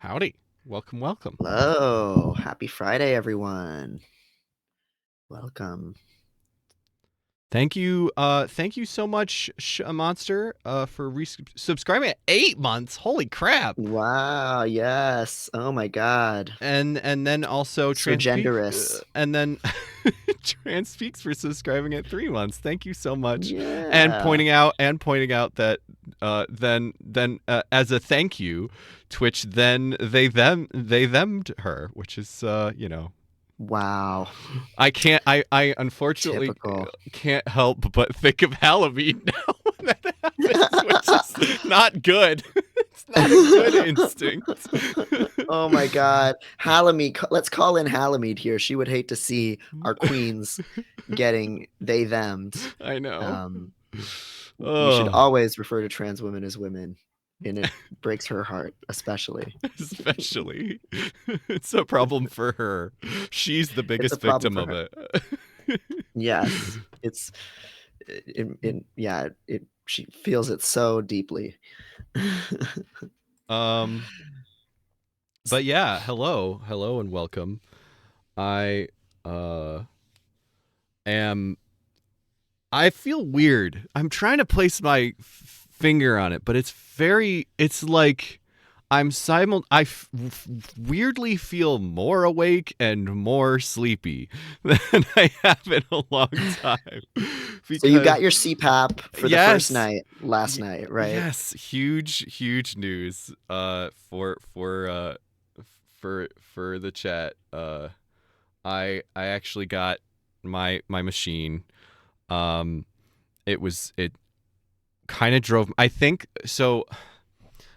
Howdy. Welcome, welcome. Hello. Happy Friday, everyone. Welcome. Thank you so much, Monster, for subscribing at 8 months. Holy crap! Wow, yes. Oh my God. And then also So Transpeak, genderous. and then Transpeaks for subscribing at 3 months. Thank you so much, and Yeah. pointing out that as a thank you, Twitch then they them'd her, which is Wow. I unfortunately Typical. can't help but think of Halloween now when that happens, which is not good. It's not a good instinct. Oh my God. Halamede. Let's call in Halamede here. She would hate to see our queens getting they them'd. I know. Um, we should Oh, always refer to trans women as women, and it breaks her heart, especially. especially. It's a problem for her. She's the It's a biggest problem victim for of her. it. Yes. It's she feels it so deeply. um but yeah, hello and welcome. I uh am I feel weird. I'm trying to place my finger on it, but it's like weirdly feel more awake and more sleepy than I have in a long time. So you Because got your CPAP for the first yes, night last night, right? yes, huge news for the chat. I actually got my machine. Um it kind of drove, I think so.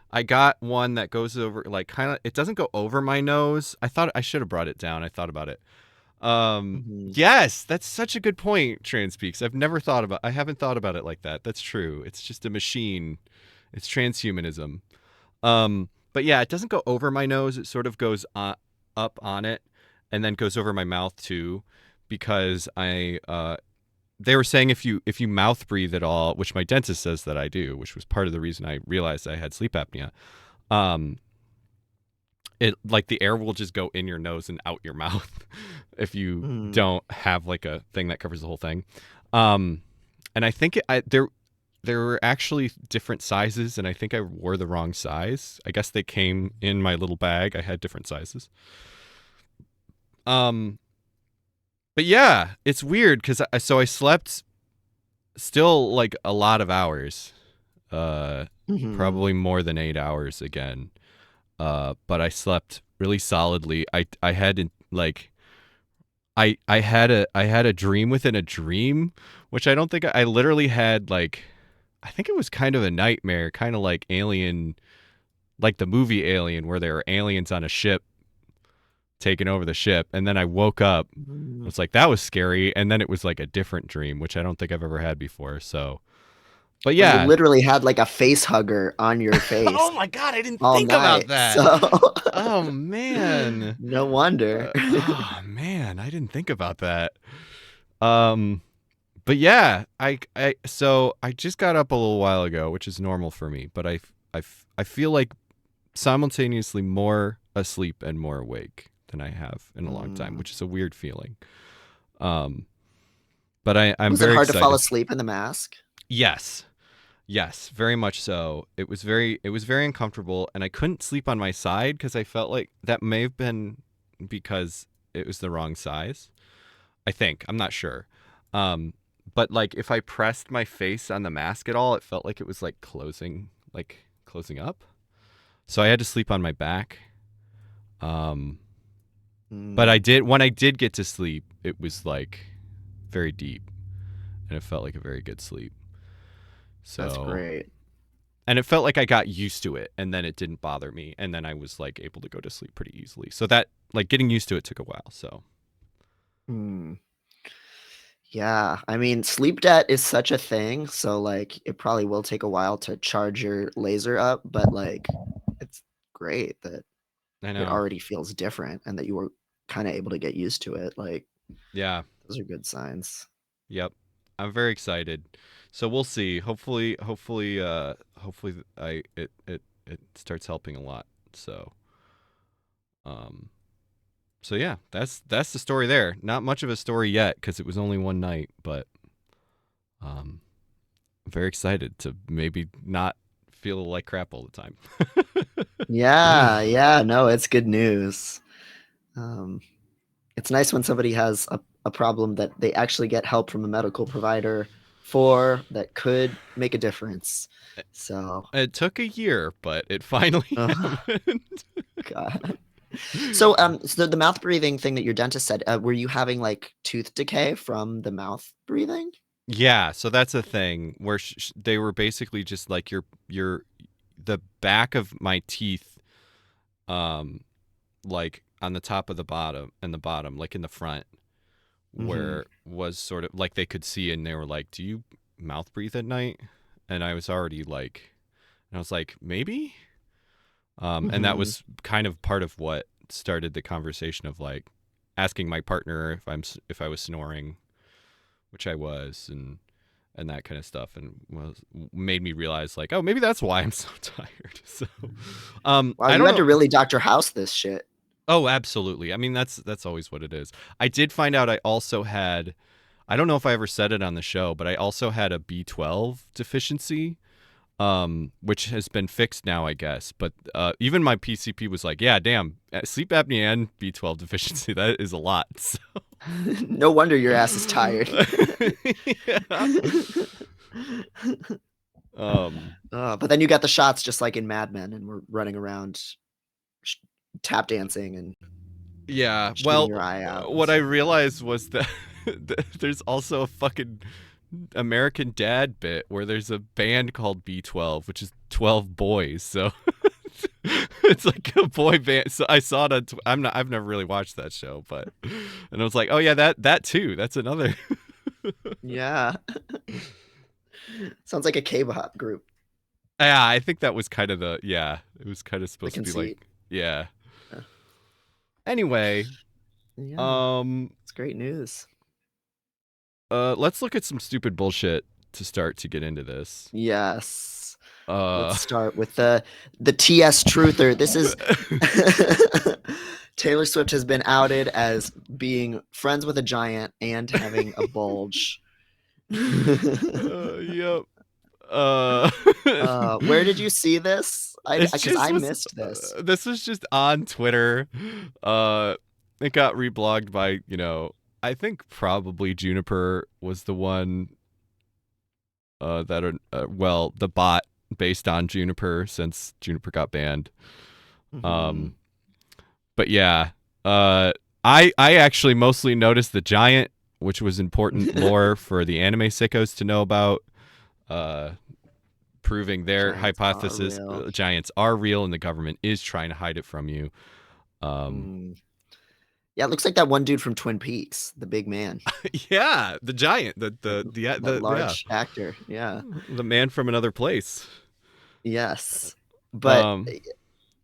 I got one that goes over, like, kind of, it doesn't go over my nose. I thought I should have brought it down. I thought about it. Mhm. Yes, that's such a good point, Transpeaks. I haven't thought about it like that. That's true. It's just a machine. It's transhumanism. But yeah, it doesn't go over my nose. It sort of goes up on it and then goes over my mouth too, because they were saying if you mouth breathe at all, which my dentist says that I do, which was part of the reason I realized I had sleep apnea. Um, it, like, the air will just go in your nose and out your mouth if you Mm. don't have like a thing that covers the whole thing. Um, and I think there were actually different sizes, and I think I wore the wrong size. I guess they came in my little bag. I had different sizes. Um, but yeah, it's weird because I slept still like a lot of hours, uh, Mhm. probably more than 8 hours again. But I slept really solidly. I had like I had a dream within a dream, which I don't think I literally had, like, I think it was kind of a nightmare, kind of like Alien, like the movie Alien, where there were aliens on a ship taking over the ship, and then I woke up. Mm. It's like that was scary, and then it was like a different dream, which I don't think I've ever had before. So, but Well, you yeah. literally had like a face hugger on your face Oh my god, I didn't all think about night. that. So Oh man. no wonder. Oh man, I didn't think about that. Um, but yeah, I just got up a little while ago, which is normal for me, but I feel like simultaneously more asleep and more awake than I have in a long time, Mm. which is a weird feeling. Um, but I'm Was it very hard to fall excited. asleep in the mask? Yes. Yes, very much so. It was very uncomfortable, and I couldn't sleep on my side because I felt like that may have been because it was the wrong size. I think. I'm not sure. Um, but like if I pressed my face on the mask at all, it felt like it was like closing up. So I had to sleep on my back. Um, but Mm. when I did get to sleep, it was like very deep, and it felt like a very good sleep. That's So, great. and it felt like I got used to it, and then it didn't bother me, and then I was like able to go to sleep pretty easily. So that, like, getting used to it took a while. So Mm. Yeah, I mean, sleep debt is such a thing, so, like, it probably will take a while to charge your laser up, but, like, it's great that I it know. already feels different and that you were kinda able to get used to it, like, Yeah. those are good signs. Yep. I'm very excited. So we'll see. Hopefully I it starts helping a lot. So Um, so yeah, that's the story there. Not much of a story yet because it was only one night, but um, I'm very excited to maybe not feel like crap all the time. Yeah, yeah, no, it's good news. Um, it's nice when somebody has a problem that they actually get help from a medical provider for that could make a difference. So, It took a year, but it finally oh happened. God. So the mouth breathing thing that your dentist said, were you having like tooth decay from the mouth breathing? Yeah, so that's a thing where they were basically just like your the back of my teeth, um, like on the top of the bottom and the bottom, like in the front, Mm-hmm. where was sort of like they could see, and they were like, "Do you mouth breathe at night?" And I was already like, and I was like, maybe. And that Mm-hmm. was kind of part of what started the conversation of like asking my partner if I was snoring, which I was, and that kind of stuff, and was made me realize like, oh, maybe that's why I'm so tired. So, Wow, I you don't had know. to really Dr. House this shit. Oh, absolutely. I mean, that's always what it is. I did find out I also had. I don't know if I ever said it on the show, but I also had a B12 deficiency, which has been fixed now, I guess. But even my PCP was like, "Yeah, damn, sleep apnea and B12 deficiency, that is a lot." So, No wonder your ass is tired. yeah. Um, But then you got the shots just like in Mad Men, and we're running around sh- tap dancing and yeah. shooting Well, your eye out and what I stuff like that. realized was that there's also a fucking American Dad bit where there's a band called B12, which is 12 boys. So it's like a boy band. So I saw it on. I've never really watched that show, but and I was like, oh yeah, that too. That's another. Yeah. Sounds like a K-pop group, Yeah, I think that was kind of the yeah. It was kind of the supposed to be like conceit. yeah. Yeah. Anyway, Yeah, um, it's great news. let's look at some stupid bullshit to start to get into this. Yes. Let's Uh, start with the TS truther. This is Taylor Swift has been outed as being friends with a giant and having a bulge. yep. Uh, Where did you see this? I it's because just I was missed this. this was just on Twitter. Uh, it got reblogged by I think probably Juniper was the one that are well the bot based on Juniper since Juniper got banned. Mhm. Um, but yeah, uh, I actually mostly noticed the giant, which was important lore for the anime sickos to know about. Uh, proving their Giants are hypothesis real. giants are real and the government is trying to hide it from you. Um, Mm. Yeah, it looks like that one dude from Twin Peaks, the big man, yeah, the giant, that yeah, large actor. Yeah. the man from another place. Yes. But Um,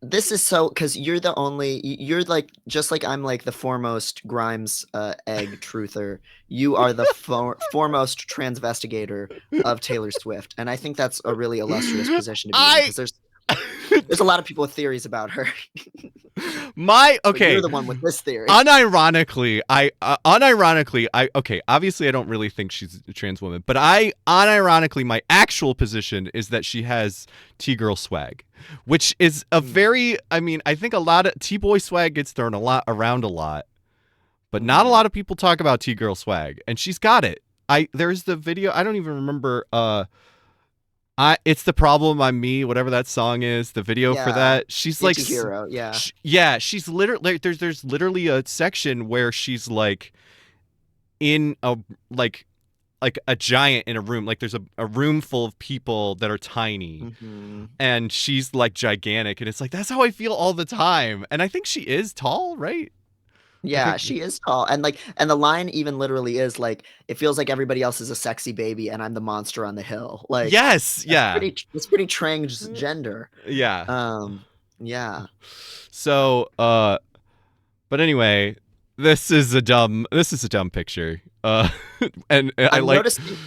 this is so because you're like just like I'm like the foremost Grimes egg truther. You are the foremost transvestigator of Taylor Swift, and I think that's a really illustrious position to be in I because there's a lot of people with theories about her, my but you're okay. the one with this theory. Unironically, I okay, obviously I don't really think she's a trans woman, but I unironically my actual position is that she has T-girl swag, which is a Mm, very I mean, I think a lot of T-boy swag gets thrown a lot around a lot, but not a mhm. lot of people talk about T-girl swag, and she's got it. There's the video, I don't even remember it's the problem I'm me, whatever that song is. The video for Yeah, that, she's like, anti-hero. Yeah. yeah, she's literally there's literally a section where she's like in a like like a giant in a room. Like there's a room full of people that are tiny, Hmm. and she's like gigantic, and it's like that's how I feel all the time. And I think she is tall, right? Like Yeah, she is tall, and like, and the line even literally is like, "It feels like everybody else is a sexy baby, and I'm the monster on the hill." Like, yes, yeah, that's pretty transgender. yeah. Um, yeah. So, but anyway, This is a dumb picture. And I I'm like noticing.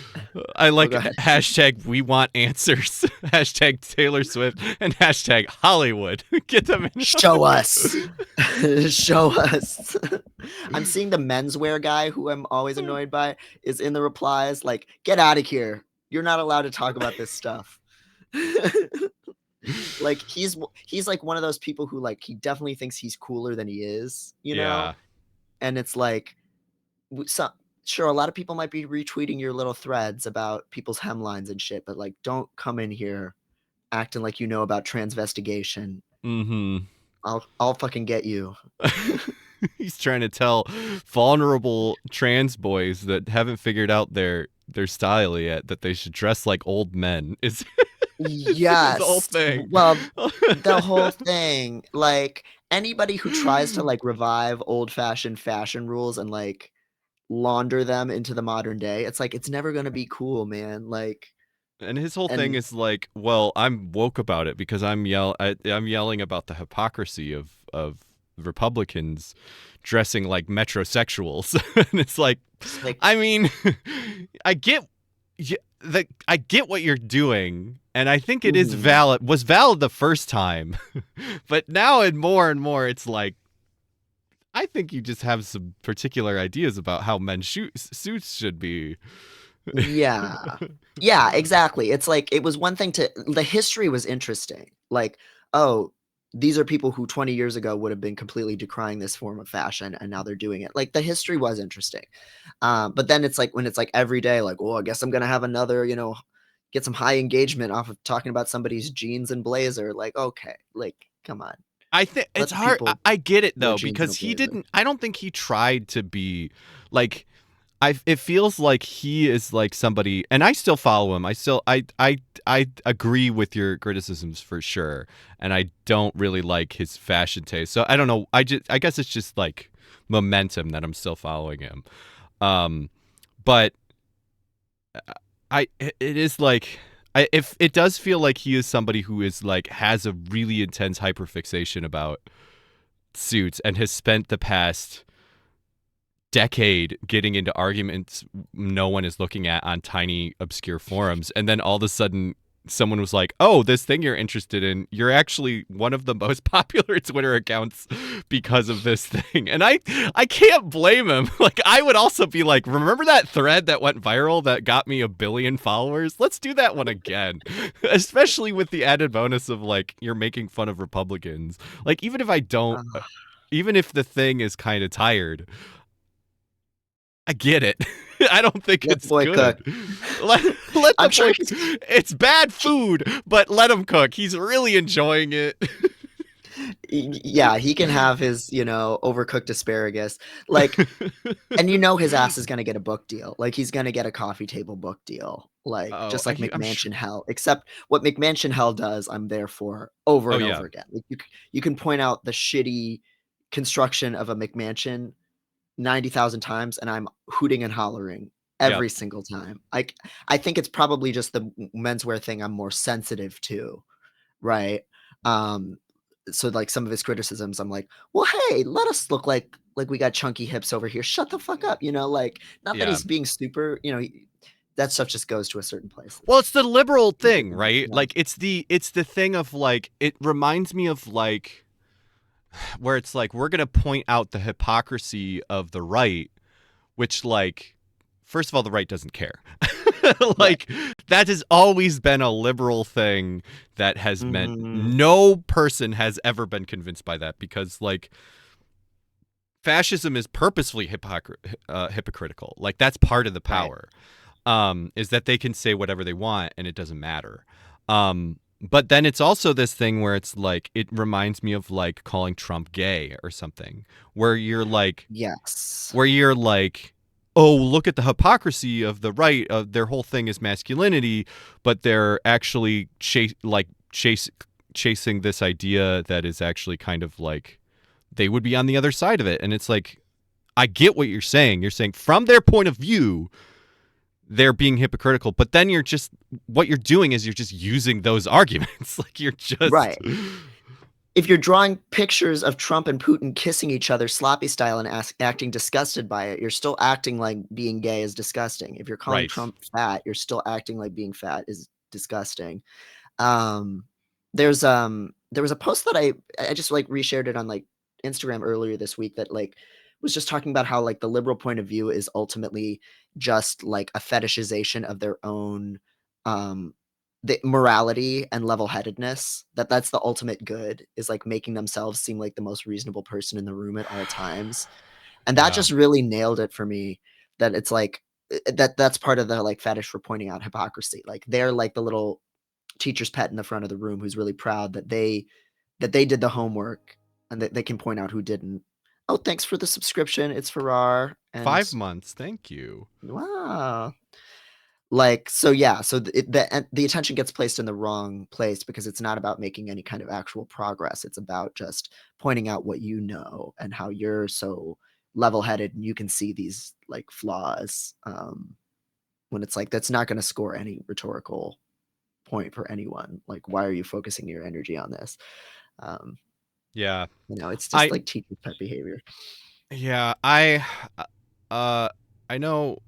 I Oh, go like ahead. hashtag we want answers, hashtag Taylor Swift, and hashtag Hollywood. Get them in. Show us. Show us. I'm seeing the menswear guy who I'm always annoyed by is in the replies like, get out of here. You're not allowed to talk about this stuff. Like he's like one of those people who like he definitely thinks he's cooler than he is, you know? Yeah. And it's like so, sure, a lot of people might be retweeting your little threads about people's hemlines and shit, but like don't come in here acting like you know about transvestigation. Mm-hmm. I'll fucking get you. He's trying to tell vulnerable trans boys that haven't figured out their style yet that they should dress like old men. Is his whole Yes. thing. Well, the whole thing, like anybody who tries to like revive old-fashioned fashion rules and like launder them into the modern day, it's like it's never gonna be cool, man. Like, And his whole thing and is like, well, I'm woke about it because I'm yelling about the hypocrisy of Republicans dressing like metrosexuals. And it's like, it's like, I mean, I get I get what you're doing, and I think it is mhm. valid. Was valid the first time, but now and more, it's like I think you just have some particular ideas about how men's suits should be. Yeah. Yeah, exactly. It's like it was one thing to the history was interesting. Like, oh, these are people who 20 years ago would have been completely decrying this form of fashion and now they're doing it. Like the history was interesting. But then it's like when it's like every day, like, oh, I guess I'm gonna have another, get some high engagement off of talking about somebody's jeans and blazer. Like, okay, like, come on. I think Let it's the hard. people I get it wear though jeans and a because he blazer. didn't. I don't think he tried to be like. It feels like he is like somebody, and I still follow him. I agree with your criticisms for sure, and I don't really like his fashion taste. So I don't know. I guess it's just like momentum that I'm still following him. But it is like if it does feel like he is somebody who is like has a really intense hyperfixation about suits and has spent the past decade getting into arguments no one is looking at on tiny obscure forums, and then all of a sudden someone was like, oh, this thing you're interested in, you're actually one of the most popular Twitter accounts because of this thing. And I can't blame him. Like I would also be like, remember that thread that went viral that got me 1 billion followers? Let's do that one again. Especially with the added bonus of like you're making fun of Republicans. Like even if the thing is kind of tired, I get it. I don't think Let the it's boy good. cook. Let the I'm sure boy. It's bad food, but let him cook. He's really enjoying it. Yeah, he can have his, overcooked asparagus. Like, and his ass is gonna get a book deal. Like he's gonna get a coffee table book deal. Like Oh, just like I'm sure. McMansion Hell. Except what McMansion Hell does, I'm there for over Oh and yeah, over again. Like you can point out the shitty construction of a McMansion 90,000 times, and I'm hooting and hollering yep, every single time. I think it's probably just the menswear thing I'm more sensitive to, right? Um, so like some of his criticisms, I'm like, well, hey, let us look like we got chunky hips over here. Shut the fuck up, like not that yeah. he's being super, that stuff just goes to a certain place. Well, That's it's the liberal thing, completely right? nuts. Like it's the thing of like it reminds me of like where it's like we're gonna point out the hypocrisy of the right, which like first of all the right doesn't care. Right. Like that has always been a liberal thing that has meant Mhm. no person has ever been convinced by that because like fascism is purposefully hypocritical. Like that's part of the Right. power. Is that they can say whatever they want and it doesn't matter. But then it's also this thing where it's like it reminds me of like calling Trump gay or something, where Yes. you're like, oh, look at the hypocrisy of the right. Their whole thing is masculinity, but they're actually chasing this idea that is actually kind of like they would be on the other side of it. And it's like, I get what you're saying. You're saying from their point of view, they're being hypocritical, but then what you're doing is you're just using those arguments. Like you're just Right. if you're drawing pictures of Trump and Putin kissing each other sloppy style and acting disgusted by it, you're still acting like being gay is disgusting. If you're calling Right. Trump fat, you're still acting like being fat is disgusting. Um, there was a post that I just like reshared it on like Instagram earlier this week that like was just talking about how like the liberal point of view is ultimately just like a fetishization of their own um the morality and level-headedness, that's the ultimate good, is like making themselves seem like the most reasonable person in the room at all times. And that Yeah. just really nailed it for me, that it's like that's part of the like fetish for pointing out hypocrisy. Like they're like the little teacher's pet in the front of the room who's really proud that they did the homework and that they can point out who didn't. Oh, thanks for the subscription. It's Farrar. And 5 months. Thank you. wow. Like, so yeah, so the attention gets placed in the wrong place because it's not about making any kind of actual progress. It's about just pointing out what you know and how you're so level-headed and you can see these like flaws. When it's like that's not going to score any rhetorical point for anyone. Like, why are you focusing your energy on this? Um, Yeah. it's just I like teacher pet behavior. yeah, uh I know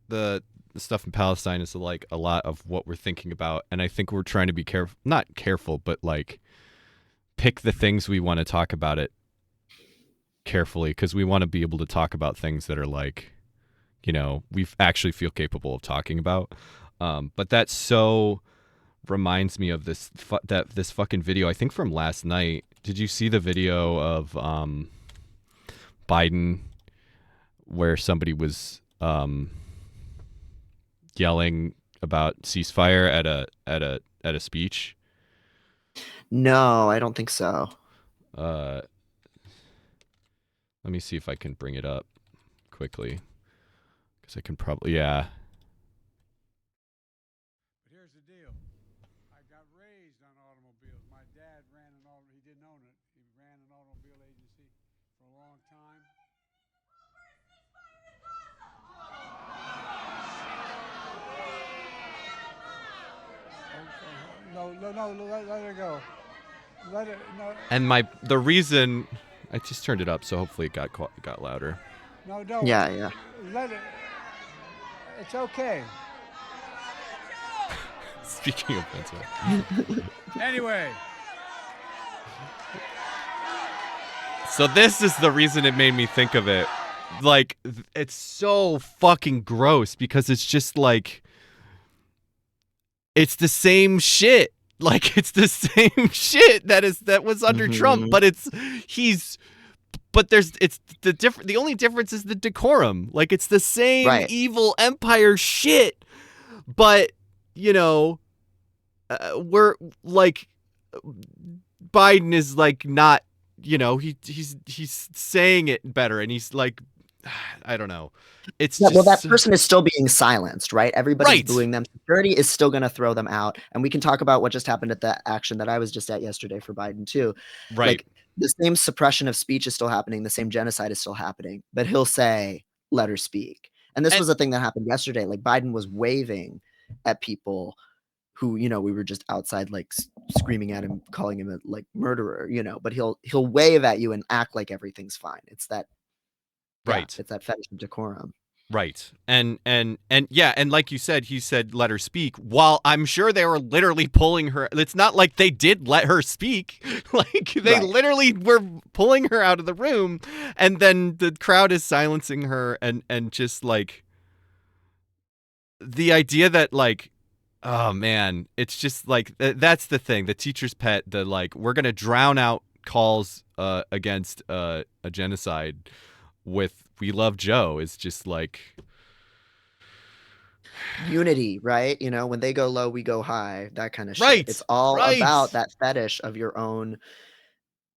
the stuff in Palestine is like a lot of what we're thinking about, and I think we're trying to be careful, not careful, but like pick the things we want to talk about it carefully, because we want to be able to talk about things that are like, we actually feel capable of talking about. But that so reminds me of this fucking video, I think from last night. Did you see the video of Biden where somebody was yelling about ceasefire at a speech? No, I don't think so. Uh, Let me see if I can bring it up quickly, because I can probably, yeah. But here's the deal. I got raised on automobiles. My dad ran an auto. He didn't own it. He ran an automobile agency for a long time. Okay. No. Let it go. Let it. No. And the reason I just turned it up, so hopefully it got louder. No. Don't. Yeah, yeah. Let it. It's okay. Speaking of Venezuela. Anyway. So this is the reason it made me think of it. Like, it's so fucking gross because it's just like, it's the same shit. Like, it's the same shit that was under Trump, but it's the only difference is the decorum. Like, it's the same Right. evil empire shit, but we're like, Biden is like not, he's saying it better, and he's like, I don't know. It's Yeah, well, that just person is still being silenced, right? Everybody's right. booing them. Security is still going to throw them out. And we can talk about what just happened at the action that I was just at yesterday for Biden, too. Right. Like, the same suppression of speech is still happening. The same genocide is still happening. But he'll say, let her speak. And this And was a thing that happened yesterday. Like, Biden was waving at people who, we were just outside, like, screaming at him, calling him a, like, murderer, but he'll wave at you and act like everything's fine. It's that, yeah, right. it's that fetish of decorum. Right. And yeah, and like you said, he said let her speak, while I'm sure they were literally pulling her. It's not like they did let her speak. Like, they Right. literally were pulling her out of the room, and then the crowd is silencing her, and just like the idea that, like, oh man, it's just like that's the thing, the teacher's pet, the like, we're going to drown out calls against a genocide with "We love Joe" is just like Unity, right? When they go low, we go high, that kind of shit. It's right. all about Right. that fetish of your own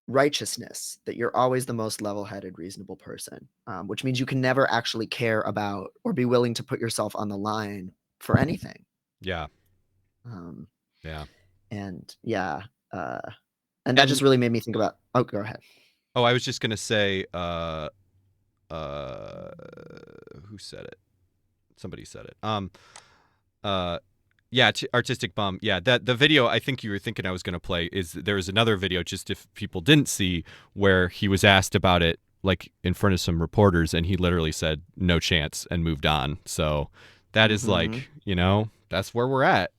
righteousness, that you're always the most level-headed, reasonable person, which means you can never actually care about or be willing to put yourself on the line for anything. Yeah. Um, Yeah. and yeah, uh, and that just And really made me think about. Oh, go ahead. oh, I was just gonna say, uh, who said it? Somebody said it. Uh, Yeah, artistic bum. Yeah, that the video I think you were thinking I was going to play is there was another video, just if people didn't see, where he was asked about it like in front of some reporters, and he literally said no chance and moved on. So that is Hmm. like, that's where we're at.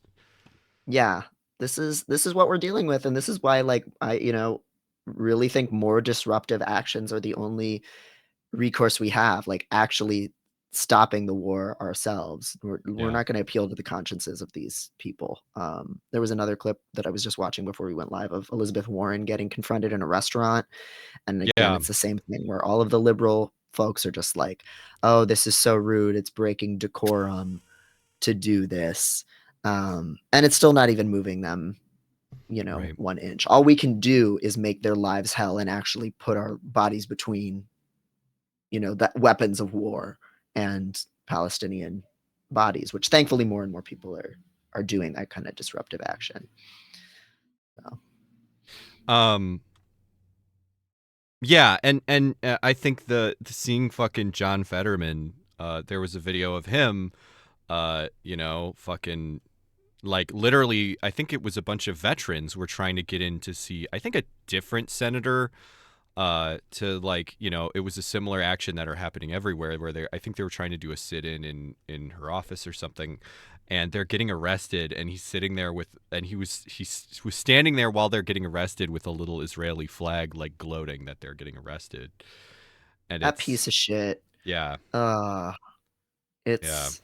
Yeah, this is what we're dealing with, and this is why, like, I really think more disruptive actions are the only recourse we have, like actually stopping the war ourselves. We're Yeah. not going to appeal to the consciences of these people. There was another clip that I was just watching before we went live of Elizabeth Warren getting confronted in a restaurant, and again, Yeah. it's the same thing where all of the liberal folks are just like, "Oh, this is so rude. It's breaking decorum to do this," and it's still not even moving them. Right. 1 inch. All we can do is make their lives hell and actually put our bodies between that weapons of war and Palestinian bodies, which thankfully more and more people are doing that kind of disruptive action. So. Um yeah, and I think the seeing fucking John Fetterman, there was a video of him fucking like literally I think it was a bunch of veterans were trying to get in to see I think a different senator to like it was a similar action that are happening everywhere where I think they were trying to do a sit in her office or something, and they're getting arrested, and he's sitting there with and he was standing there while they're getting arrested with a little Israeli flag like gloating that they're getting arrested, and That piece of shit. yeah. Uh Yeah. it's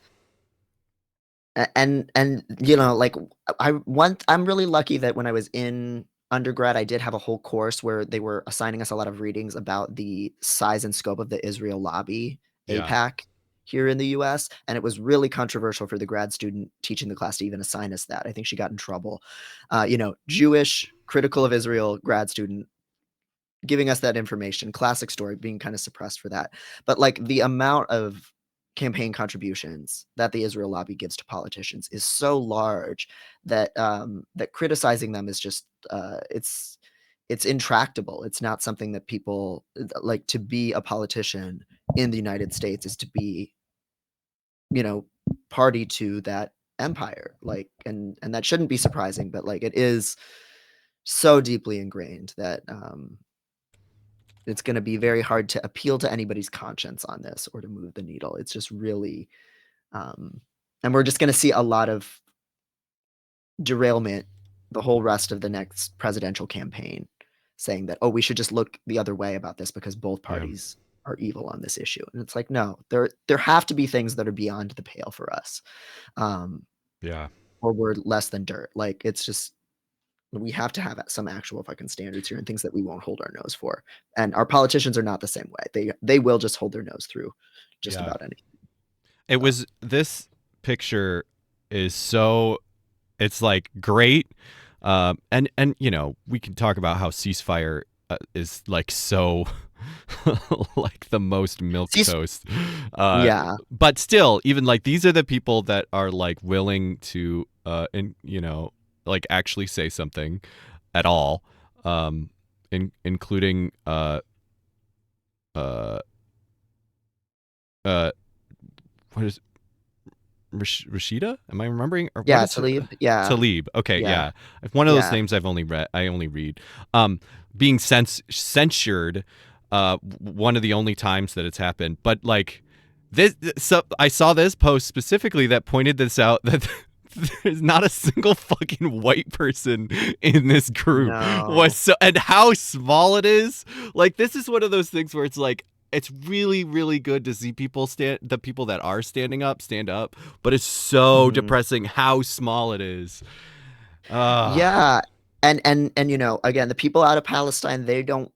and like I'm really lucky that when I was in undergrad I did have a whole course where they were assigning us a lot of readings about the size and scope of the Israel lobby, Yeah. APAC, here in the US, and it was really controversial for the grad student teaching the class to even assign us that. I think she got in trouble. Jewish, critical of Israel grad student giving us that information. Classic story, being kind of suppressed for that. But like the amount of campaign contributions that the Israel lobby gives to politicians is so large that that criticizing them is just it's intractable. It's not something that people like. To be a politician in the United States is to be, you know, party to that empire. Like, and that shouldn't be surprising, but like it is so deeply ingrained that it's going to be very hard to appeal to anybody's conscience on this or to move the needle. It's just really, um, and we're just going to see a lot of derailment the whole rest of the next presidential campaign, saying that, oh, we should just look the other way about this because both Yeah. parties are evil on this issue. And it's like, no, there have to be things that are beyond the pale for us, um, Yeah. or we're less than dirt. Like it's just we have to have some actual fucking standards here and things that we won't hold our nose for. And our politicians are not the same way. They will just hold their nose through just Yeah. about anything. It So. was this picture is so it's like great, and we can talk about how ceasefire is like so like the most milk Cease- toast, yeah. but still even like these are the people that are like willing to and like actually say something at all, including uh uh what is Rashida? Am I remembering? Or what Yeah. is her? Talib. Yeah. Talib. Okay, Yeah. yeah. One of those Yeah. names I've only read. I only read. Being censured. One of the only times that it's happened. But like this, so I saw this post specifically that pointed this out that. There's not a single fucking white person in this group. No. And how small it is. Like this is one of those things where it's like it's really really good to see the people that are standing up stand up, but it's so Mhm. depressing how small it is. Yeah. And again, the people out of Palestine, they don't.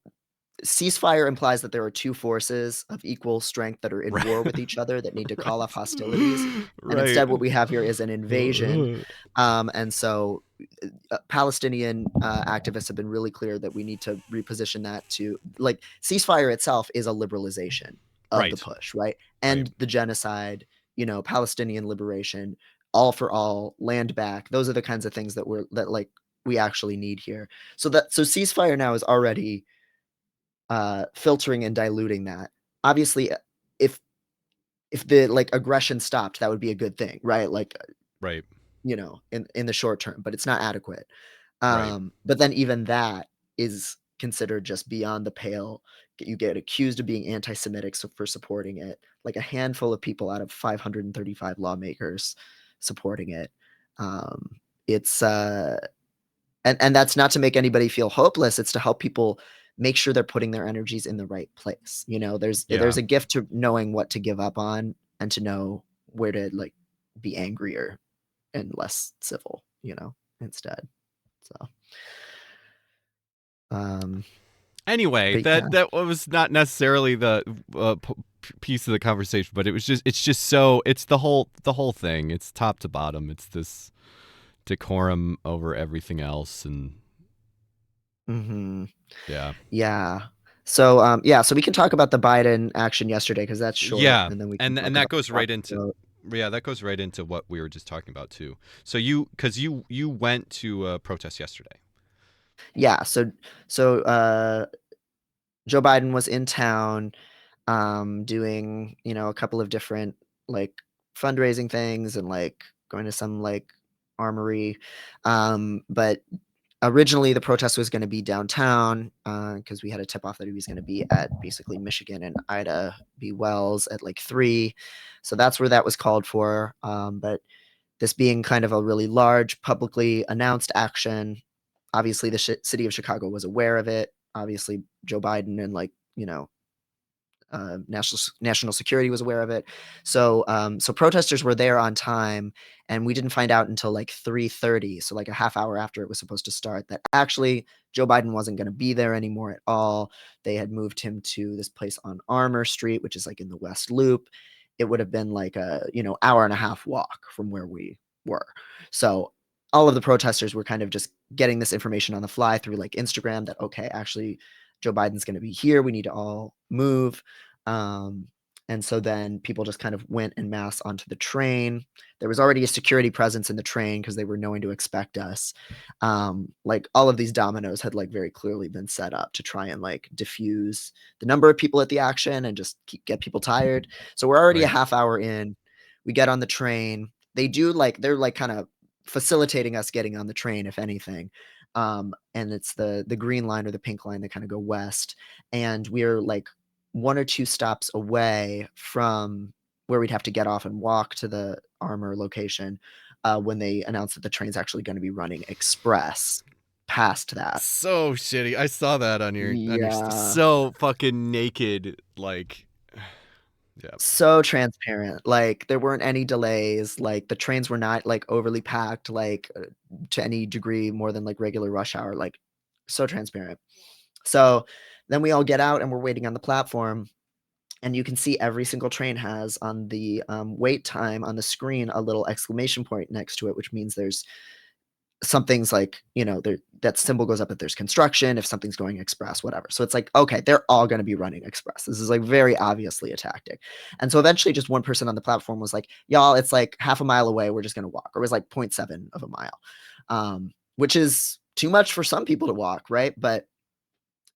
Ceasefire implies that there are two forces of equal strength that are in Right. war with each other that need to call off hostilities. And Right. instead, what we have here is an invasion. And so Palestinian activists have been really clear that we need to reposition that to like ceasefire itself is a liberalization of the Right. push, right? Right. And the genocide, Palestinian liberation, all for all, land back. Those are the kinds of things that we actually need here. So ceasefire now is already filtering and diluting that. Obviously, if if the like aggression stopped, that would be a good thing, right? Like Right. in the short term, but it's not adequate. Right. But then even that is considered just beyond the pale. You get accused of being anti-Semitic for supporting it. Like a handful of people out of 535 lawmakers supporting it. It's and that's not to make anybody feel hopeless. It's to help people make sure they're putting their energies in the right place. There's Yeah. a gift to knowing what to give up on and to know where to like be angrier and less civil, instead. So, um, Anyway, but yeah, that was not necessarily the piece of the conversation, but it's just so it's the whole thing. It's top to bottom. It's this decorum over everything else, and hmm yeah, yeah. So we can talk about the Biden action yesterday because that's short, yeah, and then we can and talk that about the goes Trump right into vote. that goes right into what we were just talking about too. So you went to a protest yesterday. Yeah. So Joe Biden was in town, doing a couple of different like fundraising things and like going to some like armory, but originally the protest was going to be downtown because we had a tip off that he was going to be at basically Michigan and Ida B. Wells at like 3. So that's where that was called for. But this being kind of a really large publicly announced action, obviously the city of Chicago was aware of it. Obviously Joe Biden and like, national security was aware of it. So protesters were there on time, and we didn't find out until like 3:30, so like a half hour after it was supposed to start, that actually Joe Biden wasn't going to be there anymore at all. They had moved him to this place on Armour Street, which is like in the West Loop. It would have been like a hour and a half walk from where we were. So all of the protesters were kind of just getting this information on the fly through like Instagram that okay, actually Joe Biden's going to be here. We need to all move. Um, and so then people just kind of went en masse onto the train. There was already a security presence in the train because they were knowing to expect us. Like all of these dominoes had like very clearly been set up to try and like diffuse the number of people at the action and just get people tired. So we're already a Right. half hour in. We get on the train. They're like kind of facilitating us getting on the train, if anything. And it's the green line or the pink line that kind of go west. And we're like 1 or 2 stops away from where we'd have to get off and walk to the Armour location when they announced that the train's actually going to be running express past that. So shitty. I saw that on your Yeah. so fucking naked, like, yeah. So transparent. Like there weren't any delays. Like the trains were not like overly packed, like to any degree more than like regular rush hour. Like so transparent. So then we all get out and we're waiting on the platform, and you can see every single train has on the wait time on the screen a little exclamation point next to it, which means there's something's like there, that symbol goes up if there's construction, if something's going express, whatever. So it's like okay, they're all going to be running express. This is like very obviously a tactic. And so eventually just one person on the platform was like, y'all, it's like half a mile away, we're just going to walk. Or it was like 0.7 of a mile, which is too much for some people to walk, right? But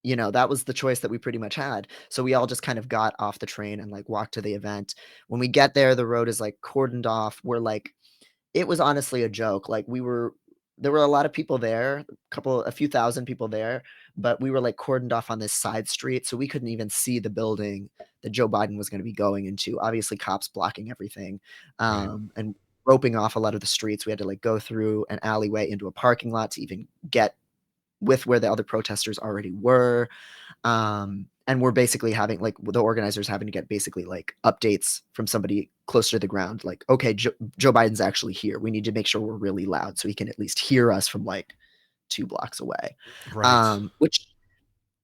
that was the choice that we pretty much had. So we all just kind of got off the train and like walked to the event. When we get there, the road is like cordoned off. We're like, it was honestly a joke. Like there were a lot of people there, a few thousand people there, but we were like cordoned off on this side street. So we couldn't even see the building that Joe Biden was going to be going into. Obviously cops blocking everything, Right. and roping off a lot of the streets. We had to like go through an alleyway into a parking lot to even get with where the other protesters already were. And we're basically having like the organizers having to get basically like updates from somebody closer to the ground, like okay, Joe Biden's actually here, we need to make sure we're really loud so he can at least hear us from like 2 blocks away. Right. Which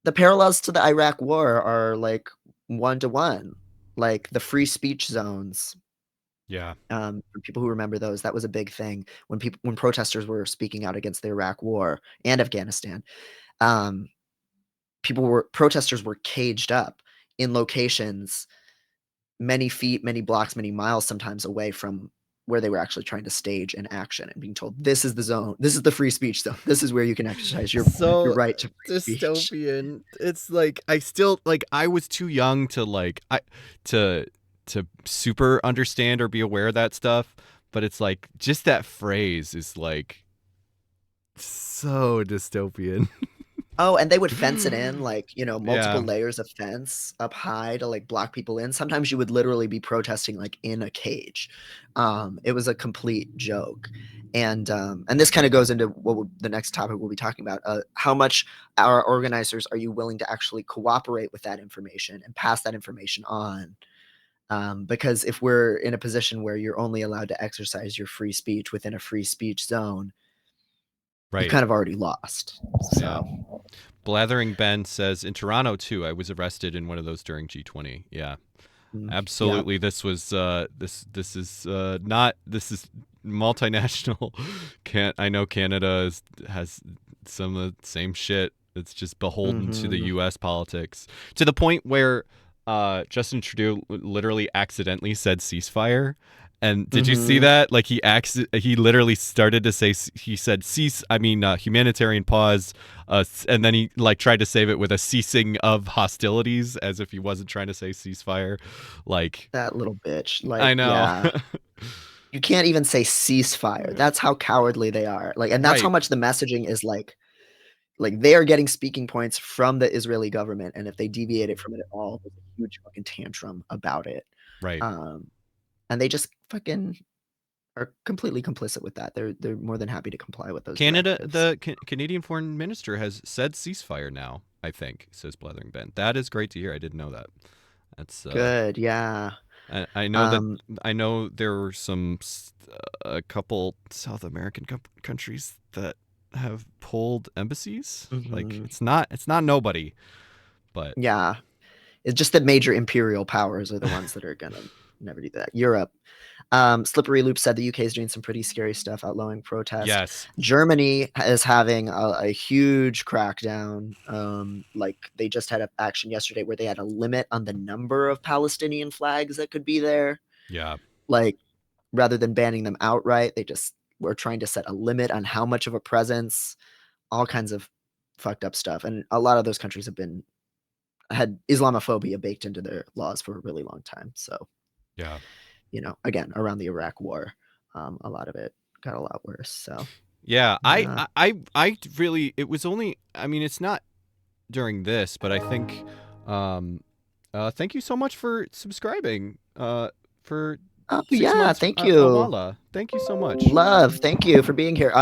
the parallels to the Iraq war are like 1 to 1, like the free speech zones. Yeah. For people who remember those, that was a big thing when protesters were speaking out against the Iraq war and Afghanistan. um, Protesters were caged up in locations many feet, many blocks, many miles sometimes away from where they were actually trying to stage an action and being told this is the zone, this is the free speech zone, this is where you can exercise your So right to free speech. dystopian. It's like I still like I was too young to like to super understand or be aware of that stuff. but it's like just that phrase is like so dystopian. Oh, and they would fence it in, like, multiple Yeah, layers of fence up high to like block people in. Sometimes you would literally be protesting like in a cage. It was a complete joke. And this kind of goes into the next topic we'll be talking about. How much our organizers are you willing to actually cooperate with that information and pass that information on? Because if we're in a position where you're only allowed to exercise your free speech within a free speech zone, you've right. kind of already lost. Yeah. So, Blathering Ben says in Toronto too. I was arrested in one of those during G20. Yeah, yeah. absolutely. This was this is not this is multinational. Can't I know Canada has some of the same shit. It's just beholden to the Mm-hmm. U.S. politics to the point where Justin Trudeau literally accidentally said ceasefire. And did you see Mm-hmm. that? Like he literally started to say he said cease. I mean humanitarian pause, and then he like tried to save it with a ceasing of hostilities, as if he wasn't trying to say ceasefire. Like That little bitch. I Like, know, yeah. You can't even say ceasefire. That's how cowardly they are. Like, and that's how right, much the messaging is like they are getting speaking points from the Israeli government. And if they deviate it from it at all, there's a huge fucking tantrum about it. right. Um, and they just fucking are completely complicit with that. They're more than happy to comply with those Canada, directives. the Canadian foreign minister has said ceasefire now. I think says Blathering Ben. That is great to hear. I didn't know that. That's Good, yeah. I know that Um, I know there were some a couple South American countries that have pulled embassies. Like mhm. it's not nobody, but Yeah. It's just that major imperial powers are the ones that are gonna never do that. Europe. Slippery Loop said the UK is doing some pretty scary stuff, outlawing protest. yes, Germany is having a huge crackdown. Like they just had an action yesterday where they had a limit on the number of Palestinian flags that could be there. yeah, Like rather than banning them outright, they just were trying to set a limit on how much of a presence. All kinds of fucked up stuff, and a lot of those countries had Islamophobia baked into their laws for a really long time. So, yeah. again, around the Iraq War, a lot of it got a lot worse. So, Yeah, yeah. I really it was only I mean it's not during this, but I think thank you so much for subscribing for Oh, 6 yeah. months Thank you. Awala. Thank you so much. Love. Thank you for being here.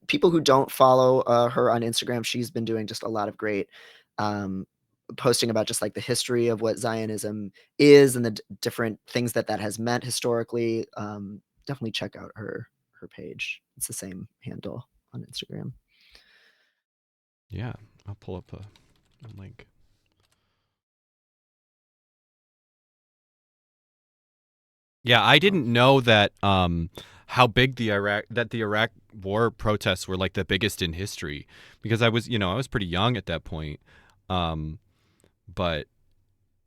People who don't follow her on Instagram, she's been doing just a lot of great um, posting about just like the history of what Zionism is and the different things that has meant historically. Definitely check out her page. It's the same handle on Instagram. Yeah, I'll pull up a link. Yeah, I didn't know that how big the Iraq war protests were like the biggest in history because I was pretty young at that point. Um but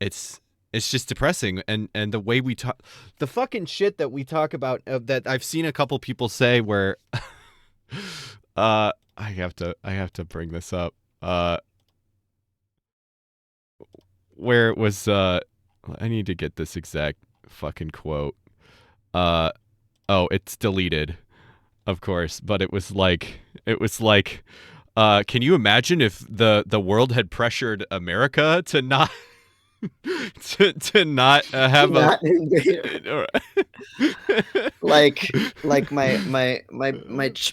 it's just depressing and the way we talk the fucking shit that we talk about that I've seen a couple people say where I have to bring this up. Where it was I need to get this exact fucking quote. Uh oh, it's deleted, of course, but it was like can you imagine if the world had pressured America to not to not have a Not like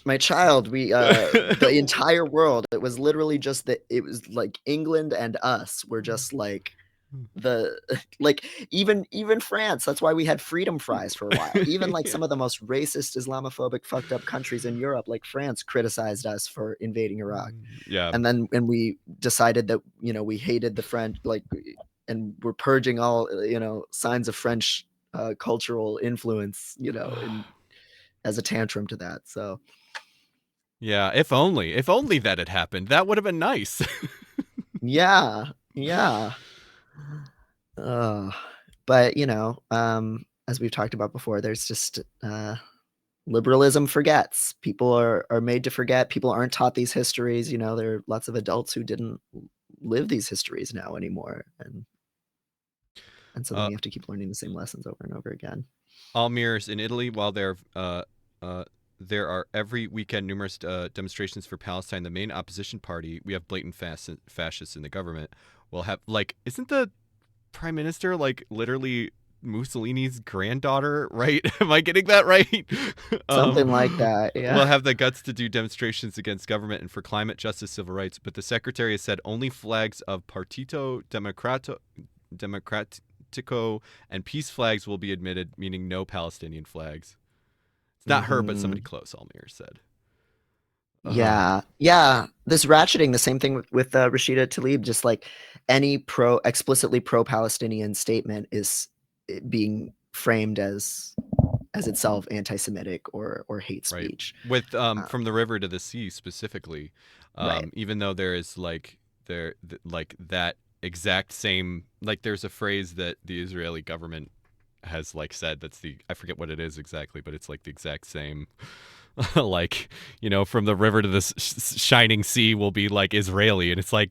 my child. The entire world. It was literally just that. It was like England and us were just like the like even France. That's why we had freedom fries for a while. Even like yeah. some of the most racist, Islamophobic, fucked up countries in Europe, like France, criticized us for invading Iraq. Yeah. And then when we decided that we hated the French, like, and we're purging all signs of French cultural influence, as a tantrum to that. So Yeah, if only that had happened. That would have been nice. yeah, yeah. But as we've talked about before, there's just liberalism forgets. People are made to forget. People aren't taught these histories. There are lots of adults who didn't live these histories now anymore, and so then uh we have to keep learning the same lessons over and over again. Almir's in Italy. While there are every weekend numerous demonstrations for Palestine, the main opposition party, we have blatant fascists in the government, will have, like, isn't the prime minister like literally Mussolini's granddaughter, right? Am I getting that right? Something like that. Will Yeah. have the guts to do demonstrations against government and for climate justice, civil rights, but the secretary has said only flags of Partito Democratico and peace flags will be admitted, meaning no Palestinian flags. It's not her, but somebody Hmm. close, Almir said. Yeah. Yeah. This ratcheting, the same thing with Rashida Tlaib, just like any explicitly pro-Palestinian statement is being framed as itself anti-Semitic or hate Right. speech. With Um, from the river to the sea specifically, right. even though there is like like that exact same, like there's a phrase that the Israeli government has like said that's the, I forget what it is exactly, but it's like the exact same like, from the river to the shining sea will be like Israeli, and it's like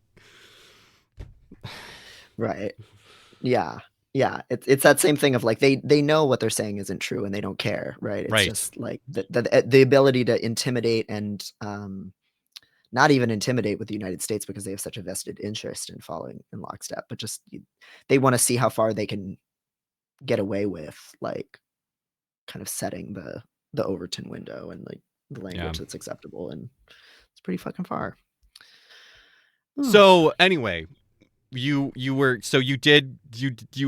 Right. Yeah. Yeah. It's that same thing of like they know what they're saying isn't true and they don't care, right? It's right. just like the ability to intimidate and not even intimidate with the United States because they have such a vested interest in following in lockstep, but just they want to see how far they can get away with like kind of setting the Overton window and like the Yeah. language that's acceptable, and it's pretty fucking far. Ooh. So anyway, you were, so you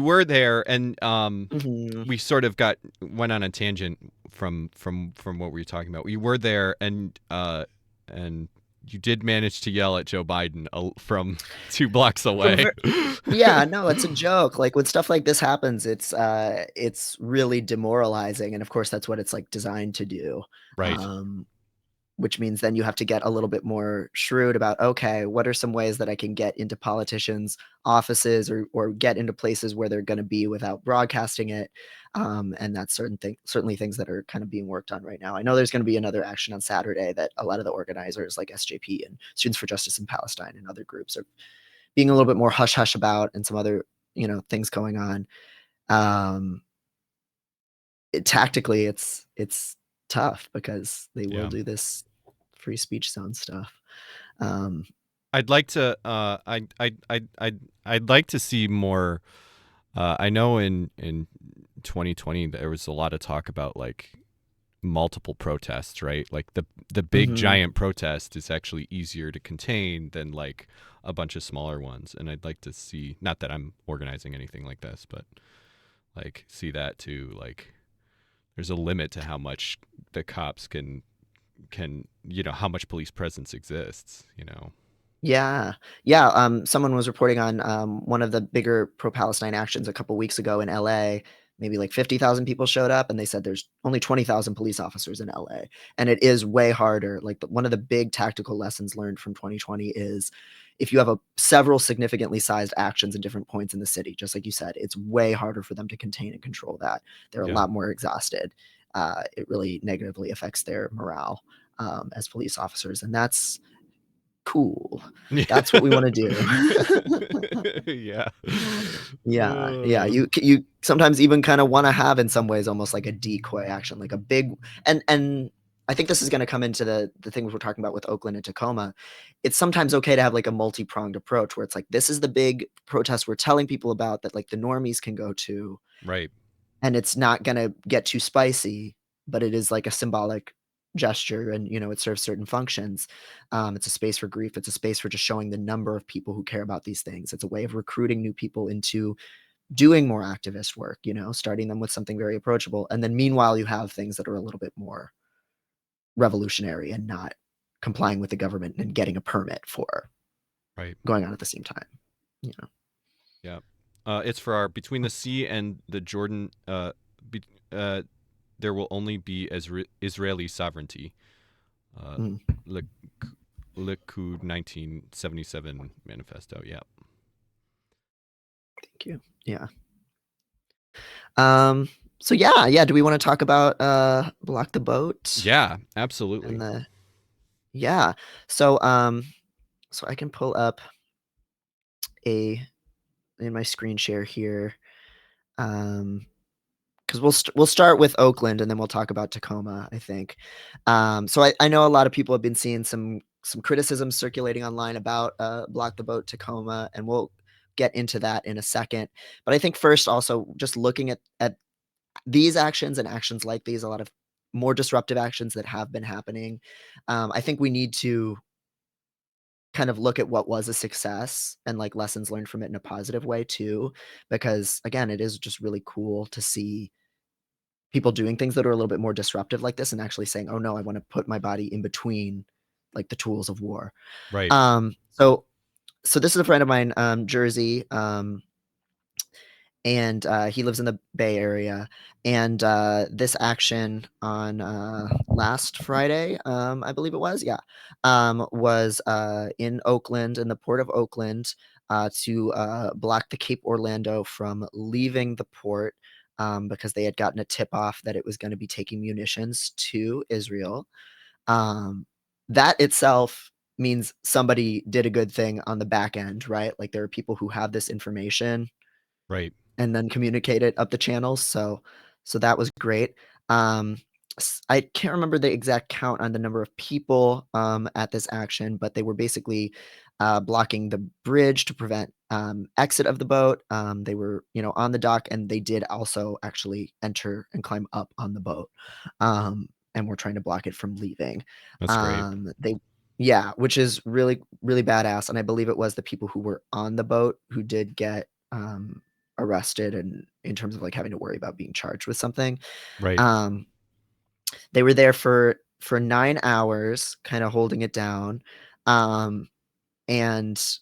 were there, and Mhm. we sort of went on a tangent from what we were talking about. You were there, and you did manage to yell at Joe Biden from 2 blocks From away. ver Yeah, no, it's a joke. Like when stuff like this happens, it's really demoralizing, and of course that's what it's like designed to do. Right. Um, which means then you have to get a little bit more shrewd about, okay, what are some ways that I can get into politicians' offices or get into places where they're going to be without broadcasting it. And that's certainly things that are kind of being worked on right now. I know there's going to be another action on Saturday that a lot of the organizers like SJP and Students for Justice in Palestine and other groups are being a little bit more hush hush about, and some other, things going on. Um, Tactically, it's tough because they will Yeah. do this free speech zone stuff. Um, I'd like to I'd like to see more. I know in 2020 there was a lot of talk about like multiple protests, right? Like the big mhm. giant protest is actually easier to contain than like a bunch of smaller ones. And I'd like to see, not that I'm organizing anything like this, but like see that too. Like there's a limit to how much the cops can how much police presence exists. Yeah. Yeah, someone was reporting on, one of the bigger pro-Palestine actions a couple weeks ago in LA. Maybe like 50,000 people showed up, and they said there's only 20,000 police officers in LA, and it is way harder. Like, one of the big tactical lessons learned from 2020 is if you have several significantly sized actions in different points in the city, just like you said, it's way harder for them to contain and control that. They're a Yeah. lot more exhausted. It really negatively affects their morale, as police officers, and that's cool. Yeah. That's what we wanna do. Yeah. Yeah, yeah, Uh, you sometimes even kinda wanna have in some ways almost like a decoy action, like a big, and I think this is gonna come into the things we're talking about with Oakland and Tacoma. It's sometimes okay to have like a multi-pronged approach where it's like, this is the big protest we're telling people about that like the normies can go to, right. and it's not gonna get too spicy, but it is like a symbolic gesture, and it serves certain functions. It's a space for grief. It's a space for just showing the number of people who care about these things. It's a way of recruiting new people into doing more activist work, starting them with something very approachable. And then meanwhile, you have things that are a little bit more revolutionary and not complying with the government and getting a permit for Right. going on at the same time. You know. Yeah. It's for our between the sea and the Jordan. Be, there will only be Israeli sovereignty. Uh, Mm, Lik- Likud 1977 manifesto. Yeah. thank you. Yeah. Um, so yeah. Do we want to talk about Block the Boat Yeah. and Absolutely. the yeah. So I can pull up a in my screen share here. Um because we'll start with Oakland and then we'll talk about Tacoma, I think. So I know a lot of people have been seeing some criticism circulating online about Block the Boat Tacoma, and we'll get into that in a second. But I think first, also just looking at these actions and actions like these, a lot of more disruptive actions that have been happening. I think we need to kind of look at what was a success and like lessons learned from it in a positive way too, because again, it is just really cool to see people doing things that are a little bit more disruptive like this and actually saying, "Oh no, I want to put my body in between like the tools of war." Right. So this is a friend of mine, Jersey, and he lives in the Bay Area. And this action on last Friday, I believe it was, yeah, was in Oakland, in the port of Oakland, to block the Cape Orlando from leaving the port because they had gotten a tip off that it was going to be taking munitions to Israel. Um, that itself means somebody did a good thing on the back end, right? Like there are people who have this information Right. and then communicate it up the channels. So that was great. Um, I can't remember the exact count on the number of people at this action, but they were basically blocking the bridge to prevent exit of the boat. They were, on the dock, and they did also actually enter and climb up on the boat, and were trying to block it from leaving. That's great. They, yeah, which is really, really badass. And I believe it was the people who were on the boat who did get arrested, and in terms of like having to worry about being charged with something. Right. Um, they were there for 9 hours, kind of holding it down. And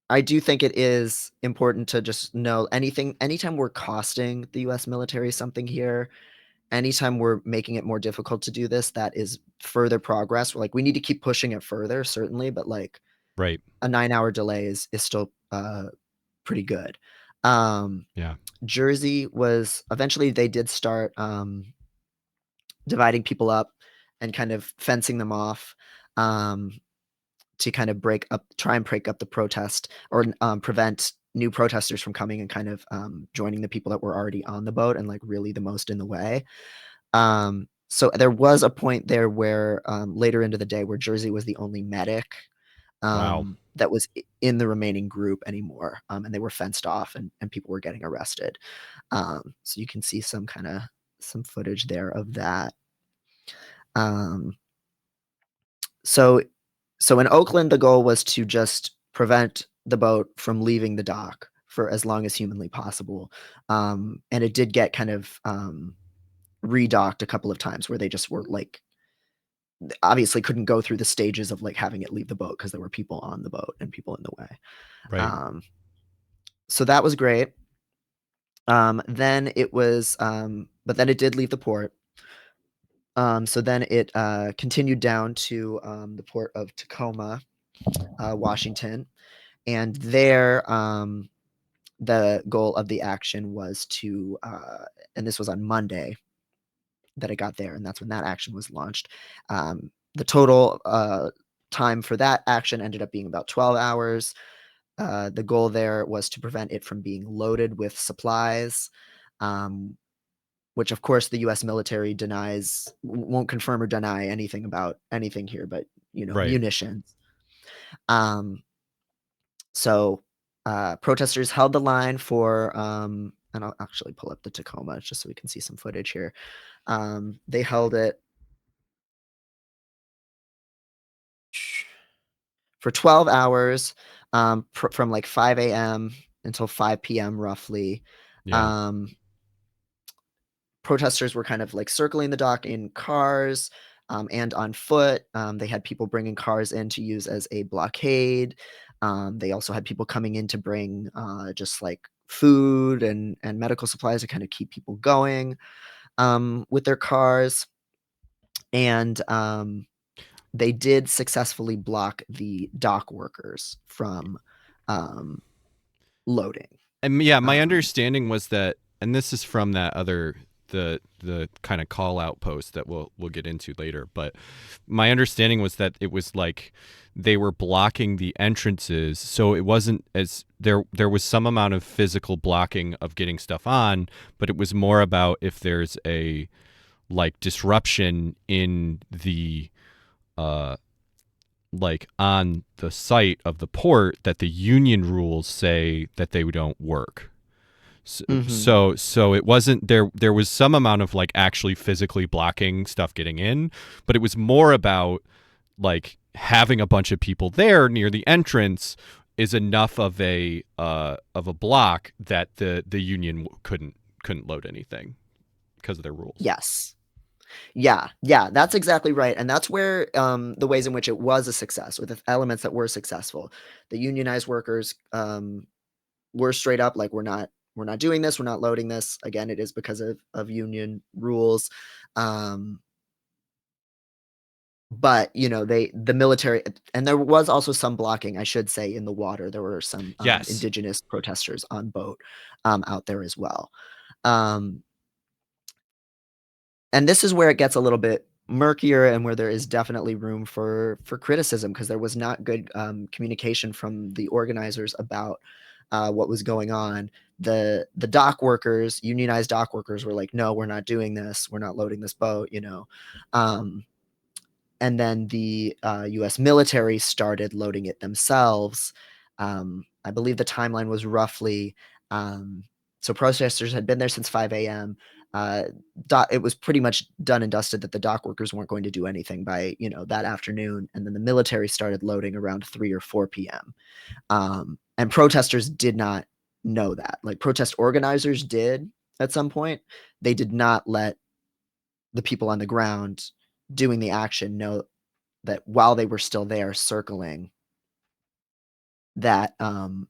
I do think it is important to just know anytime we're costing the US military something here, anytime we're making it more difficult to do this, that is further progress. Like we need to keep pushing it further, certainly, but like Right. a 9 hour delay is still pretty good. Um, Yeah. Jersey was eventually they did start dividing people up and kind of fencing them off, um, to kind of try and break up the protest, or prevent new protesters from coming and kind of joining the people that were already on the boat and like really the most in the way. So there was a point there where later into the day where Jersey was the only medic Wow. that was in the remaining group anymore, and they were fenced off, and people were getting arrested. So you can see some footage there of that. Um, so so in Oakland, the goal was to just prevent the boat from leaving the dock for as long as humanly possible. And it did get kind of redocked a couple of times where they just were like obviously couldn't go through the stages of like having it leave the boat because there were people on the boat and people in the way. Right. Um, so that was great. Then it was, but then it did leave the port. So then it continued down to the port of Tacoma, Washington, and there the goal of the action was to, and this was on Monday that it got there, and that's when that action was launched. The total time for that action ended up being about 12 hours. The goal there was to prevent it from being loaded with supplies, um, which of course the US military won't confirm or deny anything about anything here, but Right. munitions. Um, so protesters held the line for, and I'll actually pull up the Tacoma just so we can see some footage here. They held it for 12 hours, from like 5 a.m. until 5 p.m. roughly. Yeah. Um, Protesters were kind of like circling the dock in cars, and on foot. They had people bringing cars in to use as a blockade. They also had people coming in to bring just like food and medical supplies to kind of keep people going with their cars. And they did successfully block the dock workers from um, loading. And yeah, my Um, understanding was that, and this is from that other the kind of call out post that we'll get into later. But my understanding was that it was like they were blocking the entrances, so it wasn't as there was some amount of physical blocking of getting stuff on, but it was more about if there's a like disruption in the like on the site of the port, that the union rules say that they don't work. So it wasn't there was some amount of like actually physically blocking stuff getting in, but it was more about like having a bunch of people there near the entrance is enough of a block that the union couldn't load anything because of their rules. Yes. Yeah, that's exactly right. And that's where the ways in which it was a success, or the elements that were successful. The unionized workers were straight up like, we're not doing this, we're not loading this. Again, it is because of union rules. But the military, and there was also some blocking, I should say, in the water. There were some Yes. indigenous protesters on boat out there as well. And this is where it gets a little bit murkier, and where there is definitely room for criticism, because there was not good communication from the organizers about what was going on. The dock workers, unionized dock workers, were like, no, we're not doing this, we're not loading this boat, and then the U.S. military started loading it themselves. I believe the timeline was roughly, so protesters had been there since 5 a.m. It was pretty much done and dusted that the dock workers weren't going to do anything by that afternoon, and then the military started loading around 3 or 4 p.m. And protesters did not know that. Like, protest organizers did at some point. They did not let the people on the ground doing the action know that while they were still there circling, that the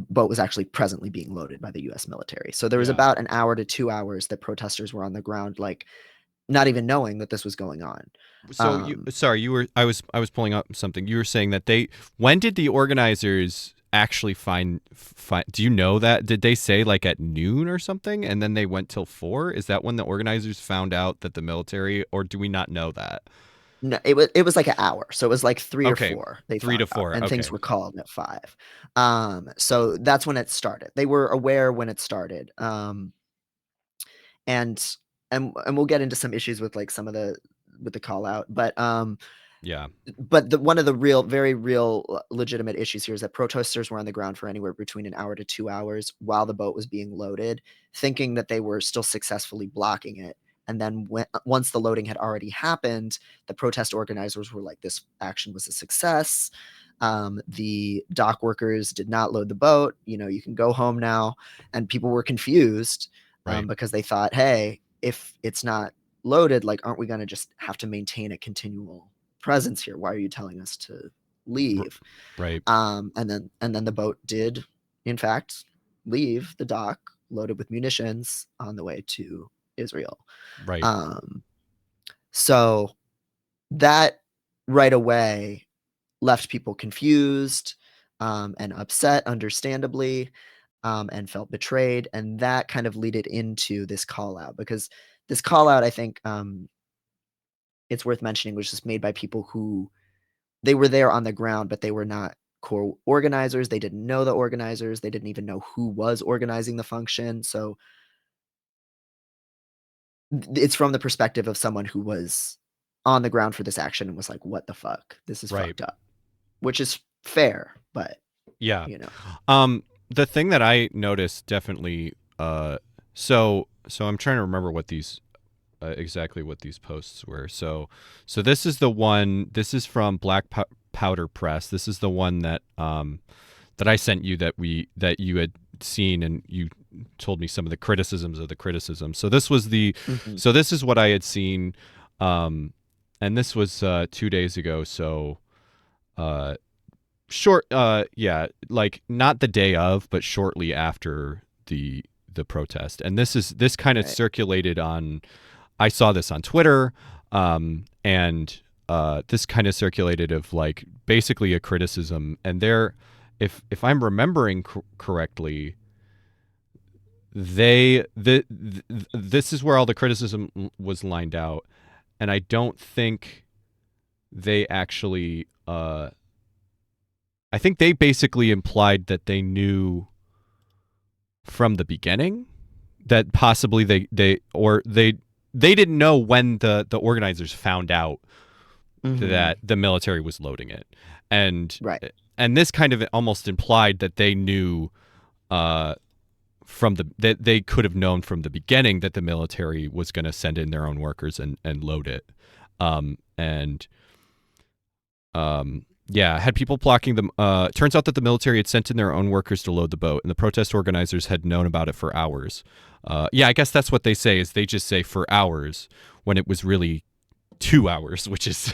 boat was actually presently being loaded by the U.S. military. So there was about an hour to 2 hours that protesters were on the ground, like, not even knowing that this was going on. So I was pulling up something. You were saying that when did the organizers actually find, do you know that? Did they say like at noon or something, and then they went till 4? Is that when the organizers found out that the military, or do we not know that? No, it was like an hour. So it was like 3 or 4. They 3 to found out, 4. and things Okay. were called at 5. So that's when it started. They were aware when it started. And we'll get into some issues with like some of with the call out, but Yeah. but one of the very real legitimate issues here is that protesters were on the ground for anywhere between an hour to 2 hours while the boat was being loaded, thinking that they were still successfully blocking it. And then once the loading had already happened, the protest organizers were like, this action was a success. The dock workers did not load the boat. You can go home now. And people were confused Right. because they thought, hey, if it's not loaded, like, aren't we going to just have to maintain a continual presence here? Why are you telling us to leave? Right. And then the boat did, in fact, leave the dock loaded with munitions on the way to Israel. Right. So that right away left people confused and upset, understandably, and felt betrayed. And that kind of led it into this call out, because this call out, I think, it's worth mentioning, was just made by people who, they were there on the ground, but they were not core organizers. They didn't know the organizers. They didn't even know who was organizing the function. So it's from the perspective of someone who was on the ground for this action and was like, what the fuck? This is Right. fucked up, which is fair, but yeah. The thing that I noticed definitely, so I'm trying to remember what these exactly what these posts were. So this is the one. This is from Black Powder Press. This is the one that that I sent you, that you had seen, and you told me some of the criticisms of the criticism. So this was so this is what I had seen, and this was 2 days ago. So short, like not the day of, but shortly after the protest. And this kind of circulated on. I saw this on Twitter, and this kind of circulated of like basically a criticism. And if I'm remembering correctly, this is where all the criticism was lined out, and I don't think they actually. I think they basically implied that they knew from the beginning that possibly they didn't know when the organizers found out that the military was loading it, and Right. and this kind of almost implied that they knew that they could have known from the beginning that the military was going to send in their own workers and load it, and yeah, had people blocking them. Turns out that the military had sent in their own workers to load the boat, and the protest organizers had known about it for hours. Yeah, I guess that's what they say. Is they just say for hours when it was really 2 hours, which is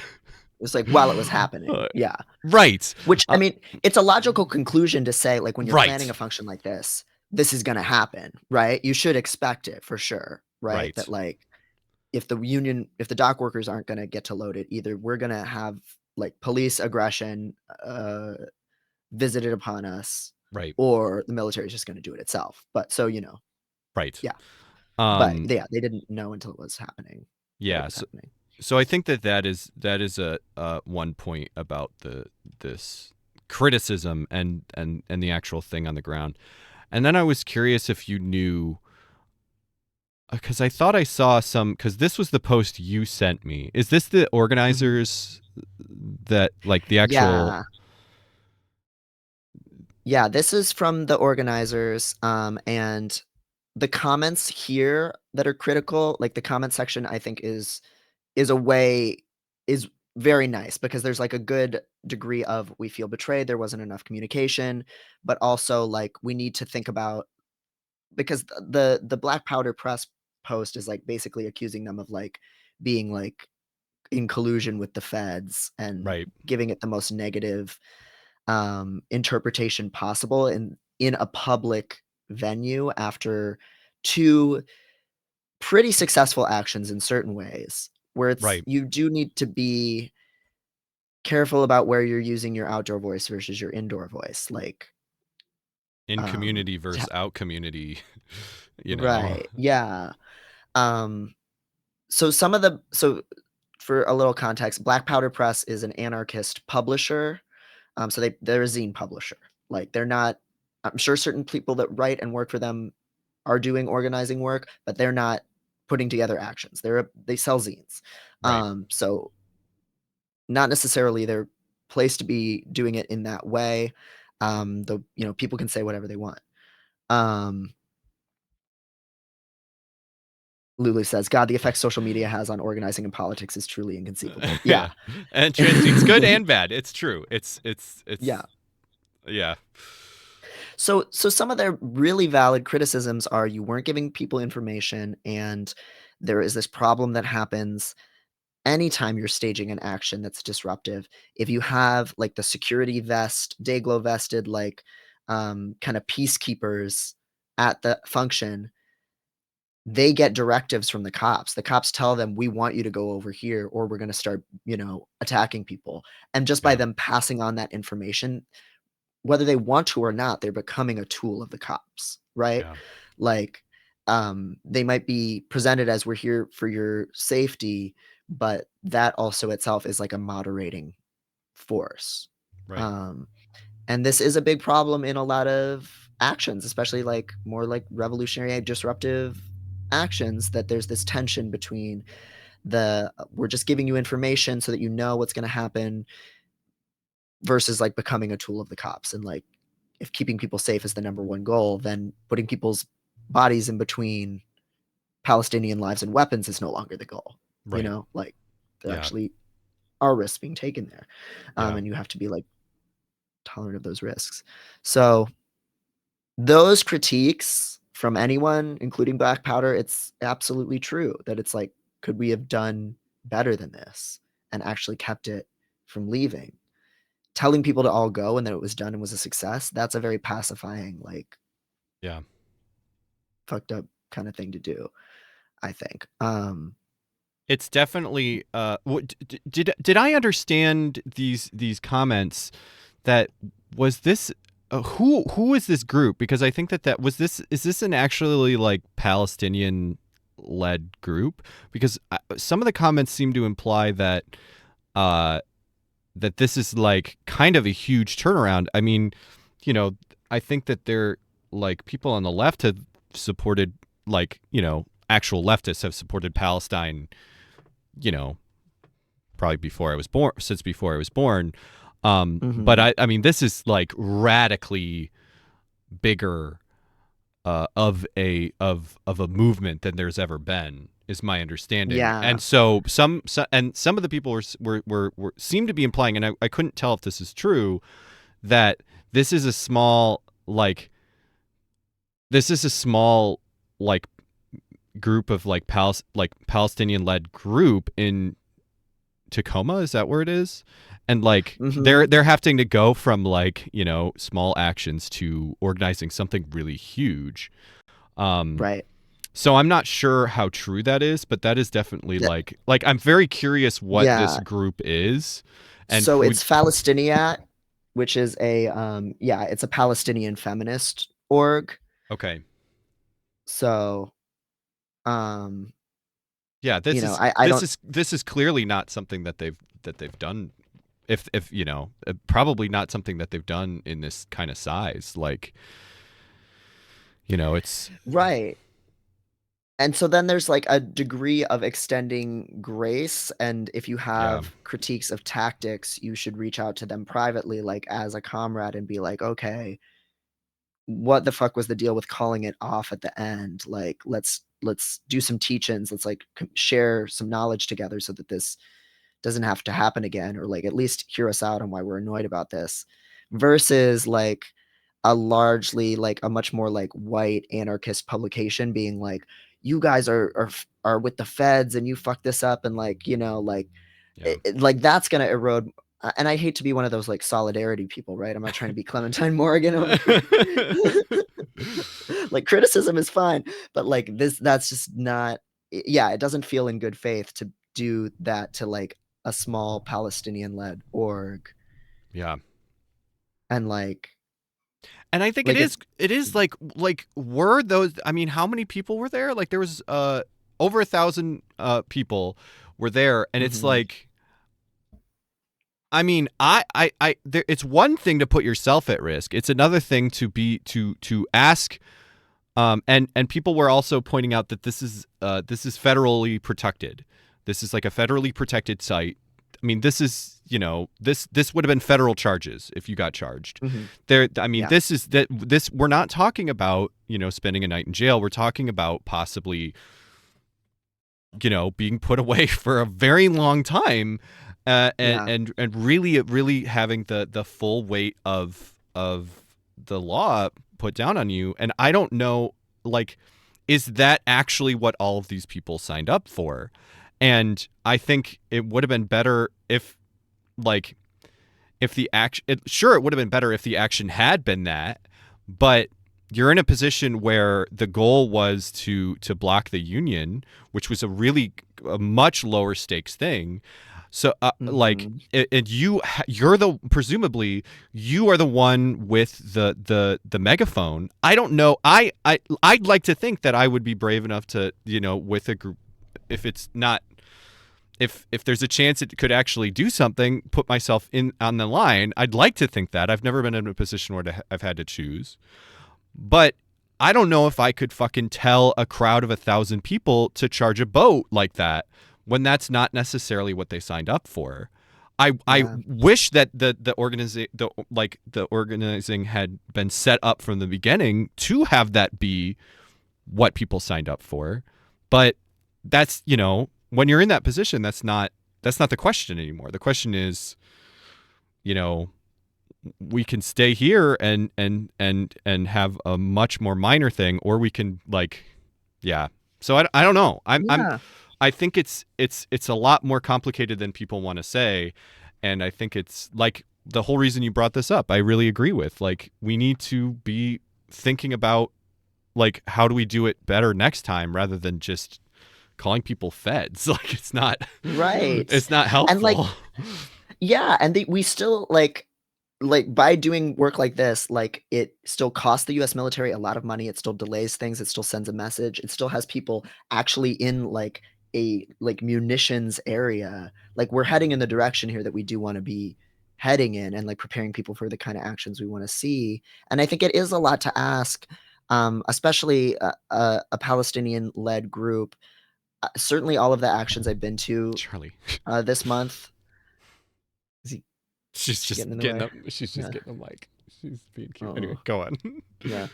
It's like while it was happening. Yeah. right. Which, I mean, it's a logical conclusion to say, like, when you're Right. planning a function like this is going to happen, right? You should expect it for sure, right? Right. That, like, if the dock workers aren't going to get to load it, either we're going to have like police aggression visited upon us, Right. or the military is just going to do it itself. But so, Right. yeah. But yeah, they didn't know until it was happening. Yeah. So I think that is a one point about this criticism and the actual thing on the ground. And then I was curious if you knew, because I thought I saw some, because this was the post you sent me. Is this the organizers that, like, the actual? Yeah, this is from the organizers, and the comments here that are critical, like the comment section, I think is very nice, because there's like a good degree of, we feel betrayed, there wasn't enough communication, but also like we need to think about, because the Black Powder Press post is like basically accusing them of like being like in collusion with the feds and Right. giving it the most negative interpretation possible in a public venue after 2 pretty successful actions in certain ways, where it's Right. you do need to be careful about where you're using your outdoor voice versus your indoor voice, like in community versus out community, Right. Yeah. So for a little context, Black Powder Press is an anarchist publisher. So they're a zine publisher. Like, they're not, I'm sure certain people that write and work for them are doing organizing work, but they're not putting together actions. They sell zines. Right. So not necessarily their place to be doing it in that way. Though, people can say whatever they want. Lulu says, God, the effect social media has on organizing and politics is truly inconceivable. Yeah. And it's good and bad. It's true. It's yeah. Yeah. So some of their really valid criticisms are, you weren't giving people information, and there is this problem that happens anytime you're staging an action that's disruptive. If you have like the security vest, Dayglow vested, like kind of peacekeepers at the function, they get directives from the cops. The cops tell them, we want you to go over here, or we're going to start, attacking people. And just by them passing on that information, whether they want to or not, they're becoming a tool of the cops, right? Yeah. Like, they might be presented as, we're here for your safety, but that also itself is like a moderating force. Right. And this is a big problem in a lot of actions, especially like more like revolutionary, disruptive actions, that there's this tension between we're just giving you information so that you know what's going to happen, versus like becoming a tool of the cops. And like, if keeping people safe is the number one goal, then putting people's bodies in between Palestinian lives and weapons is no longer the goal. Right. Like, there actually are risks being taken there. And you have to be like tolerant of those risks. So those critiques from anyone, including Black Powder, it's absolutely true that it's like, could we have done better than this and actually kept it from leaving? Telling people to all go and that it was done and was a success, that's a very pacifying, like, fucked up kind of thing to do, I think. It's definitely did I understand these comments that was this who is this group? Because I think that was this is this an actually like Palestinian led group? Because some of the comments seem to imply that that this is like kind of a huge turnaround. I mean, you know, I think that they're like people on the left have supported, like, you know, actual leftists have supported Palestine, you know, probably before I was born, since before I was born. But I mean, this is like radically bigger of a movement than there's ever been, is my understanding. Yeah. And so some of the people were seem to be implying, and I couldn't tell if this is true, that this is a small like group of like Palestinian led group in Tacoma. Is that where it is? And like they're having to go from like, you know, small actions to organizing something really huge. Right. So I'm not sure how true that is, but that is definitely like I'm very curious what this group is. And so it's Palestiniat, which is a it's a Palestinian feminist org. Okay. So yeah, this you know, is this is clearly not something that they've done. If you know, probably not something that they've done in this kind of size. Like, you know, it's right. And so then there's like a degree of extending grace, and if you have critiques of tactics, you should reach out to them privately, like as a comrade, and be like, okay, what the fuck was the deal with calling it off at the end? Like, let's do some teach-ins. Let's like share some knowledge together so that this doesn't have to happen again, or like at least hear us out on why we're annoyed about this, versus like a largely like a much more like white anarchist publication being like, you guys are with the feds and you fucked this up, and like, you know, like like that's gonna erode. And I hate to be one of those like solidarity people, right? I'm not trying to be Clementine Morgan. Like criticism is fine, but like that's just not. Yeah, it doesn't feel in good faith to do that to like a small Palestinian-led org. Yeah. And like, and I think like it is like were those, I mean, how many people were there? Like there was over 1,000 people were there, and it's like, I mean, it's one thing to put yourself at risk. It's another thing to ask. And people were also pointing out that this is federally protected. This is like a federally protected site. I mean, this is, you know, this would have been federal charges if you got charged. There, I mean, this we're not talking about, you know, spending a night in jail. We're talking about possibly, you know, being put away for a very long time, and really having the full weight of the law put down on you. And I don't know, like, is that actually what all of these people signed up for? And I think it would have been better if the action, sure, it would have been better if the action had been that, but you're in a position where the goal was to block the union, which was a much lower stakes thing. So like, and you're presumably you are the one with the megaphone. I don't know. I'd like to think that I would be brave enough to, you know, with a group, if it's not, if there's a chance it could actually do something, put myself in on the line. I'd like to think that. I've never been in a position where I've had to choose, but I don't know if I could fucking tell a crowd of 1,000 people to charge a boat like that, when that's not necessarily what they signed up for. I wish that the organizing had been set up from the beginning to have that be what people signed up for. But that's, you know, when you're in that position, that's not the question anymore. The question is, you know, we can stay here and have a much more minor thing, or we can like, yeah. So I don't know. I think it's a lot more complicated than people want to say, and I think it's like the whole reason you brought this up, I really agree with. Like, we need to be thinking about, like, how do we do it better next time, rather than just calling people feds. Like, it's not right. It's not helpful. And like, yeah, and we still like, like by doing work like this, like it still costs the US military a lot of money. It still delays things. It still sends a message. It still has people actually in like a like munitions area. Like we're heading in the direction here that we do want to be heading in, and like preparing people for the kind of actions we want to see. And I think it is a lot to ask, especially a Palestinian led group. Certainly all of the actions I've been to Charlie. this month. Is he, She's is she just getting in the getting way? up. She's just Yeah. getting the mic. She's being cute. Anyway, Oh, go on. yeah.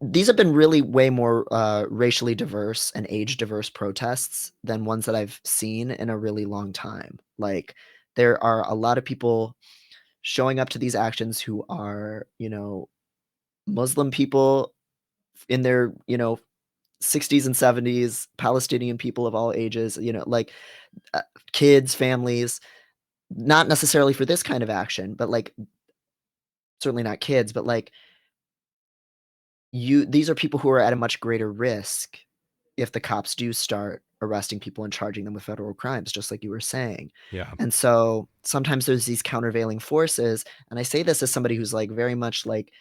These have been really way more racially diverse and age diverse protests than ones that I've seen in a really long time. Like there are a lot of people showing up to these actions who are, Muslim people in their, 60s and 70s, Palestinian people of all ages, like uh, kids, families, not necessarily for this kind of action, but like certainly not kids, but like these are people who are at a much greater risk if the cops do start arresting people and charging them with federal crimes, just like you were saying. Yeah. And so sometimes there's these countervailing forces. And I say this as somebody who's like very much like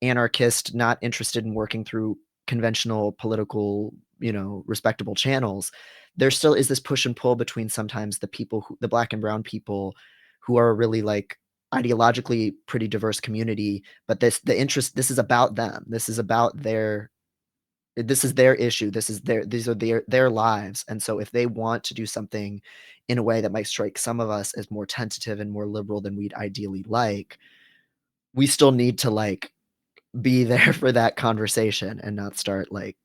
anarchist, not interested in working through conventional political, respectable channels. There still is this push and pull between sometimes the black and brown people who are really like ideologically pretty diverse community, but this is about them. This is their issue. These are their lives. And so if they want to do something in a way that might strike some of us as more tentative and more liberal than we'd ideally like, we still need to like be there for that conversation and not start like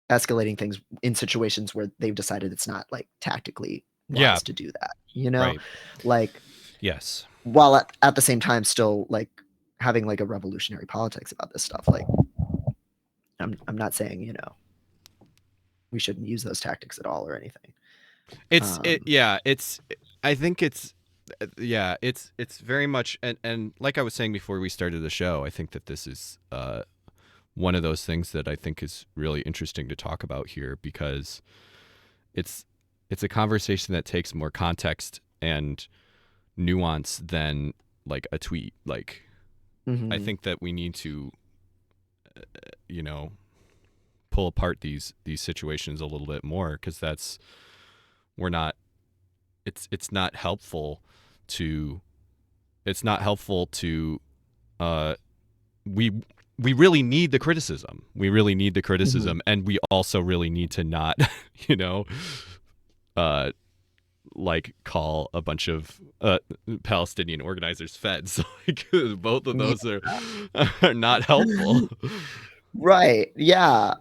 escalating things in situations where they've decided it's not like tactically Yeah. wise to do that, Right. like Yes. while at the same time still like having like a revolutionary politics about this stuff. Like I'm not saying, we shouldn't use those tactics at all or anything. I think it's very much, and like I was saying before we started the show, I think that this is one of those things that I think is really interesting to talk about here, because it's it's a conversation that takes more context and nuance than like a tweet. Like I Mhm. think that we need to you know pull apart these situations a little bit more, because that's we're not it's not helpful to uh we we really need the criticism. We really need the Mhm. criticism, and we also really need to not, you know, uh, like call a bunch of Palestinian organizers feds. Like both of Yeah. those are not helpful. Right. Yeah.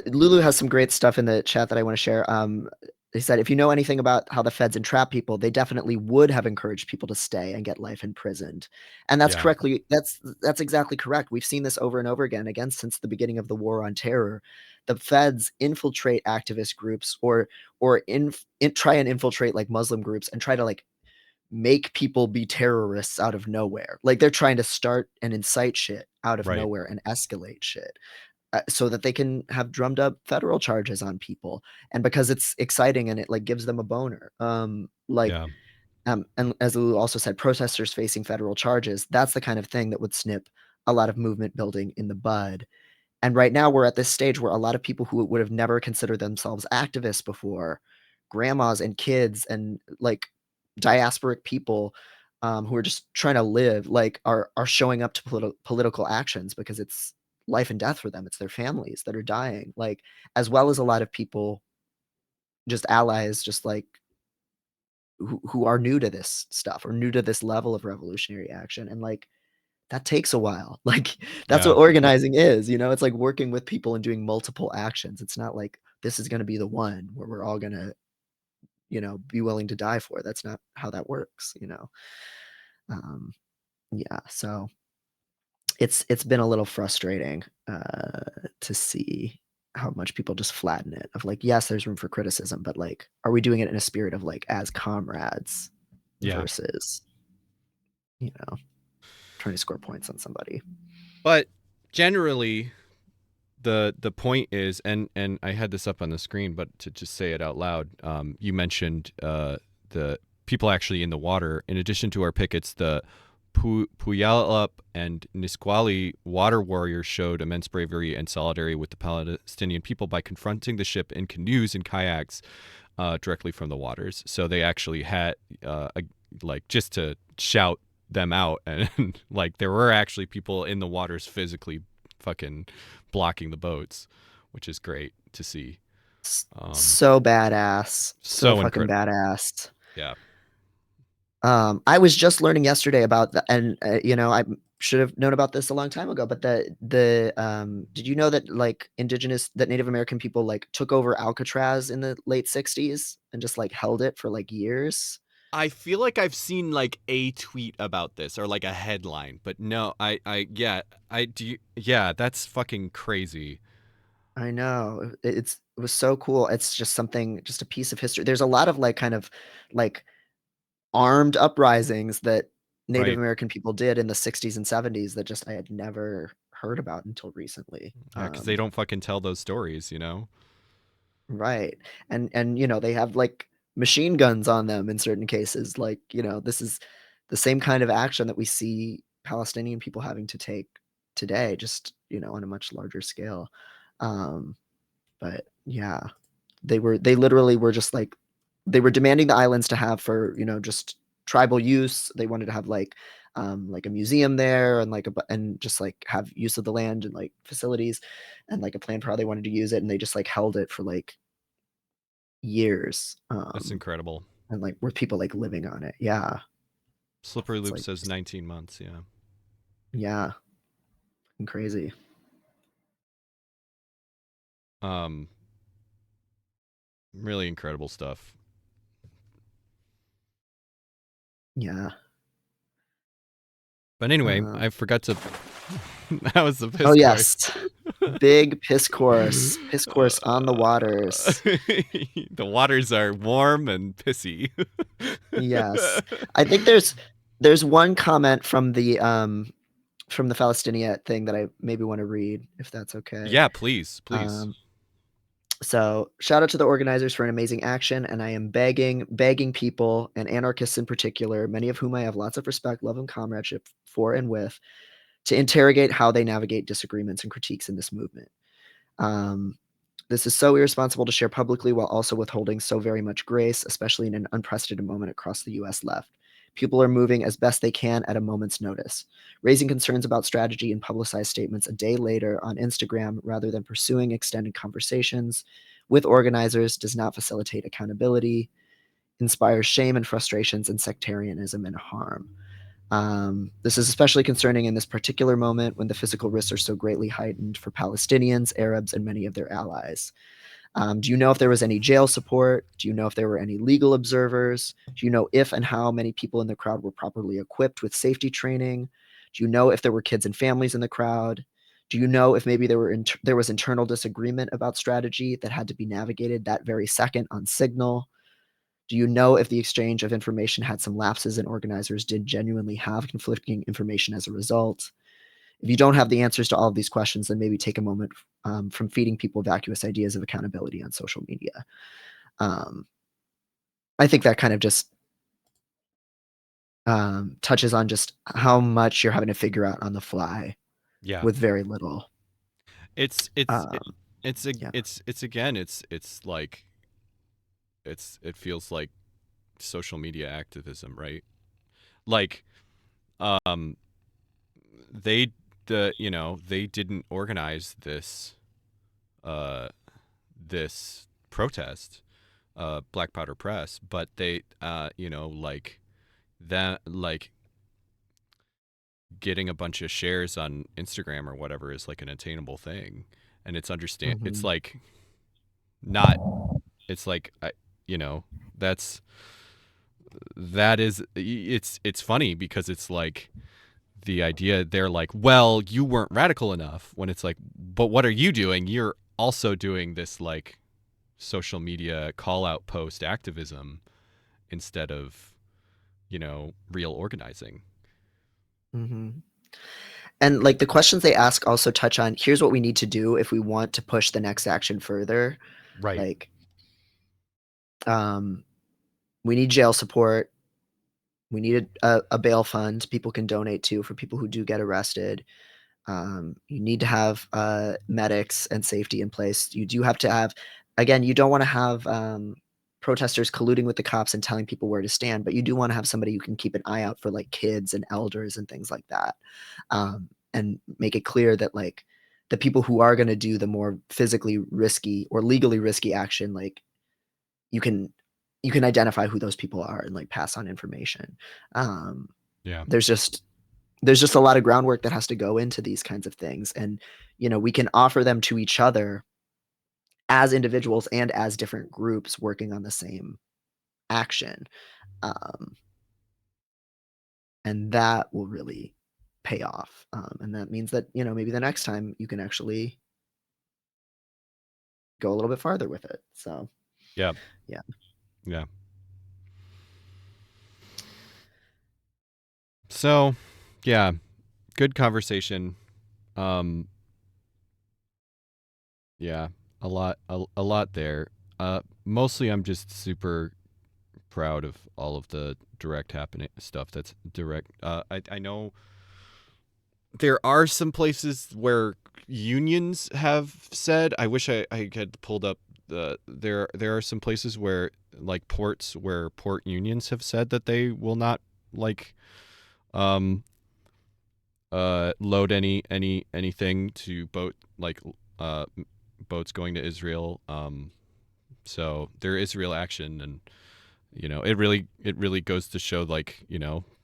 Lulu has some great stuff in the chat that I want to share. They said, if you know anything about how the feds entrap people, they definitely would have encouraged people to stay and get life imprisoned. And Yeah. that's exactly correct. We've seen this over and over again since the beginning of the war on terror. The feds infiltrate activist groups or try and infiltrate like Muslim groups and try to like make people be terrorists out of nowhere. Like they're trying to start and incite shit out of Right. nowhere and escalate shit so that they can have drummed up federal charges on people. And because it's exciting and it like gives them a boner. Yeah. And as Lulu also said, protesters facing federal charges, that's the kind of thing that would snip a lot of movement building in the bud. And right now we're at this stage where a lot of people who would have never considered themselves activists before, grandmas and kids and like diasporic people who are just trying to live, like are showing up to political actions because it's life and death for them. It's their families that are dying, like as well as a lot of people, just allies, just like who are new to this stuff or new to this level of revolutionary action. And like that takes a while. Like that's Yeah. what organizing is, it's like working with people and doing multiple actions. It's not like this is going to be the one where we're all going to, be willing to die for. That's not how that works. Um, yeah, so it's been a little frustrating to see how much people just flatten it of like, yes, there's room for criticism, but like, are we doing it in a spirit of like as comrades Yeah. versus, you know, trying to score points on somebody? But generally, the point is, and I had this up on the screen, but to just say it out loud, you mentioned the people actually in the water. In addition to our pickets, the Puyallup and Nisqually water warriors showed immense bravery and solidarity with the Palestinian people by confronting the ship in canoes and kayaks directly from the waters. So they actually had like just to shout them out, and like there were actually people in the waters physically fucking blocking the boats, which is great to see. So badass. So So fucking incredible. badass. Yeah. I was just learning yesterday about and I should have known about this a long time ago, but did you know that like Native American people like took over Alcatraz in the late 60s and just like held it for like years? I feel like I've seen like a tweet about this or like a headline, but no, yeah, I do. Yeah, that's fucking crazy. I know. It was so cool. It's just just a piece of history. There's a lot of like kind of like armed uprisings that Native Right. American people did in the 60s and 70s that just I had never heard about until recently. Yeah, because they don't fucking tell those stories, you know? Right. And they have like machine guns on them in certain cases. Like, this is the same kind of action that we see Palestinian people having to take today, just, on a much larger scale. Um, but yeah, they literally were just like they were demanding the islands to have for, just tribal use. They wanted to have like a museum there and and just like have use of the land and like facilities and like a plan for how they wanted to use it. And they just like held it for like years. That's incredible. And like were people like living on it. Yeah. Slippery It's Loop like, says 19 months. Yeah. yeah, crazy. Um, really incredible stuff. Yeah. But anyway, I forgot to. That was the piss Oh course. yes. Big piss course. Piss course on the waters. The waters are warm and pissy. Yes. I think there's one comment from the Palestinian thing that I maybe want to read, if that's okay. Yeah, please, please. So shout out to the organizers for an amazing action, and I am begging people and anarchists in particular, many of whom I have lots of respect, love, and comradeship for and with, to interrogate how they navigate disagreements and critiques in this movement. This is so irresponsible to share publicly while also withholding so very much grace, especially in an unprecedented moment across the US left. People are moving as best they can at a moment's notice, raising concerns about strategy and publicized statements a day later on Instagram rather than pursuing extended conversations with organizers does not facilitate accountability, inspires shame and frustrations and sectarianism and harm. This is especially concerning in this particular moment when the physical risks are so greatly heightened for Palestinians, Arabs, and many of their allies. Do you know if there was any jail support? Do you know if there were any legal observers? Do you know if and how many people in the crowd were properly equipped with safety training? Do you know if there were kids and families in the crowd? Do you know if maybe there was internal disagreement about strategy that had to be navigated that very second on Signal? Do you know if the exchange of information had some lapses and organizers did genuinely have conflicting information as a result? If you don't have the answers to all of these questions, then maybe take a moment from feeding people vacuous ideas of accountability on social media. I think that kind of just touches on just how much you're having to figure out on the fly Yeah. with very little. It's Yeah. it's again it's like it feels like social media activism, right? Like they they didn't organize this protest, Black Powder Press, but they like that, like getting a bunch of shares on Instagram or whatever is like an attainable thing, and it's Mhm. like not it's like you know that's that is it's funny because it's like the idea they're like, well, you weren't radical enough, when it's like, but what are you doing? You're also doing this like social media call out post activism instead of real organizing. Mhm. And like the questions they ask also touch on here's what we need to do if we want to push the next action further. Right. Like we need jail support. We need a bail fund people can donate to for people who do get arrested. You need to have medics and safety in place. You do have to have, again, you don't want to have protesters colluding with the cops and telling people where to stand, but you do want to have somebody who can keep an eye out for like kids and elders and things like that, and make it clear that like the people who are going to do the more physically risky or legally risky action, like you can identify who those people are and like pass on information. Um, Yeah. there's just a lot of groundwork that has to go into these kinds of things, and we can offer them to each other as individuals and as different groups working on the same action, um, and that will really pay off, and that means that maybe the next time you can actually go a little bit farther with it. So Yeah. yeah. Yeah. So, yeah, good conversation. Yeah, a lot there. Mostly I'm just super proud of all of the direct happening stuff that's direct. I know there are some places where unions have said, I wish I had pulled up there are some places where like ports where port unions have said that they will not like um load anything to uh boats going to Israel. So there is real action, and it really goes to show, like,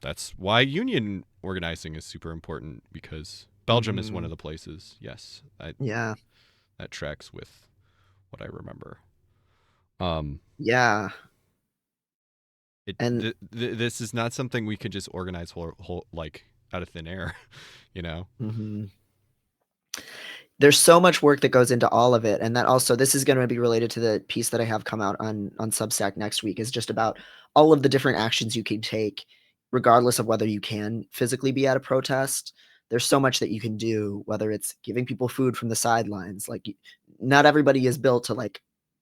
that's why union organizing is super important, because Belgium is one Hmm. of the places. Yes, Yeah. that tracks with what I remember. Um, Yeah. And this is not something we could just organize whole like out of thin air, you know. mhm. There's so much work that goes into all of it, and that also, this is going to be related to the piece that I have come out on Substack next week, is just about all of the different actions you can take regardless of whether you can physically be at a protest. There's so much that you can do, whether it's giving people food from the sidelines. Like, not everybody is built to like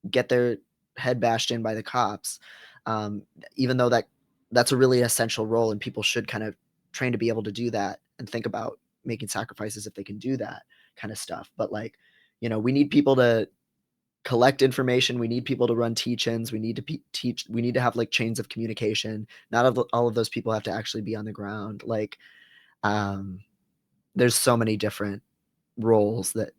get their head bashed in by the cops, um, even though that's a really essential role, and people should kind of train to be able to do that and think about making sacrifices if they can do that kind of stuff. But like, we need people to collect information. We need people to run teach-ins. We need to teach. We need to have like chains of communication. Not all of those people have to actually be on the ground. Like, um, there's so many different roles that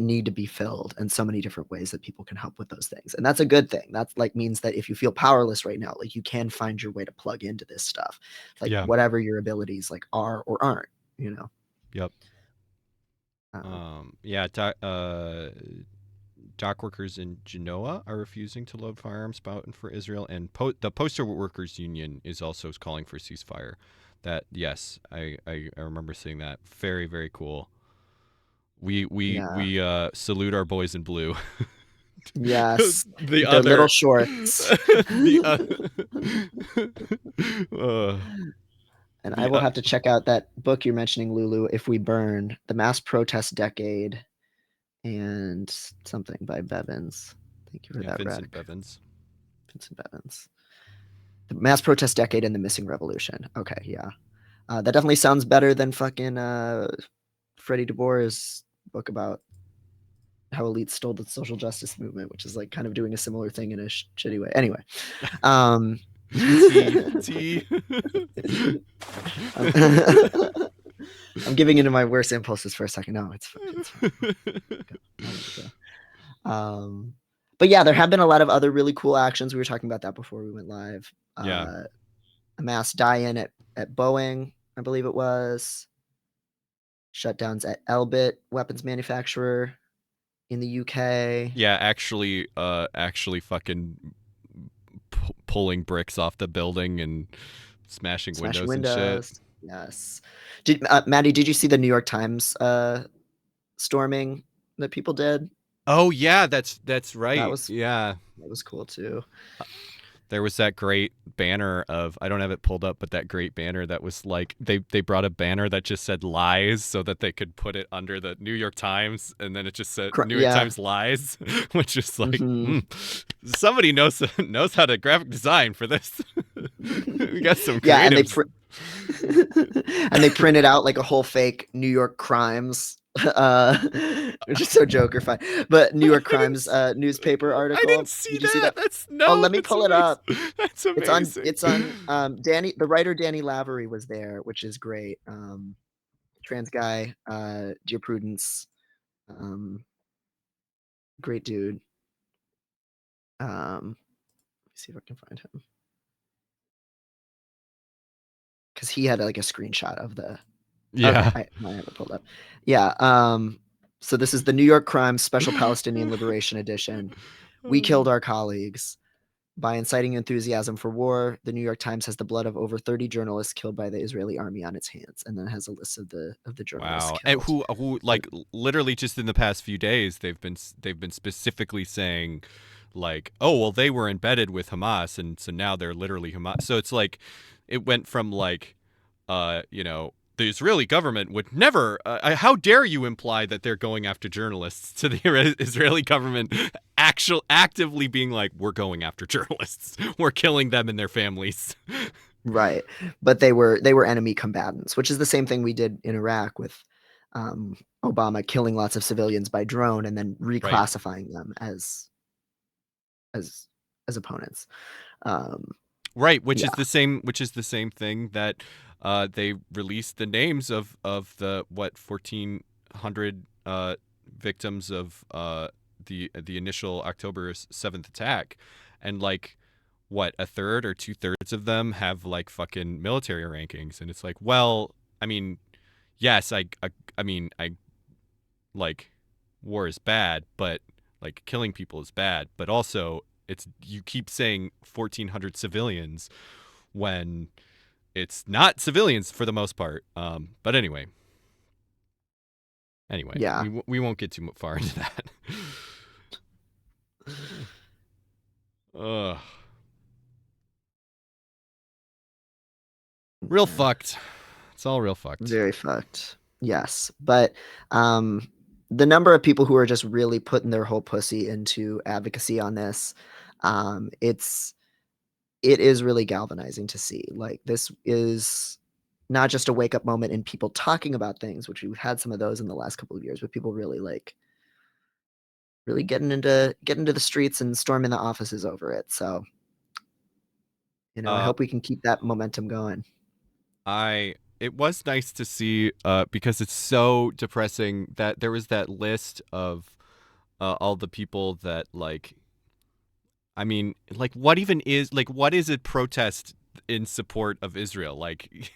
need to be filled, and so many different ways that people can help with those things. And that's a good thing. That's like means that if you feel powerless right now, like you can find your way to plug into this stuff, like Yeah. whatever your abilities like are or aren't, you know. Yep. Um, Yeah. Dock workers in Genoa are refusing to load firearms bound for Israel, and the Postal Workers Union is also calling for ceasefire. That, yes, I remember seeing that. Very, very cool. yeah. We salute our boys in blue. Yes, The with their little other shorts. the And I the will have to check out that book you're mentioning, Lulu, If We Burn, The Mass Protest Decade, and something by Bevins. Thank you for yeah, that, Vincent Radic. Bevins. Vincent Bevins. The Mass Protest Decade and the Missing Revolution. Okay, yeah. That definitely sounds better than fucking Freddie DeBoer's book about how elites stole the social justice movement, which is like kind of doing a similar thing in a shitty way. Anyway, um, T. I'm, I'm giving into my worst impulses for a second. No, it's fine. But yeah, there have been a lot of other really cool actions. We were talking about that before we went live. Yeah. A mass die-in at Boeing, I believe it was. Shutdowns at Elbit weapons manufacturer in the UK. Yeah, actually fucking pulling bricks off the building and smashing Smashing windows and shit. windows. Yes. Maddie, did you see the New York Times storming that people did? Oh yeah, that's That right. was Yeah. that was cool too. There was that great banner of, I don't have it pulled up, but that great banner that was like they brought a banner that just said lies so that they could put it under the New York Times, and then it just said New York Yeah. Times lies, which is like Mhm. somebody knows how to graphic design for this. We got some Yeah, and creatives. and they printed out like a whole fake New York Crimes, which is so Joker-fied, but New York Crimes newspaper I article. didn't see Did you see that. that? Oh, let me That's pull it amazing. up. That's It's on. amazing. It's on. Danny, the writer Danny Lavery was there, which is great. Trans guy, Dear Prudence, um, great dude. Let me see if I can find him because he had like a screenshot of the. Okay, Yeah. I have it pulled up. Yeah. So this is the New York Crimes Special Palestinian Liberation Edition. We killed our colleagues. By inciting enthusiasm for war, the New York Times has the blood of over 30 journalists killed by the Israeli army on its hands, and then it has a list of the journalists Wow. And killed. who like literally just in the past few days they've been specifically saying like, oh well, they were embedded with Hamas, and so now they're literally Hamas. So it's like it went from like the Israeli government would never how dare you imply that they're going after journalists, to the Israeli government actively being like, we're going after journalists, we're killing them and their families. Right, but they were enemy combatants, which is the same thing we did in Iraq with Obama killing lots of civilians by drone and then Right. reclassifying them as opponents. Right, which Yeah, is the same thing that they released the names of the 1,400 victims of the initial October 7th attack, and like what, a third or 2/3 of them have like fucking military rankings, and it's like, well, I mean, yes, I mean, I like war is bad, but like killing people is bad, but also it's, you keep saying 1,400 civilians when it's not civilians for the most part. But anyway, yeah. we won't get too far into that. Ugh. Real Yeah. fucked. It's all real fucked. Very fucked. Yes, but the number of people who are just really putting their whole pussy into advocacy on this, it is really galvanizing to see. Like, this is not just a wake up moment in people talking about things, which we've had some of those in the last couple of years, but people really really getting into the streets and storming the offices over it. So, I Uh, hope we can keep that momentum going. it was nice to see because it's so depressing that there was that list of all the people that like, I mean, like what is a protest in support of Israel? Like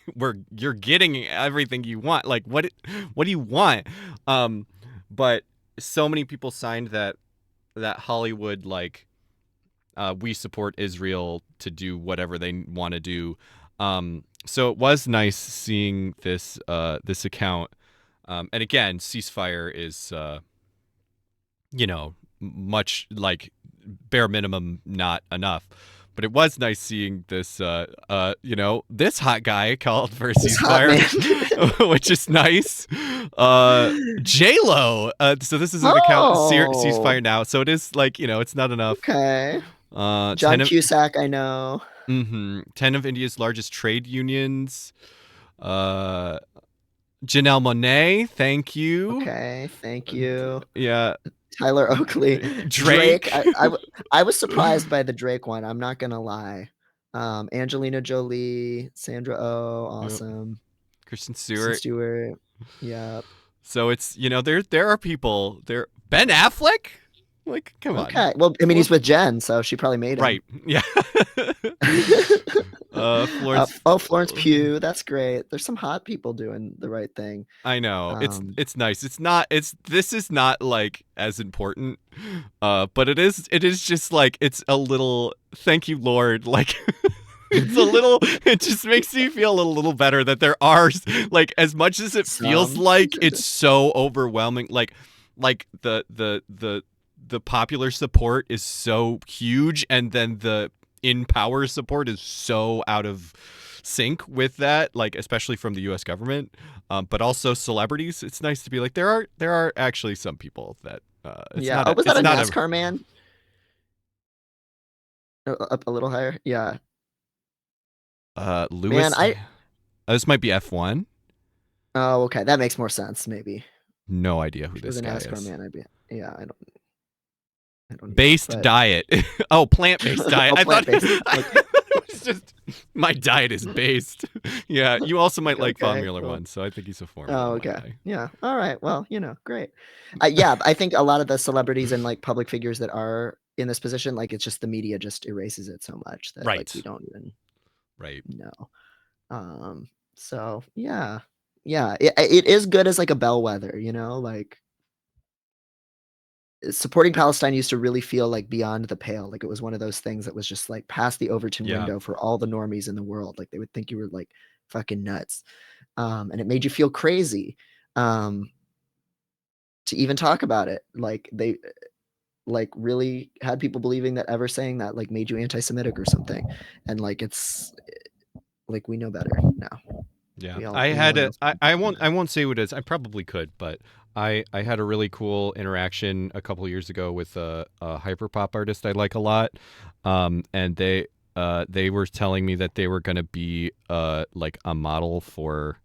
you're getting everything you want. Like what do you want? But so many people signed that Hollywood, like, we support Israel to do whatever they want to do. So it was nice seeing this account. And again, ceasefire is much like bare minimum not enough. But it was nice seeing this this hot guy called for a This hot ceasefire, man. which is nice. J-Lo. So this is an account Oh, ceasefire now. So it is like, it's not enough. okay. John 10 of Cusack, I know. 10 of India's largest trade unions. Uh Janelle Monáe, thank you. Okay, thank you. Yeah, Tyler Oakley. Drake, Drake. I was surprised by the Drake one, I'm not gonna lie. Angelina Jolie, Sandra Oh, Yep. awesome. Kristen Kristen Stewart. Stewart. Yeah. So it's, there are people there. Ben Affleck? Like, come on. Okay. Well, I mean, he's with Jen, so she probably made him. Right. Yeah. Florence. Florence Pugh. That's great. There's some hot people doing the right thing. I know. Um, It's nice. This is not like as important. But it is just like, it's a little, thank you Lord, like it's a little, it just makes me feel a little better that there are, like, as much as it feels some. like it's so overwhelming, like the popular support is so huge, and then the in power support is so out of sync with that, like especially from the U.S. government, but also celebrities. It's nice to be like there are actually some people that it's Yeah. not Oh, a was that it's a not a NASCAR man? Up a little higher. Yeah. Man, Lewis. I. This might be F1. Oh, okay. That makes more sense. Maybe No idea who if it was this a guy NASCAR is. man, I'd be. Yeah. I don't either. Based But diet. Oh, plant-based diet. oh, I thought plant-based. Okay. it was just my diet is based. Yeah, you also might like Okay. Formula Cool. One, so I think he's a Formula Oh, One okay. guy. Yeah. All right. Well, great. Yeah, I think a lot of the celebrities and like public figures that are in this position, like it's just the media just erases it so much that like we Right. don't even Right. know. So yeah. Yeah, it is good as like a bellwether, like supporting Palestine used to really feel like beyond the pale. Like it was one of those things that was just like past the Overton Yeah. window for all the normies in the world. Like they would think you were like fucking nuts. And it made you feel crazy. To even talk about it. Like they like really had people believing that ever saying that like made you anti-Semitic or something. And like it's like we know better now. Yeah. We know enough to I know that. won't say what it is. I probably could, but I had a really cool interaction a couple years ago with a hyperpop artist I like a lot. And they were telling me that they were going to be like a model for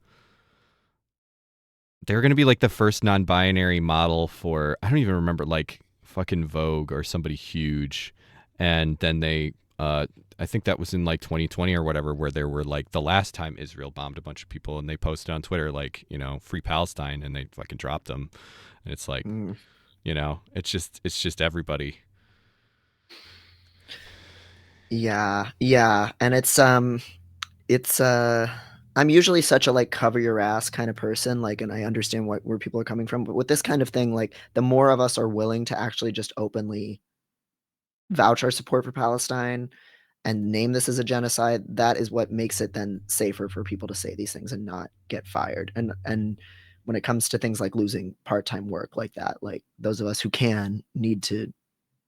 they were going to be like the first non-binary model for I don't even remember, like fucking Vogue or somebody huge. And then they I think that was in like 2020 or whatever, where there were like the last time Israel bombed a bunch of people and they posted on Twitter like, free Palestine, and they fucking dropped them. And it's like, it's just everybody. Yeah, yeah. And it's I'm usually such a like cover your ass kind of person, like, and I understand where people are coming from, but with this kind of thing, like the more of us are willing to actually just openly vouch our support for Palestine and name this as a genocide, that is what makes it then safer for people to say these things and not get fired. And when it comes to things like losing part-time work like that, like those of us who can need to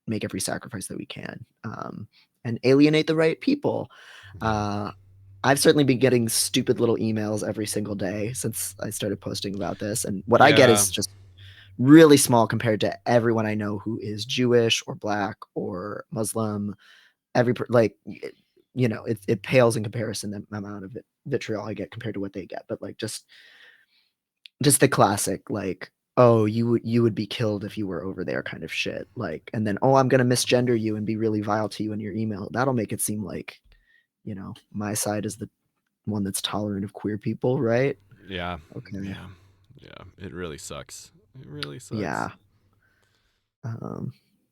make every sacrifice that we can, and alienate the right people. Uh, I've certainly been getting stupid little emails every single day since I started posting about this, and what I get Yeah. is just really small compared to everyone I know who is Jewish or Black or Muslim. Like, it pales in comparison the amount of vitriol I get compared to what they get. But like just the classic like, oh, you would be killed if you were over there kind of shit. Like, and then, oh, I'm gonna misgender you and be really vile to you in your email. That'll make it seem like, my side is the one that's tolerant of queer people, right? Yeah. Okay. Yeah. Yeah. It really sucks. It really sucks. Yeah.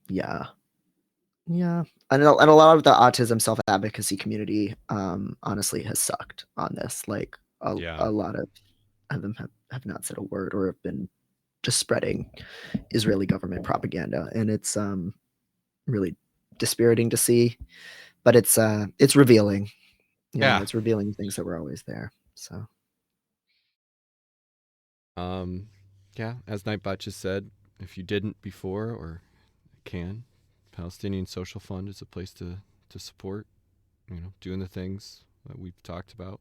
Yeah. Yeah. And a lot of the autism self-advocacy community, honestly has sucked on this. Like Yeah. a lot of them have not said a word or have been just spreading Israeli government propaganda. And it's really dispiriting to see, but it's revealing. Yeah. It's revealing things that were always there. So Yeah, as Nightbot just said, if you didn't before or can, Palestinian Social Fund is a place to support, doing the things that we've talked about.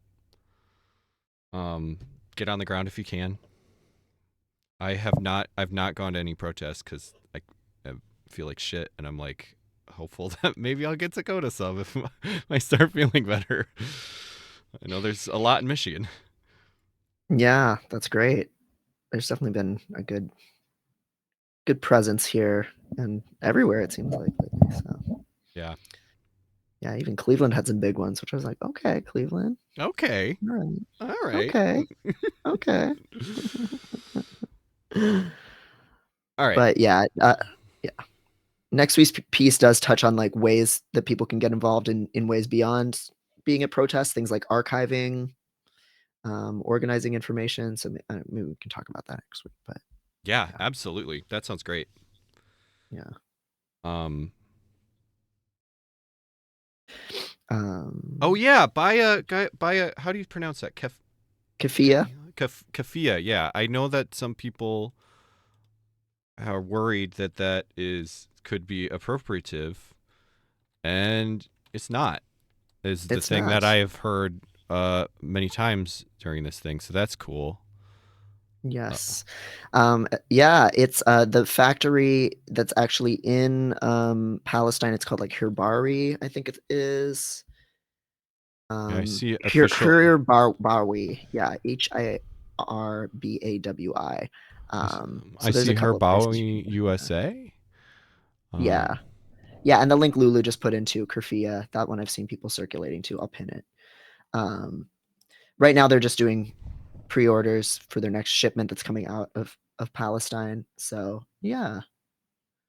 Get on the ground if you can. I've not gone to any protests because I feel like shit, and I'm like hopeful that maybe I'll get to go to some if I start feeling better. I know there's a lot in Michigan. yeah, that's great. There's definitely been a good presence here and everywhere it seems like lately. So Yeah. yeah, even Cleveland had some big ones, which I was like, okay, Cleveland. Okay. All right. All right. Okay. Okay. All right. But yeah, yeah. Next week's piece does touch on like ways that people can get involved in ways beyond being at protests, things like archiving, organizing information. So maybe we can talk about that next week. But Yeah, yeah, absolutely. That sounds great. yeah. Um. Oh Um, yeah, buy a. How do you pronounce that? Kafia. Kafia. Yeah, I know that some people are worried that could be appropriative, and It's not. Is the It's thing that not. I have heard many times during this thing. So that's cool. Yes. Yeah, it's the factory that's actually in Palestine. It's called like Hirbari, I think it is. Yeah, I see official. Hirbawi. Yeah, Hirbawi. I So there's a see her couple places you Bowie can. USA. Yeah. Yeah, and the link Lulu just put into Kerfia, that one I've seen people circulating too. I'll pin it. Right now they're just doing pre-orders for their next shipment that's coming out of Palestine. So yeah.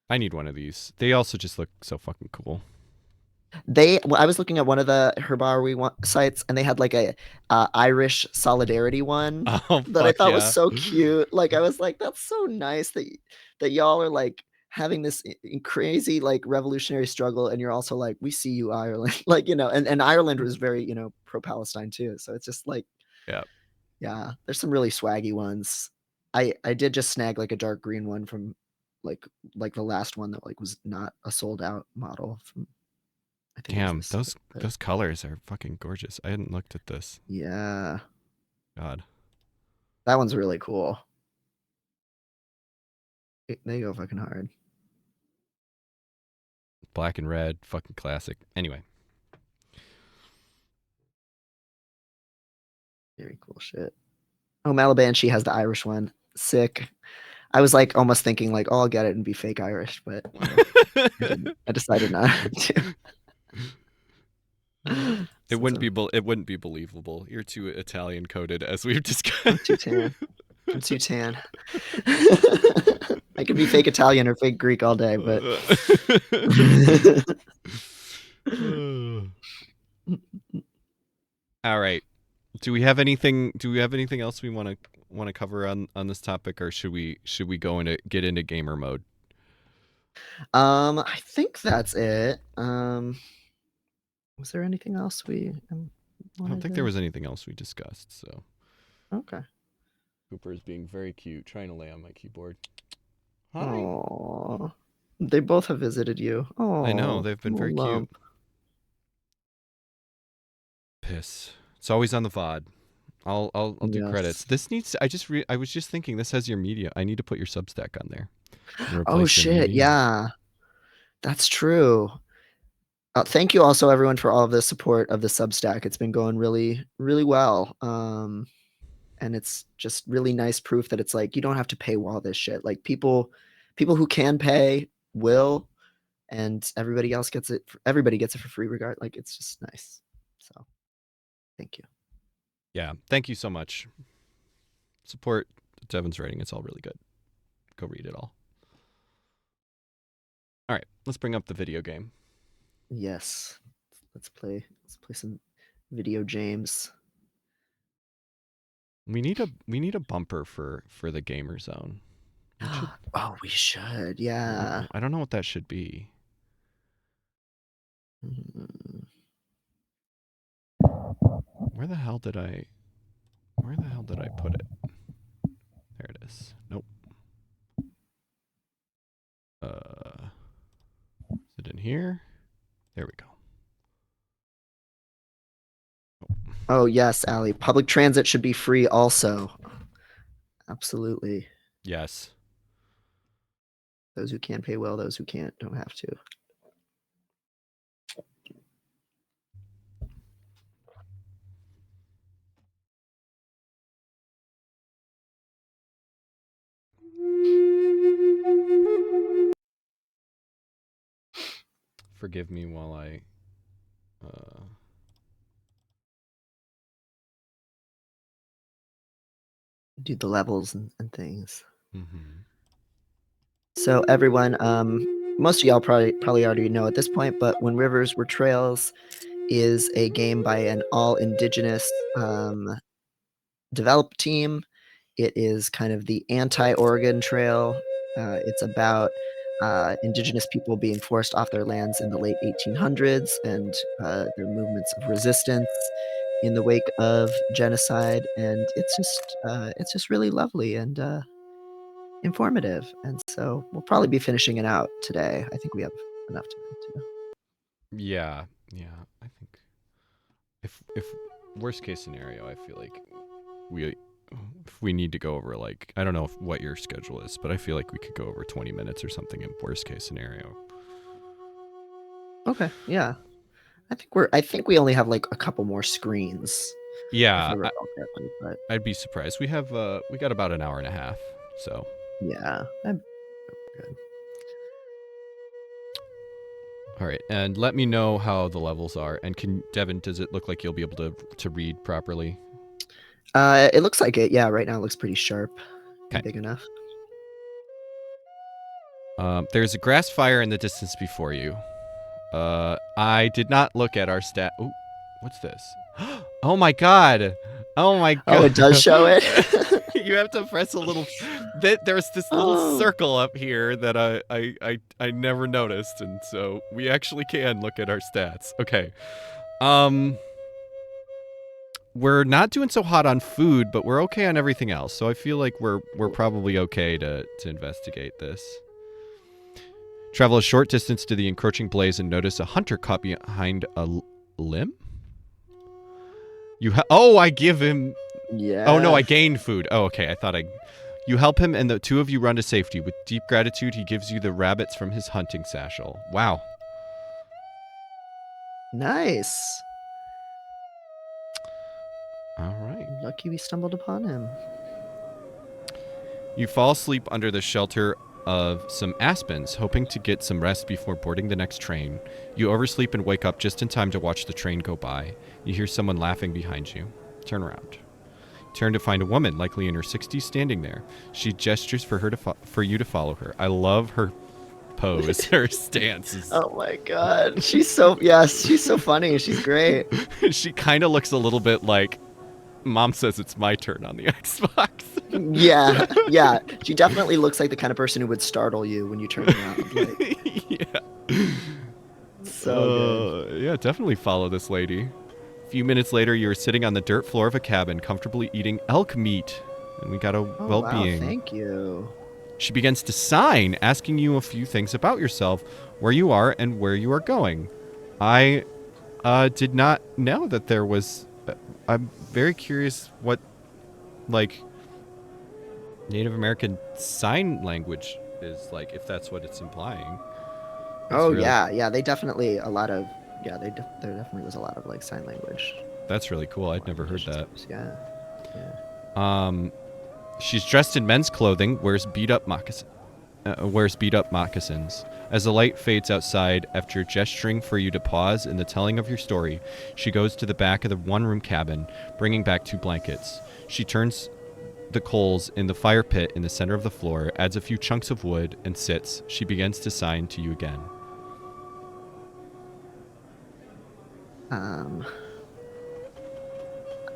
I need one of these. They also just look so fucking cool. I was looking at one of the Herbari sites, and they had like a Irish solidarity one Oh that I fuck thought was yeah. so cute. Like I was like, that's so nice that y'all are like having this crazy like revolutionary struggle, and you're also like, we see you, Ireland. Like and Ireland was very pro Palestine too. So it's just like, Yeah. yeah, there's some really swaggy ones. I did just snag like a dark green one from like the last one that like was not a sold out model from. I think it was Damn, this. those colors are fucking gorgeous. I hadn't looked at this. Yeah, God. that one's really cool. They go fucking hard. Black and red, fucking classic. Anyway. Very cool shit. Oh, Malabanshee has the Irish one. Sick. I was like almost thinking like, oh, I'll get it and be fake Irish, but I didn't. I decided not to. It Since wouldn't be believable. You're too Italian coded, as we've discussed. I'm too tan. I'm too tan. I could be fake Italian or fake Greek all day, but all right. Do we have anything else we want to cover on this topic, or should we go into get into gamer mode? I think that's it. Was there anything else we I don't think there was anything else we discussed, so. Okay. Cooper is being very cute, trying to lay on my keyboard. Hi. Aww. They both have visited you. Oh, I know, they've been very cute. Piss. It's always on the VOD. I'll do credits. This needs to, I was just thinking this has your media. I need to put your Substack on there. Oh shit, yeah. That's true. Thank you also everyone for all of the support of the Substack. It's been going really, really well. And it's just really nice proof that it's like you don't have to paywall this shit. Like people who can pay will, and everybody else gets it. Everybody gets it for free regard. Like it's just nice. So thank you. Yeah, thank you so much. Support Devin's writing. It's all really good. Go read it all. All right, let's bring up the video game. Yes. Let's play some video games. We need a bumper for the gamer zone. Oh, we should. Yeah. I don't know what that should be. Where the hell did I put it? There it is. Nope. Is it in here? There we go. Oh yes, Allie. Public transit should be free also. Absolutely. Yes. Those who can pay well, those who can't don't have to. Forgive me while I do the levels and things. Mm-hmm. So everyone, most of y'all probably already know at this point, but When Rivers Were Trails is a game by an all indigenous develop team. It is kind of the anti-Oregon Trail. It's about indigenous people being forced off their lands in the late 1800s and their movements of resistance in the wake of genocide, and it's just really lovely and informative. And so we'll probably be finishing it out today. I think we have enough time to. Yeah, Yeah, I think if worst case scenario, I feel like we if we need to go over like I don't know what your schedule is, but I feel like we could go over 20 minutes or something in worst case scenario. Okay, yeah. I think we only have like a couple more screens, if I Yeah, recall correctly. But I'd be surprised. We got about an hour and a half, so yeah, I'm good. all right. And let me know how the levels are. And can Devin, does it look like you'll be able to read properly? It looks like it. Yeah, right now it looks pretty sharp Okay. and big enough. There's a grass fire in the distance before you. I did not look at our stat. Ooh, what's this? Oh my god! Oh my god! Oh, it does show it. You have to press a little. There's this little Oh. circle up here that I never noticed, and so we actually can look at our stats. Okay. We're not doing so hot on food, but we're okay on everything else. So I feel like we're probably okay to investigate this. Travel a short distance to the encroaching blaze and notice a hunter caught behind a limb. I give him. Yeah. Oh no, I gained food. Oh okay, I thought I. You help him, and the two of you run to safety. With deep gratitude, he gives you the rabbits from his hunting satchel. Wow. Nice. All right. Lucky we stumbled upon him. You fall asleep under the shelter of some aspens, hoping to get some rest before boarding the next train. You oversleep and wake up just in time to watch the train go by. You hear someone laughing behind you. Turn around. Turn to find a woman, likely in her 60s, standing there. She gestures for her for you to follow her. I love her pose, her stance. Oh my god, she's so funny. She's great. She kind of looks a little bit like Mom says it's my turn on the Xbox. Yeah. She definitely looks like the kind of person who would startle you when you turn around. Like, yeah. So good. Yeah, definitely follow this lady. A few minutes later, you're sitting on the dirt floor of a cabin, comfortably eating elk meat. And we got a well-being. Wow, thank you. She begins to sign, asking you a few things about yourself, where you are, and where you are going. I did not know that there was... I'm very curious what, like, Native American sign language is like, if that's what it's implying. Yeah. They definitely there definitely was a lot of like sign language. That's really cool. I'd never heard that. Yeah. She's dressed in men's clothing, wears beat up moccasins. As the light fades outside, after gesturing for you to pause in the telling of your story, she goes to the back of the one-room cabin, bringing back 2 blankets. She turns the coals in the fire pit in the center of the floor, adds a few chunks of wood, and sits. She begins to sign to you again.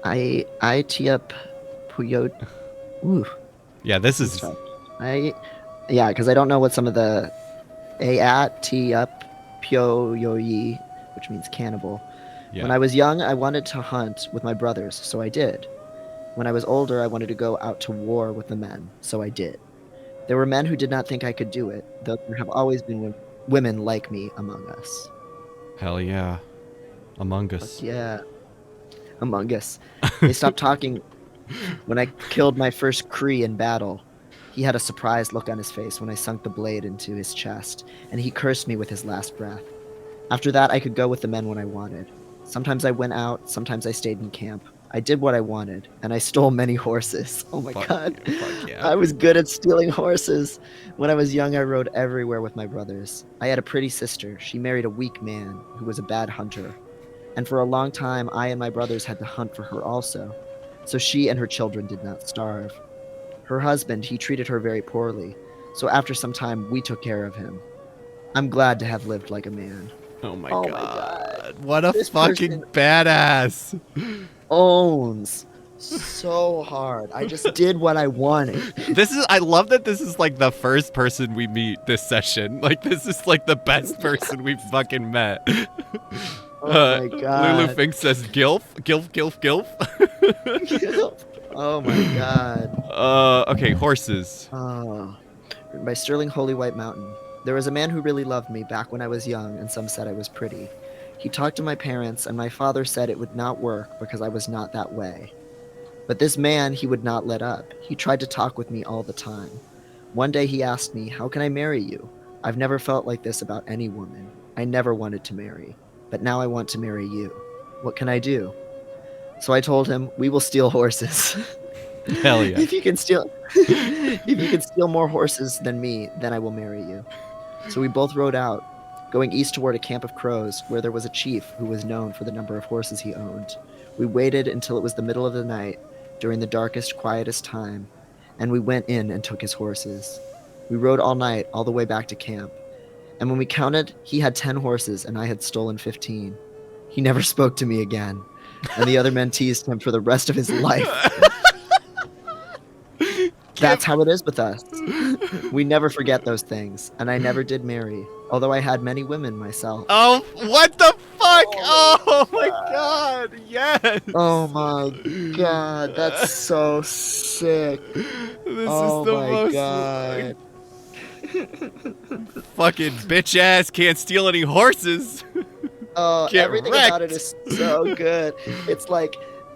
I tee up Puyo. Ooh. Yeah, this is... because I don't know what some of the tee up Pyo-yo-yi, which means cannibal. Yeah. When I was young, I wanted to hunt with my brothers, so I did. When I was older, I wanted to go out to war with the men, so I did. There were men who did not think I could do it, though there have always been women like me among us. Hell yeah. Among Us. Fuck yeah. Among Us. They stopped talking when I killed my first Cree in battle. He had a surprised look on his face when I sunk the blade into his chest, and he cursed me with his last breath. After that, I could go with the men when I wanted. Sometimes I went out, sometimes I stayed in camp. I did what I wanted, and I stole many horses. Oh my god. Fuck yeah. I was good at stealing horses. When I was young, I rode everywhere with my brothers. I had a pretty sister. She married a weak man who was a bad hunter. And for a long time, I and my brothers had to hunt for her also. So she and her children did not starve. Her husband, he treated her very poorly. So after some time, we took care of him. I'm glad to have lived like a man. Oh my Oh my god. What a This fucking person- badass. Owns so hard. I just did what I wanted. I love that this is like the first person we meet this session. Like this is like the best person we've fucking met. Oh my god. Lulu Fink says gilf. Oh my god. Okay, horses. Written by Sterling Holy White Mountain. There was a man who really loved me back when I was young, and some said I was pretty. He talked to my parents, and my father said it would not work because I was not that way. But this man, he would not let up. He tried to talk with me all the time. One day he asked me, "How can I marry you? I've never felt like this about any woman. I never wanted to marry, but now I want to marry you. What can I do?" So I told him, "We will steal horses." Hell yeah. If you can steal more horses than me, then I will marry you. So we both rode out, going east toward a camp of crows where there was a chief who was known for the number of horses he owned. We waited until it was the middle of the night, during the darkest, quietest time, and we went in and took his horses. We rode all night, all the way back to camp. And when we counted, he had 10 horses and I had stolen 15. He never spoke to me again, and the other men teased him for the rest of his life. That's how it is with us. We never forget those things, and I never did marry, although I had many women myself. Oh, what the fuck? Oh my god, yes! Oh my god, that's so sick. This Oh is the my most god. fucking bitch ass can't steal any horses. Oh, Get everything about it wrecked. is so good. It's like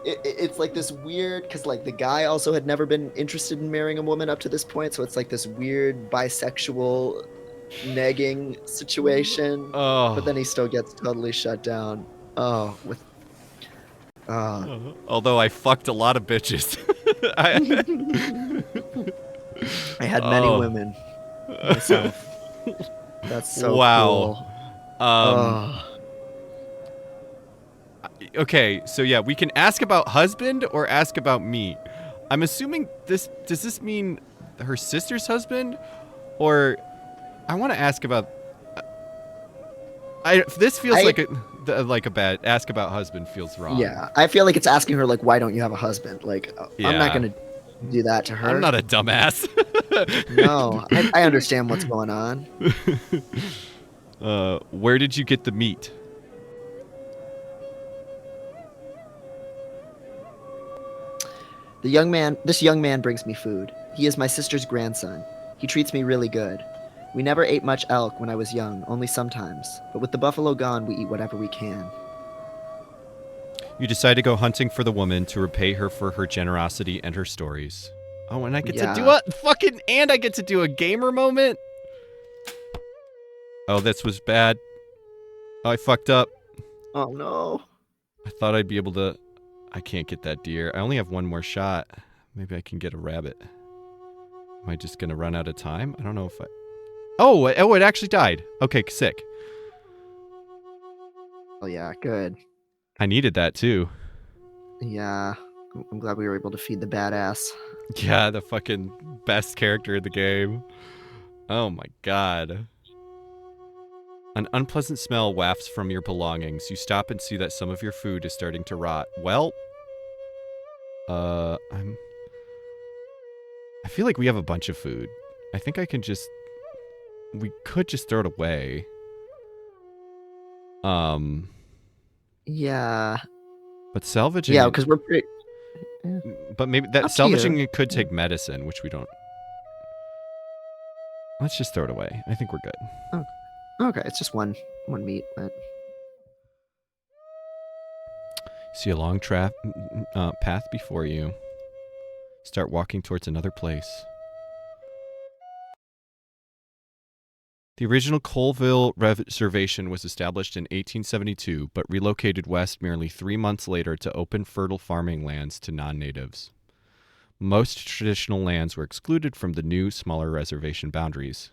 it's like this weird, because like the guy also had never been interested in marrying a woman up to this point, so it's like this weird bisexual negging situation. Oh. But then he still gets totally shut down. Oh, with Although I fucked a lot of bitches. I had many Oh. women myself. That's so Wow. cool. Okay, so yeah, we can ask about husband or ask about meat. I'm assuming does this mean her sister's husband? Or I want to ask about this feels like a bad ask about husband feels wrong. Yeah, I feel like it's asking her like, why don't you have a husband? Like, I'm not Yeah. gonna do that to her. I'm not a dumbass. No, I understand what's going on. Where did you get the meat? This young man brings me food. He is my sister's grandson. He treats me really good. We never ate much elk when I was young, only sometimes. But with the buffalo gone, we eat whatever we can. You decide to go hunting for the woman to repay her for her generosity and her stories. Oh, and I get to do I get to do a gamer moment. Oh, this was bad. Oh, I fucked up. Oh no. I thought I'd be able to. I can't get that deer. I only have one more shot. Maybe I can get a rabbit. Am I just gonna run out of time? I don't know if I. Oh, it actually died. Okay, sick. Oh yeah, good. I needed that too. Yeah, I'm glad we were able to feed the badass. Yeah, the fucking best character in the game. Oh my god. An unpleasant smell wafts from your belongings. You stop and see that some of your food is starting to rot. Well, I feel like we have a bunch of food. I think we could just throw it away. Yeah. But salvaging Yeah, because we're pretty. But maybe that Up to salvaging you. it could take medicine, which we don't. Let's just throw it away. I think we're good. Okay, it's just one meat, but See a long path before you. Start walking towards another place. The original Colville Reservation was established in 1872, but relocated west merely 3 months later to open fertile farming lands to non-natives. Most traditional lands were excluded from the new, smaller reservation boundaries.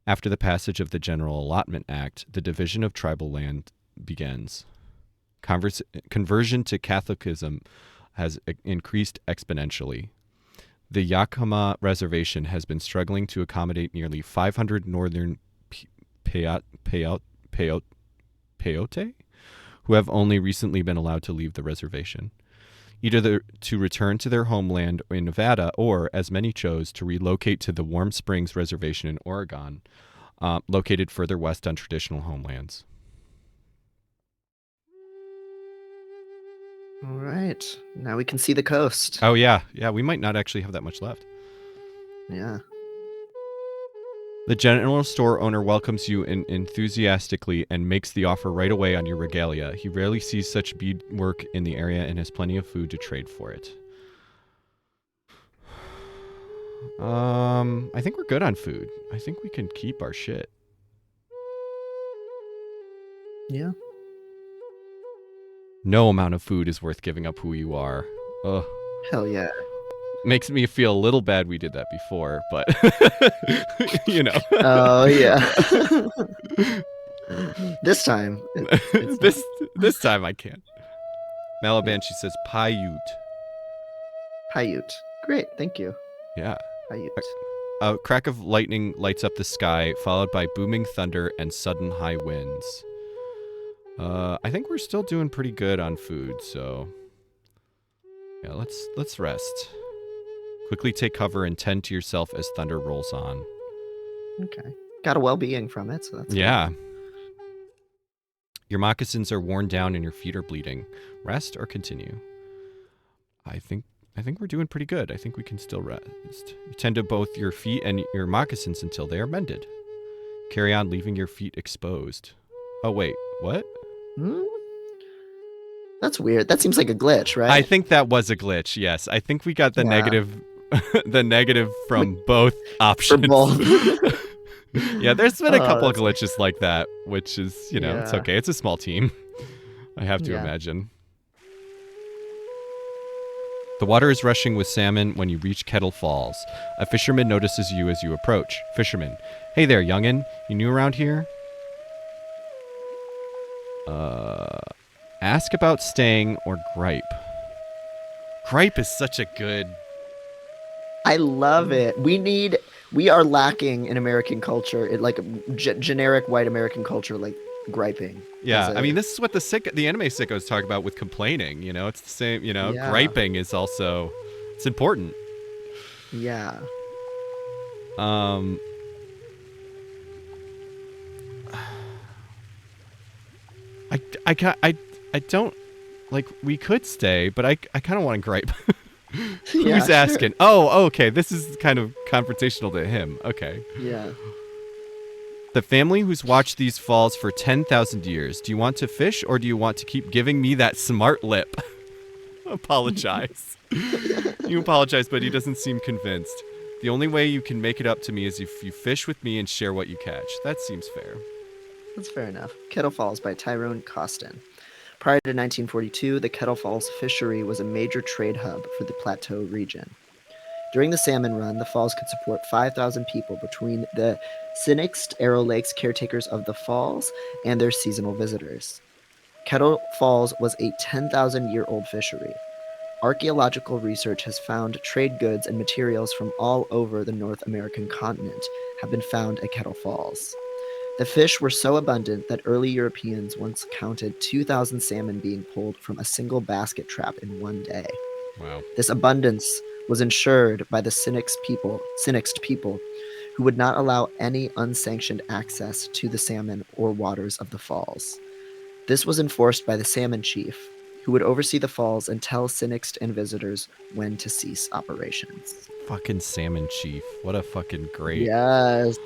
After the passage of the General Allotment Act, the division of tribal land begins. Conversion to Catholicism has increased exponentially. The Yakima Reservation has been struggling to accommodate nearly 500 northern peyote who have only recently been allowed to leave the reservation, either to return to their homeland in Nevada or, as many chose, to relocate to the Warm Springs Reservation in Oregon, located further west on traditional homelands. all right. Now we can see the coast. Oh, yeah. Yeah, we might not actually have that much left. Yeah. The general store owner welcomes you enthusiastically and makes the offer right away on your regalia. He rarely sees such beadwork in the area and has plenty of food to trade for it. I think we're good on food. I think we can keep our shit. Yeah. No amount of food is worth giving up who you are. Ugh. Hell yeah. Makes me feel a little bad we did that before, but you know. Oh yeah. This time. This time I can't. Malaban, she says Paiute. Paiute. Great, thank you. Yeah. Paiute. A crack of lightning lights up the sky, followed by booming thunder and sudden high winds. I think we're still doing pretty good on food, so yeah, let's rest. Quickly take cover and tend to yourself as thunder rolls on. Okay. Got a well-being from it, so that's Yeah. Good. Your moccasins are worn down and your feet are bleeding. Rest or continue? I think we're doing pretty good. I think we can still rest. You tend to both your feet and your moccasins until they are mended. Carry on, leaving your feet exposed. Oh wait, what? That's weird. That seems like a glitch, right? I think that was a glitch. Yes, I think we got the negative, the negative from both options. For both. Yeah, there's been a couple of glitches like that, which is, it's okay. It's a small team. I have to imagine. The water is rushing with salmon when you reach Kettle Falls. A fisherman notices you as you approach. Fisherman: hey there, youngin'. You new around here? Ask about staying or gripe. Gripe is such a good... I love it. We are lacking in American culture, generic white American culture, like griping. Yeah, I mean, this is what the anime sickos talk about with complaining. It's the same. Griping is also, it's important. Yeah. I don't, like, we could stay, but I kind of want to gripe. Yeah, Who's asking? Sure. Oh, okay. This is kind of confrontational to him. Okay. Yeah. The family who's watched these falls for 10,000 years. Do you want to fish or do you want to keep giving me that smart lip? Apologize. You apologize, but he doesn't seem convinced. The only way you can make it up to me is if you fish with me and share what you catch. That seems fair. That's fair enough. Kettle Falls by Tyrone Costin. Prior to 1942, the Kettle Falls fishery was a major trade hub for the Plateau region. During the salmon run, the falls could support 5,000 people between the Sinixt Arrow Lakes caretakers of the falls and their seasonal visitors. Kettle Falls was a 10,000-year-old fishery. Archaeological research has found trade goods and materials from all over the North American continent have been found at Kettle Falls. The fish were so abundant that early Europeans once counted 2,000 salmon being pulled from a single basket trap in one day. Wow. This abundance was ensured by the Sinixt people, who would not allow any unsanctioned access to the salmon or waters of the falls. This was enforced by the salmon chief, who would oversee the falls and tell Sinixt and visitors when to cease operations. Fucking salmon chief. What a fucking great... Yes.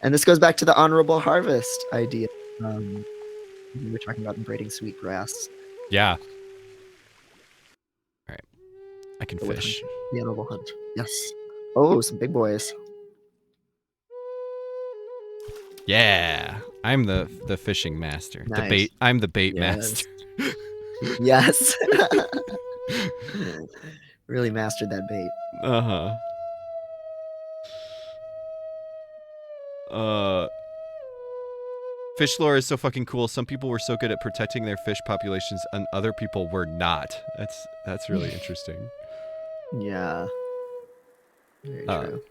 And this goes back to the honorable harvest idea. We were talking about braiding sweetgrass. Yeah. All right. I can fish. The honorable hunt. Yes. Oh, some big boys. Yeah. I'm the fishing master. Nice. I'm the bait master. Yes. Really mastered that bait. Uh-huh. Fish lore is so fucking cool. Some people were so good at protecting their fish populations and other people were not. That's really interesting. Yeah. Very true.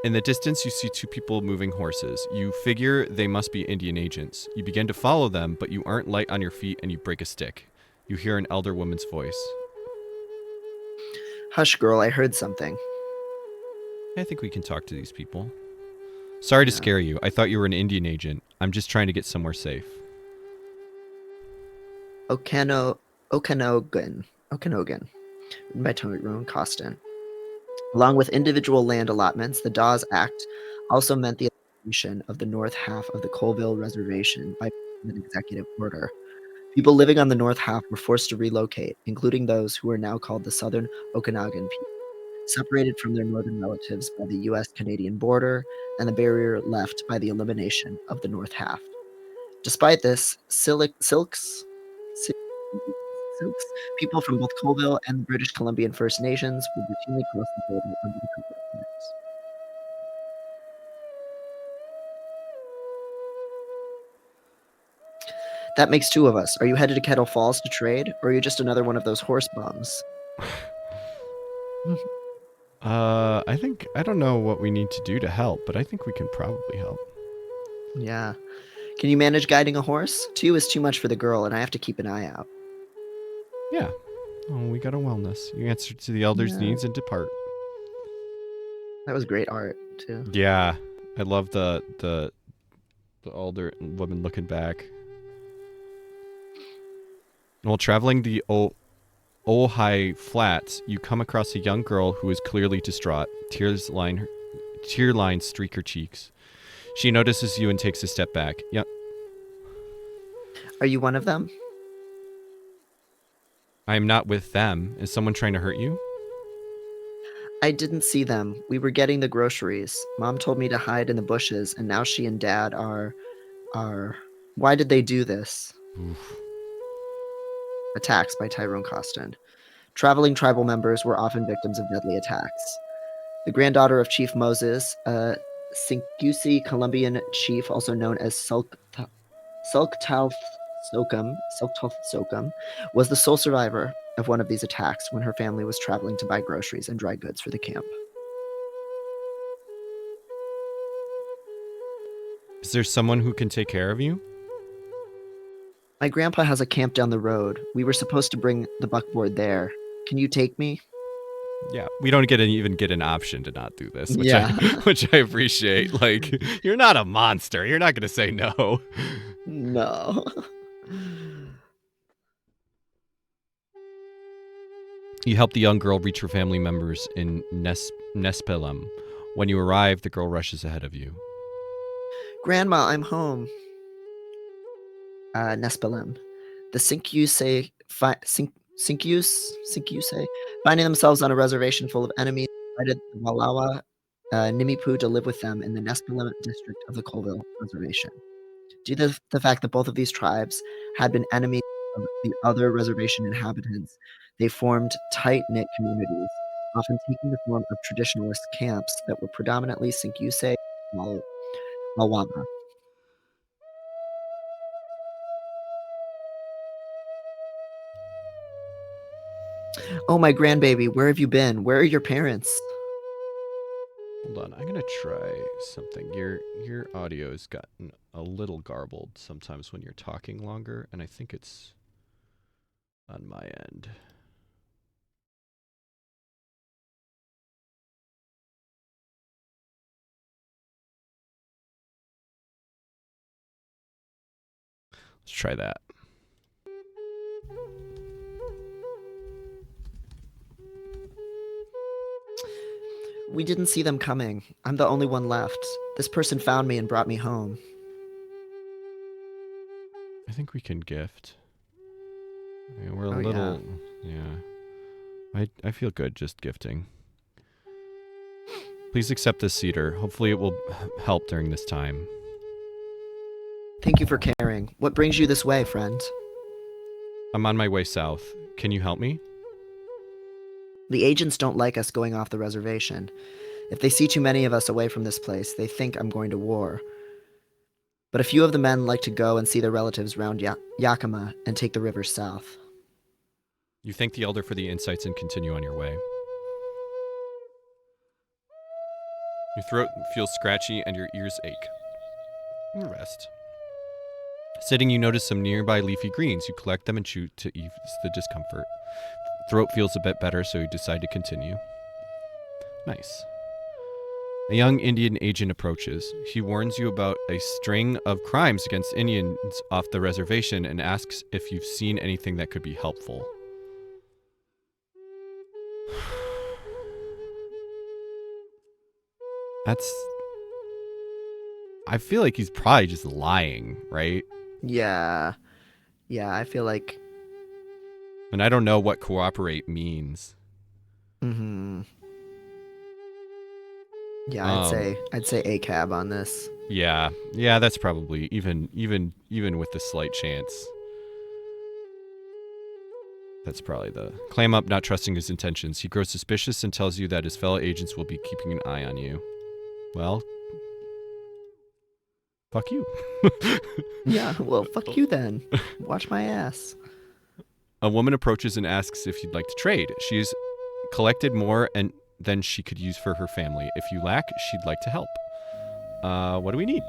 In the distance, you see two people moving horses. You figure they must be Indian agents. You begin to follow them, but you aren't light on your feet and you break a stick. You hear an elder woman's voice. Hush, girl, I heard something. I think we can talk to these people. Sorry to scare you. I thought you were an Indian agent. I'm just trying to get somewhere safe. Okanogan. Written by Tyrone Costin. Along with individual land allotments, the Dawes Act also meant the elimination of the north half of the Colville Reservation by an executive order. People living on the north half were forced to relocate, including those who are now called the Southern Okanagan people, separated from their northern relatives by the US-Canadian border and the barrier left by the elimination of the north half. Despite this, Silks, people from both Colville and the British Columbian First Nations would routinely cross the border under the cover of night. That makes two of us. Are you headed to Kettle Falls to trade, or are you just another one of those horse bums? I don't know what we need to do to help, but I think we can probably help. Yeah. Can you manage guiding a horse? 2 is too much for the girl, and I have to keep an eye out. Yeah. Oh, we got a wellness. You answer to the elders' needs and depart. That was great art, too. Yeah. I love the older woman looking back. While traveling the Ojai Flats, you come across a young girl who is clearly distraught. Tear lines streak her cheeks. She notices you and takes a step back. Yep. Are you one of them? I am not with them. Is someone trying to hurt you? I didn't see them. We were getting the groceries. Mom told me to hide in the bushes, and now she and Dad are... Why did they do this? Oof. Attacks by Tyrone Costin. Traveling tribal members were often victims of deadly attacks. The granddaughter of Chief Moses, a Sinkusi Colombian chief, also known as Sulkthalf Sokum, was the sole survivor of one of these attacks when her family was traveling to buy groceries and dry goods for the camp. Is there someone who can take care of you? My grandpa has a camp down the road. We were supposed to bring the buckboard there. Can you take me? Yeah, we don't even get an option to not do this, which Yeah. which I appreciate. Like, you're not a monster. You're not going to say no. No. You help the young girl reach her family members in Nespelem. When you arrive, the girl rushes ahead of you. Grandma, I'm home. Nespelem. The Sinkuse, finding themselves on a reservation full of enemies, invited the Walawa Nimipu to live with them in the Nespelem district of the Colville Reservation. Due to the fact that both of these tribes had been enemies of the other reservation inhabitants, they formed tight-knit communities, often taking the form of traditionalist camps that were predominantly Sinkuse and Malwaba. Oh, my grandbaby, where have you been? Where are your parents? Hold on, I'm gonna try something. Your audio's gotten a little garbled sometimes when you're talking longer, and I think it's on my end. Let's try that. We didn't see them coming. I'm the only one left. This person found me and brought me home. I think we can gift. Yeah, we're a Oh, little... Yeah. I feel good just gifting. Please accept this cedar. Hopefully it will help during this time. Thank you for caring. What brings you this way, friend? I'm on my way south. Can you help me? The agents don't like us going off the reservation. If they see too many of us away from this place, they think I'm going to war. But a few of the men like to go and see their relatives round Yakima and take the river south. You thank the elder for the insights and continue on your way. Your throat feels scratchy and your ears ache. Rest. Sitting, you notice some nearby leafy greens. You collect them and chew to ease the discomfort. Throat feels a bit better, so you decide to continue. Nice. A young Indian agent approaches. He warns you about a string of crimes against Indians off the reservation and asks if you've seen anything that could be helpful. I feel like he's probably just lying, right? Yeah. Yeah, I feel like. And I don't know what cooperate means. Hmm. Yeah, Um, I'd say a cab on this. Yeah, that's probably even with the slight chance. That's probably the clam up, not trusting his intentions. He grows suspicious and tells you that his fellow agents will be keeping an eye on you. Well, fuck you. Yeah, well, fuck you then. Watch my ass. A woman approaches and asks if you'd like to trade. She's collected more than she could use for her family. If you lack, she'd like to help. What do we need?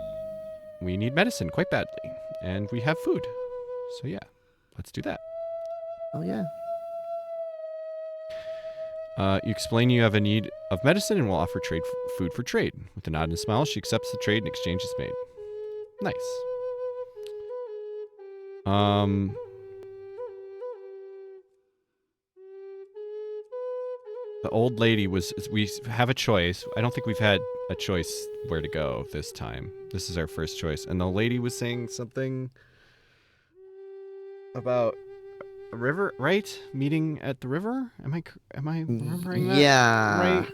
We need medicine quite badly, and we have food. So yeah, let's do that. Oh yeah. You explain you have a need of medicine and will offer food for trade. With a nod and a smile, she accepts the trade and exchange is made. Nice. The old lady was. We have a choice. I don't think we've had a choice where to go this time. This is our first choice. And the lady was saying something about a river, right? Meeting at the river? Am I remembering that? Yeah. Right.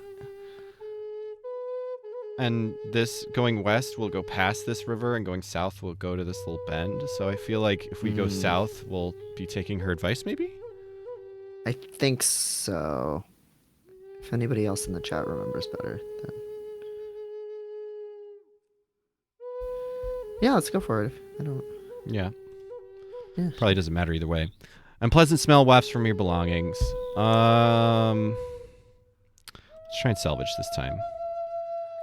And this going west will go past this river, and going south will go to this little bend. So I feel like if we go south, we'll be taking her advice, maybe? I think so. If anybody else in the chat remembers better, then. Yeah, let's go for it. I don't. Yeah. Yeah. Probably doesn't matter either way. Unpleasant smell wafts from your belongings. Let's try and salvage this time.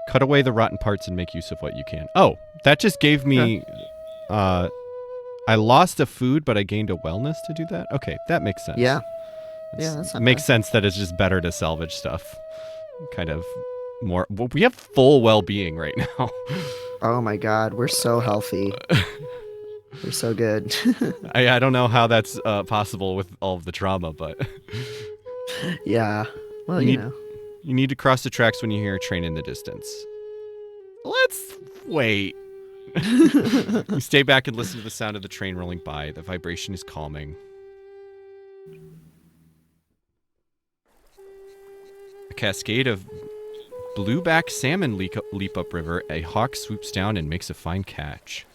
Cut away the rotten parts and make use of what you can. Oh, that just gave me... I lost a food, but I gained a wellness to do that? Okay, that makes sense. Yeah. Yeah, that's not makes bad. sense that it's just better to salvage stuff. Kind of more... Well, we have full well-being right now. Oh my god, we're so healthy. We're so good. I don't know how that's possible with all of the trauma, but... Yeah. Well, you know. You need to cross the tracks when you hear a train in the distance. Let's wait. You stay back and listen to the sound of the train rolling by. The vibration is calming. A cascade of blueback salmon leap up river. A hawk swoops down and makes a fine catch.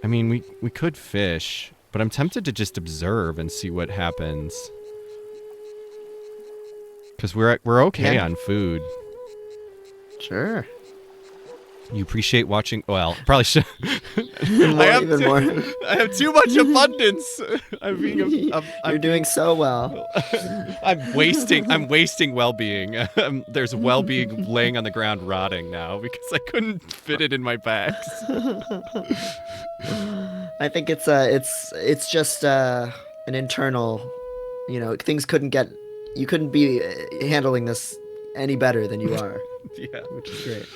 I mean, we could fish, but I'm tempted to just observe and see what happens. Because we're okay on food. Sure. You appreciate watching... Well, probably should... More. I have too much abundance. You're doing so well. I'm wasting well-being. There's well-being laying on the ground rotting now because I couldn't fit it in my bags. I think it's just an internal, things you couldn't be handling this any better than you are. Yeah. Which is great.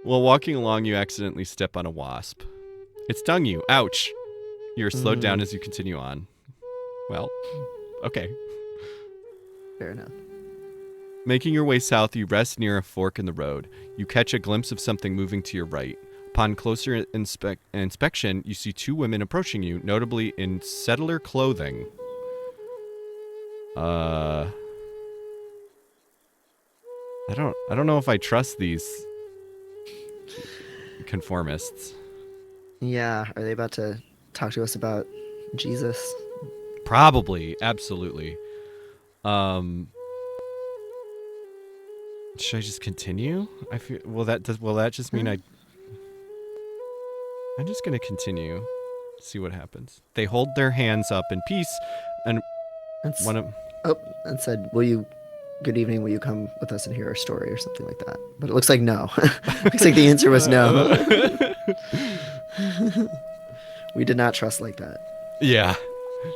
While walking along, you accidentally step on a wasp. It stung you. Ouch. You're slowed down as you continue on. Well, okay. Fair enough. Making your way south, you rest near a fork in the road. You catch a glimpse of something moving to your right. Upon closer inspection, you see two women approaching you, notably in settler clothing. I don't know if I trust these conformists. Yeah, are they about to talk to us about Jesus? Probably, absolutely. Should I just continue? I feel will that just mean I'm just gonna continue. See what happens. They hold their hands up in peace, and and said, good evening, will you come with us and hear our story or something like that? But it looks like no. Looks like the answer was no. We did not trust like that. Yeah.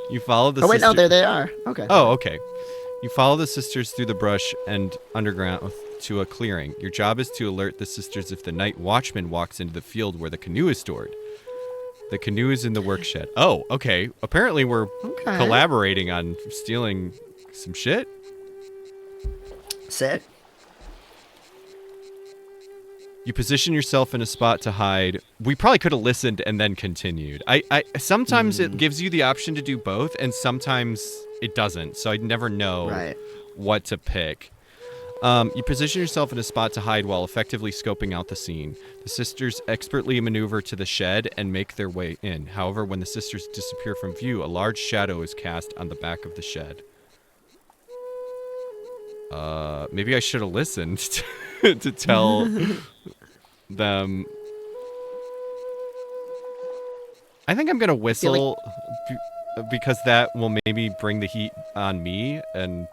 You follow the Oh wait, no, there they are. Okay. Oh, okay. You follow the sisters through the brush and underground to a clearing. Your job is to alert the sisters if the night watchman walks into the field where the canoe is stored. The canoe is in the work shed. Oh, okay. Apparently we're collaborating on stealing some shit. Sick. You position yourself in a spot to hide. We probably could have listened and then continued. I sometimes it gives you the option to do both, and sometimes it doesn't. So I never know Right. what to pick. You position yourself in a spot to hide while effectively scoping out the scene. The sisters expertly maneuver to the shed and make their way in. However, when the sisters disappear from view, a large shadow is cast on the back of the shed. Maybe I should have listened to tell them. I think I'm gonna whistle because that will maybe bring the heat on me, and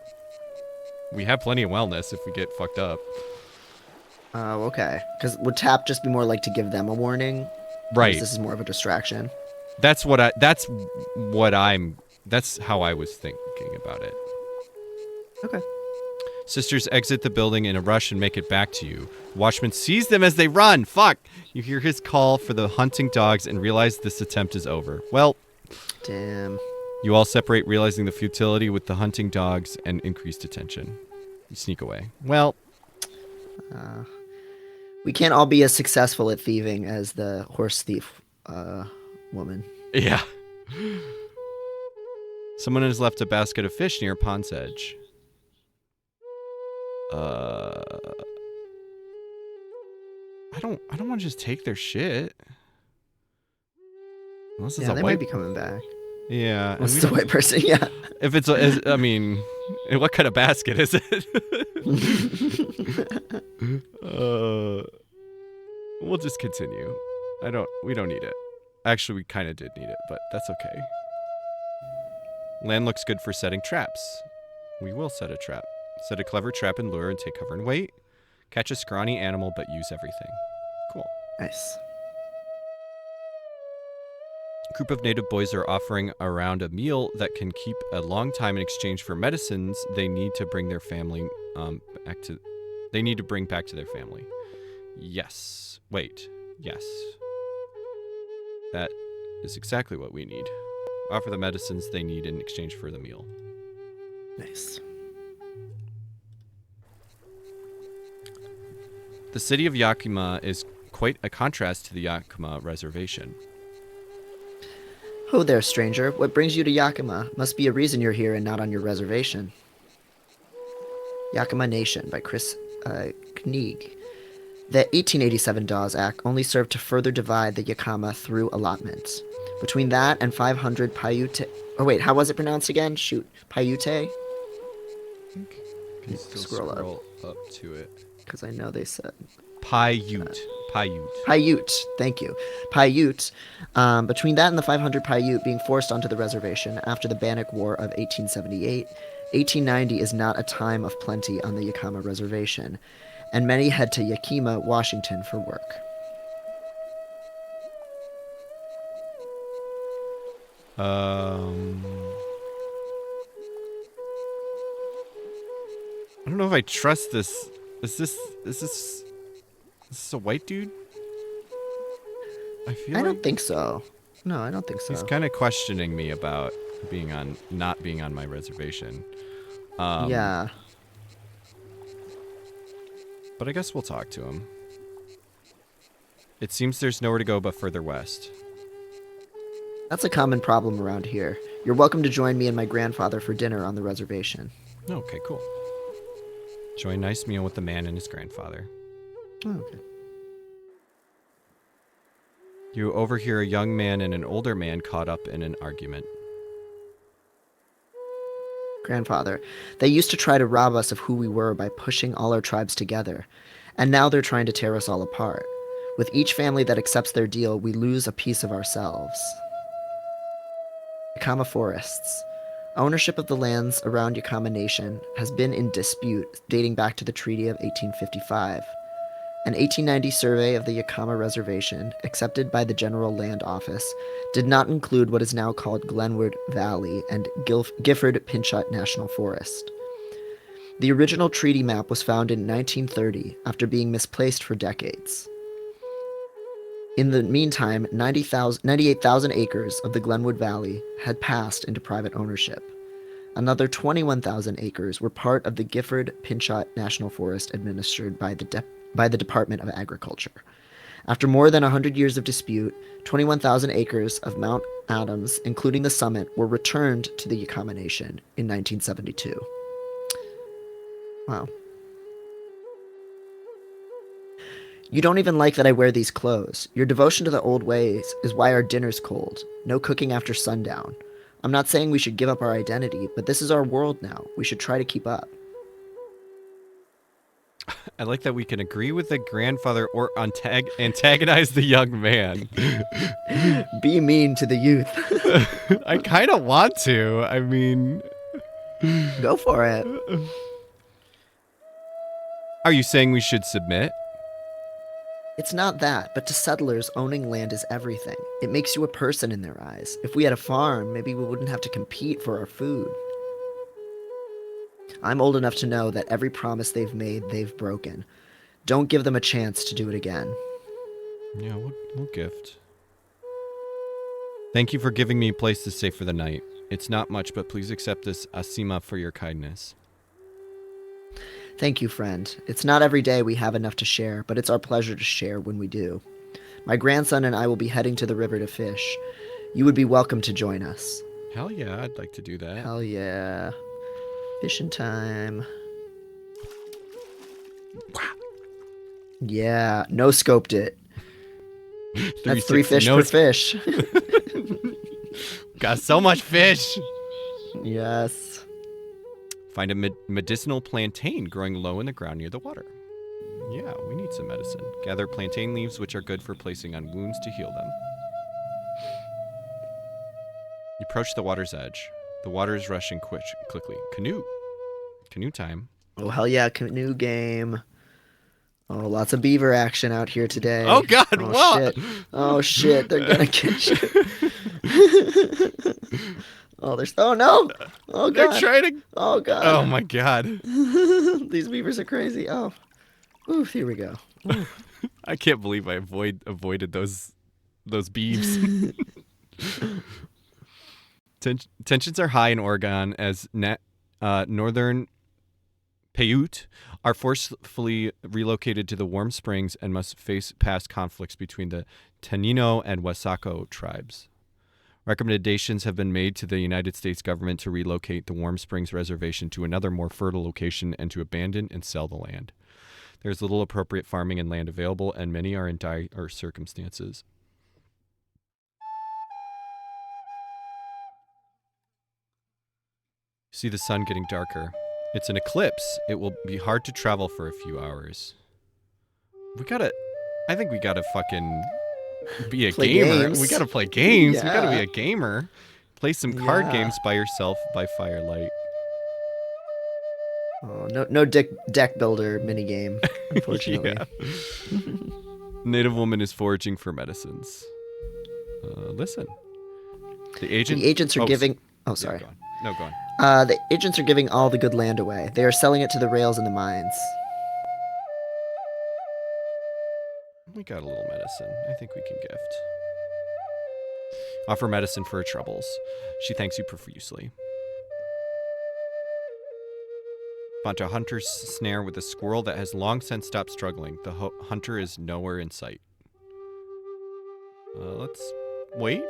we have plenty of wellness if we get fucked up. Oh, okay. Because would tap just be more like to give them a warning? Right. This is more of a distraction. That's how I was thinking about it. Okay. Sisters exit the building in a rush and make it back to you. Watchman sees them as they run. Fuck! You hear his call for the hunting dogs and realize this attempt is over. Well, Damn. you all separate, realizing the futility with the hunting dogs and increased attention. You sneak away. Well, We can't all be as successful at thieving as the horse thief woman. yeah. Someone has left a basket of fish near a pond's edge. I don't want to just take their shit. Unless it's Yeah, a they white. might be coming back. Yeah. and Unless we it's a don't- white person, yeah. If it's, I mean, what kind of basket is it? We'll just continue. We don't need it. Actually, we kind of did need it, but that's okay. Land looks good for setting traps. We will set a trap. Set a clever trap and lure and take cover and wait. Catch a scrawny animal, but use everything. Cool. Nice. A group of native boys are offering around a meal that can keep a long time in exchange for medicines they need to bring their family back to their family. Yes. Wait. Yes. That is exactly what we need. Offer the medicines they need in exchange for the meal. Nice. The city of Yakima is quite a contrast to the Yakima reservation. Ho there, stranger. What brings you to Yakima? Must be a reason you're here and not on your reservation. Yakima Nation by Chris Knieg. The 1887 Dawes Act only served to further divide the Yakima through allotments. Between that and 500 Paiute... Oh wait, how was it pronounced again? Shoot. Paiute? Can you still Scroll up to it? Because I know they said... Paiute. Paiute, thank you. Paiute. Between that and the 500 Paiute being forced onto the reservation after the Bannock War of 1878, 1890 is not a time of plenty on the Yakima reservation, and many head to Yakima, Washington for work. I don't know if I trust this. Is this a white dude? I don't think so. No, I don't think so. He's kind of questioning me about not being on my reservation. Yeah. But I guess we'll talk to him. It seems there's nowhere to go but further west. That's a common problem around here. You're welcome to join me and my grandfather for dinner on the reservation. Okay, cool. Enjoy a nice meal with the man and his grandfather. Oh, okay. You overhear a young man and an older man caught up in an argument. Grandfather, they used to try to rob us of who we were by pushing all our tribes together, and now they're trying to tear us all apart. With each family that accepts their deal, we lose a piece of ourselves. Yakama Forests. Ownership of the lands around Yakama Nation has been in dispute dating back to the Treaty of 1855. An 1890 survey of the Yakama Reservation, accepted by the General Land Office, did not include what is now called Glenwood Valley and Gifford-Pinchot National Forest. The original treaty map was found in 1930 after being misplaced for decades. In the meantime, 98,000 acres of the Glenwood Valley had passed into private ownership. Another 21,000 acres were part of the Gifford-Pinchot National Forest administered by the Department of Agriculture. After more than 100 years of dispute, 21,000 acres of Mount Adams, including the summit, were returned to the Yakama Nation in 1972. Wow. You don't even like that I wear these clothes. Your devotion to the old ways is why our dinner's cold. No cooking after sundown. I'm not saying we should give up our identity, but this is our world now. We should try to keep up. I like that we can agree with the grandfather or antagonize the young man. Be mean to the youth. I kind of want to. I mean, Go for it. Are you saying we should submit? It's not that, but to settlers, owning land is everything. It makes you a person in their eyes. If we had a farm, maybe we wouldn't have to compete for our food. I'm old enough to know that every promise they've made, they've broken. Don't give them a chance to do it again. Yeah, we'll gift. Thank you for giving me a place to stay for the night. It's not much, but please accept this asima for your kindness. Thank you, friend. It's not every day we have enough to share, but it's our pleasure to share when we do. My grandson and I will be heading to the river to fish. You would be welcome to join us. Hell yeah, I'd like to do that. Hell yeah. Fishing time. Yeah, no scoped it. That's 3 fish per fish. Got so much fish. Yes. Find a medicinal plantain growing low in the ground near the water. Yeah, we need some medicine. Gather plantain leaves, which are good for placing on wounds to heal them. You approach the water's edge. The water is rushing quickly. Canoe time. Oh, hell yeah, canoe game. Oh, lots of beaver action out here today. Oh, God, oh, what? Shit. Oh, shit, they're gonna get you. Oh, no. Oh, God. They're trying to... Oh, God. Oh, my God. These beavers are crazy. Oh. Oof, here we go. I can't believe I avoided those beeves. Tensions are high in Oregon as northern Paiute are forcefully relocated to the warm springs and must face past conflicts between the Tenino and Wasako tribes. Recommendations have been made to the United States government to relocate the Warm Springs Reservation to another more fertile location and to abandon and sell the land. There's little appropriate farming and land available, and many are in dire circumstances. See the sun getting darker. It's an eclipse. It will be hard to travel for a few hours. I think we gotta fucking be a Play gamer. games. We gotta play games. Yeah. We gotta be a gamer. Play some card Yeah. games by yourself by firelight. Oh, no deck builder minigame, unfortunately. Native woman is foraging for medicines. Listen. The agents are giving... Oh, sorry. Go on. No, go on. The agents are giving all the good land away. They are selling it to the rails and the mines. We got a little medicine. I think we can gift. Offer medicine for her troubles. She thanks you profusely. Found a hunter's snare with a squirrel that has long since stopped struggling. The hunter is nowhere in sight. Let's wait.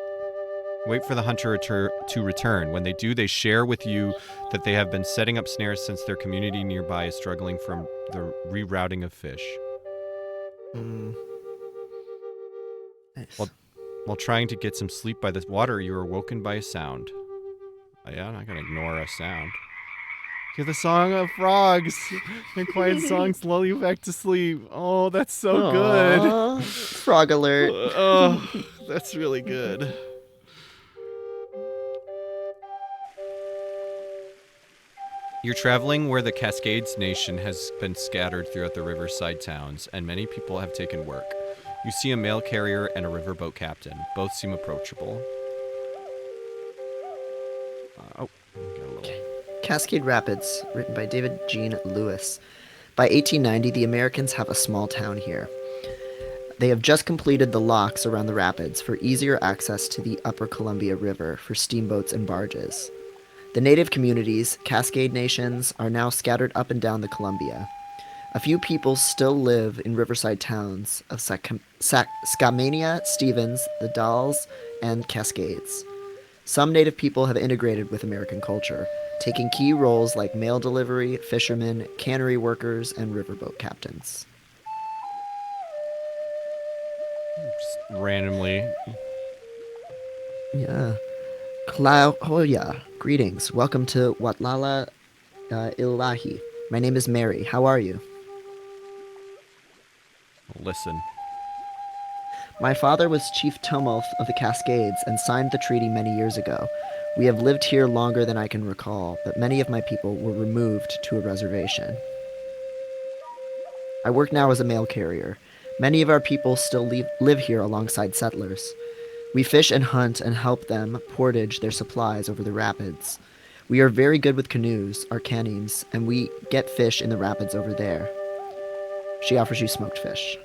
Wait for the hunter to return. When they do, they share with you that they have been setting up snares since their community nearby is struggling from the rerouting of fish. Nice. While trying to get some sleep by the water, you are woken by a sound. Oh, yeah, I'm not going to ignore a sound. Hear the song of frogs. Their quiet songs lull you back to sleep. Oh, that's so good. Frog alert. Oh, that's really good. You're traveling where the Cascades Nation has been scattered throughout the riverside towns, and many people have taken work. You see a mail carrier and a riverboat captain. Both seem approachable. We got a little... Cascade Rapids, written by David Gene Lewis. By 1890, the Americans have a small town here. They have just completed the locks around the rapids for easier access to the upper Columbia River for steamboats and barges. The native communities, Cascade Nations, are now scattered up and down the Columbia. A few people still live in riverside towns of Skamania, Stevens, the Dalles, and Cascades. Some native people have integrated with American culture, taking key roles like mail delivery, fishermen, cannery workers, and riverboat captains. Just randomly. Yeah. Klauhoya, greetings. Welcome to Watlala Ilahi. My name is Mary. How are you? Listen. My father was Chief Tumulth of the Cascades and signed the treaty many years ago. We have lived here longer than I can recall, but many of my people were removed to a reservation. I work now as a mail carrier. Many of our people still live here alongside settlers. We fish and hunt and help them portage their supplies over the rapids. We are very good with canoes, our canims, and we get fish in the rapids over there. She offers you smoked fish.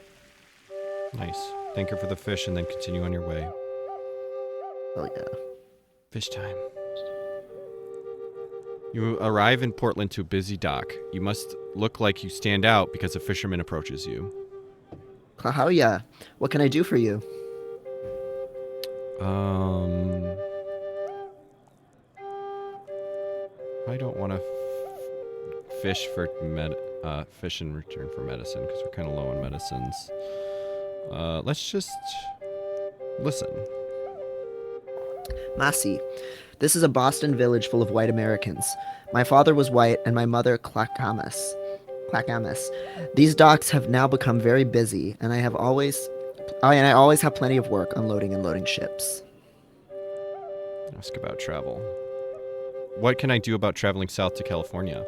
Nice. Thank her for the fish and then continue on your way. Oh yeah. Fish time. You arrive in Portland to a busy dock. You must look like you stand out because a fisherman approaches you. Klauhoya, what can I do for you? I don't want to fish for fish in return for medicine because we're kind of low on medicines. Let's just listen. Masi. This is a Boston village full of white Americans. My father was white and my mother Clackamas. These docks have now become very busy, and I always have plenty of work unloading and loading ships. Ask about travel. What can I do about traveling south to California?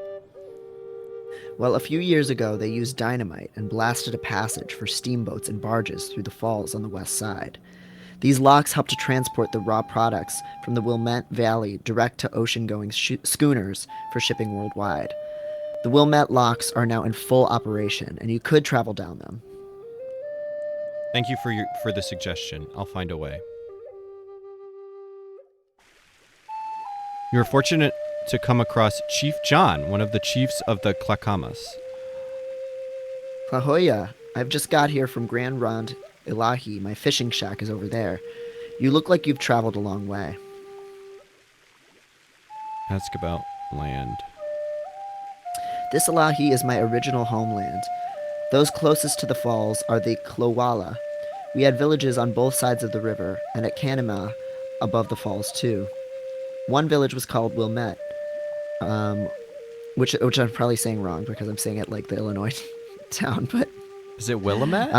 Well, a few years ago, they used dynamite and blasted a passage for steamboats and barges through the falls on the west side. These locks help to transport the raw products from the Wilmette Valley direct to ocean-going schooners for shipping worldwide. The Wilmette locks are now in full operation, and you could travel down them. Thank you for the suggestion. I'll find a way. You are fortunate to come across Chief John, one of the chiefs of the Clackamas. Klauhoya, I've just got here from Grand Rond Ilahi. My fishing shack is over there. You look like you've traveled a long way. Ask about land. This Ilahi is my original homeland. Those closest to the falls are the Klowala. We had villages on both sides of the river, and at Kanema, above the falls too. One village was called Wilmette, which I'm probably saying wrong because I'm saying it like the Illinois town, but Is it Willamette?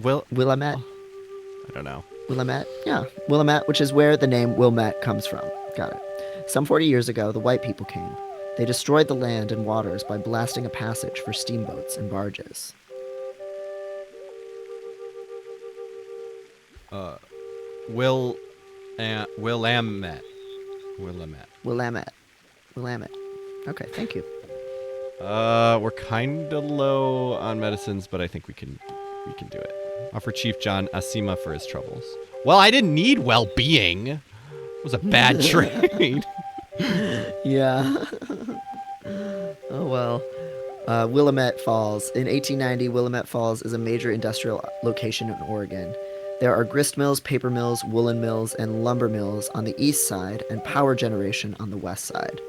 Willamette. I don't know. Willamette? Yeah, Willamette, which is where the name Wilmette comes from. Got it. Some 40 years ago, the white people came. They destroyed the land and waters by blasting a passage for steamboats and barges. Willamette. Willamette. Okay, thank you. We're kind of low on medicines, but I think we can do it. Offer Chief John Asima for his troubles. Well, I didn't need well-being. It was a bad trade. Yeah. Oh well. Willamette Falls. In 1890, Willamette Falls is a major industrial location in Oregon. There are grist mills, paper mills, woolen mills, and lumber mills on the east side and power generation on the west side.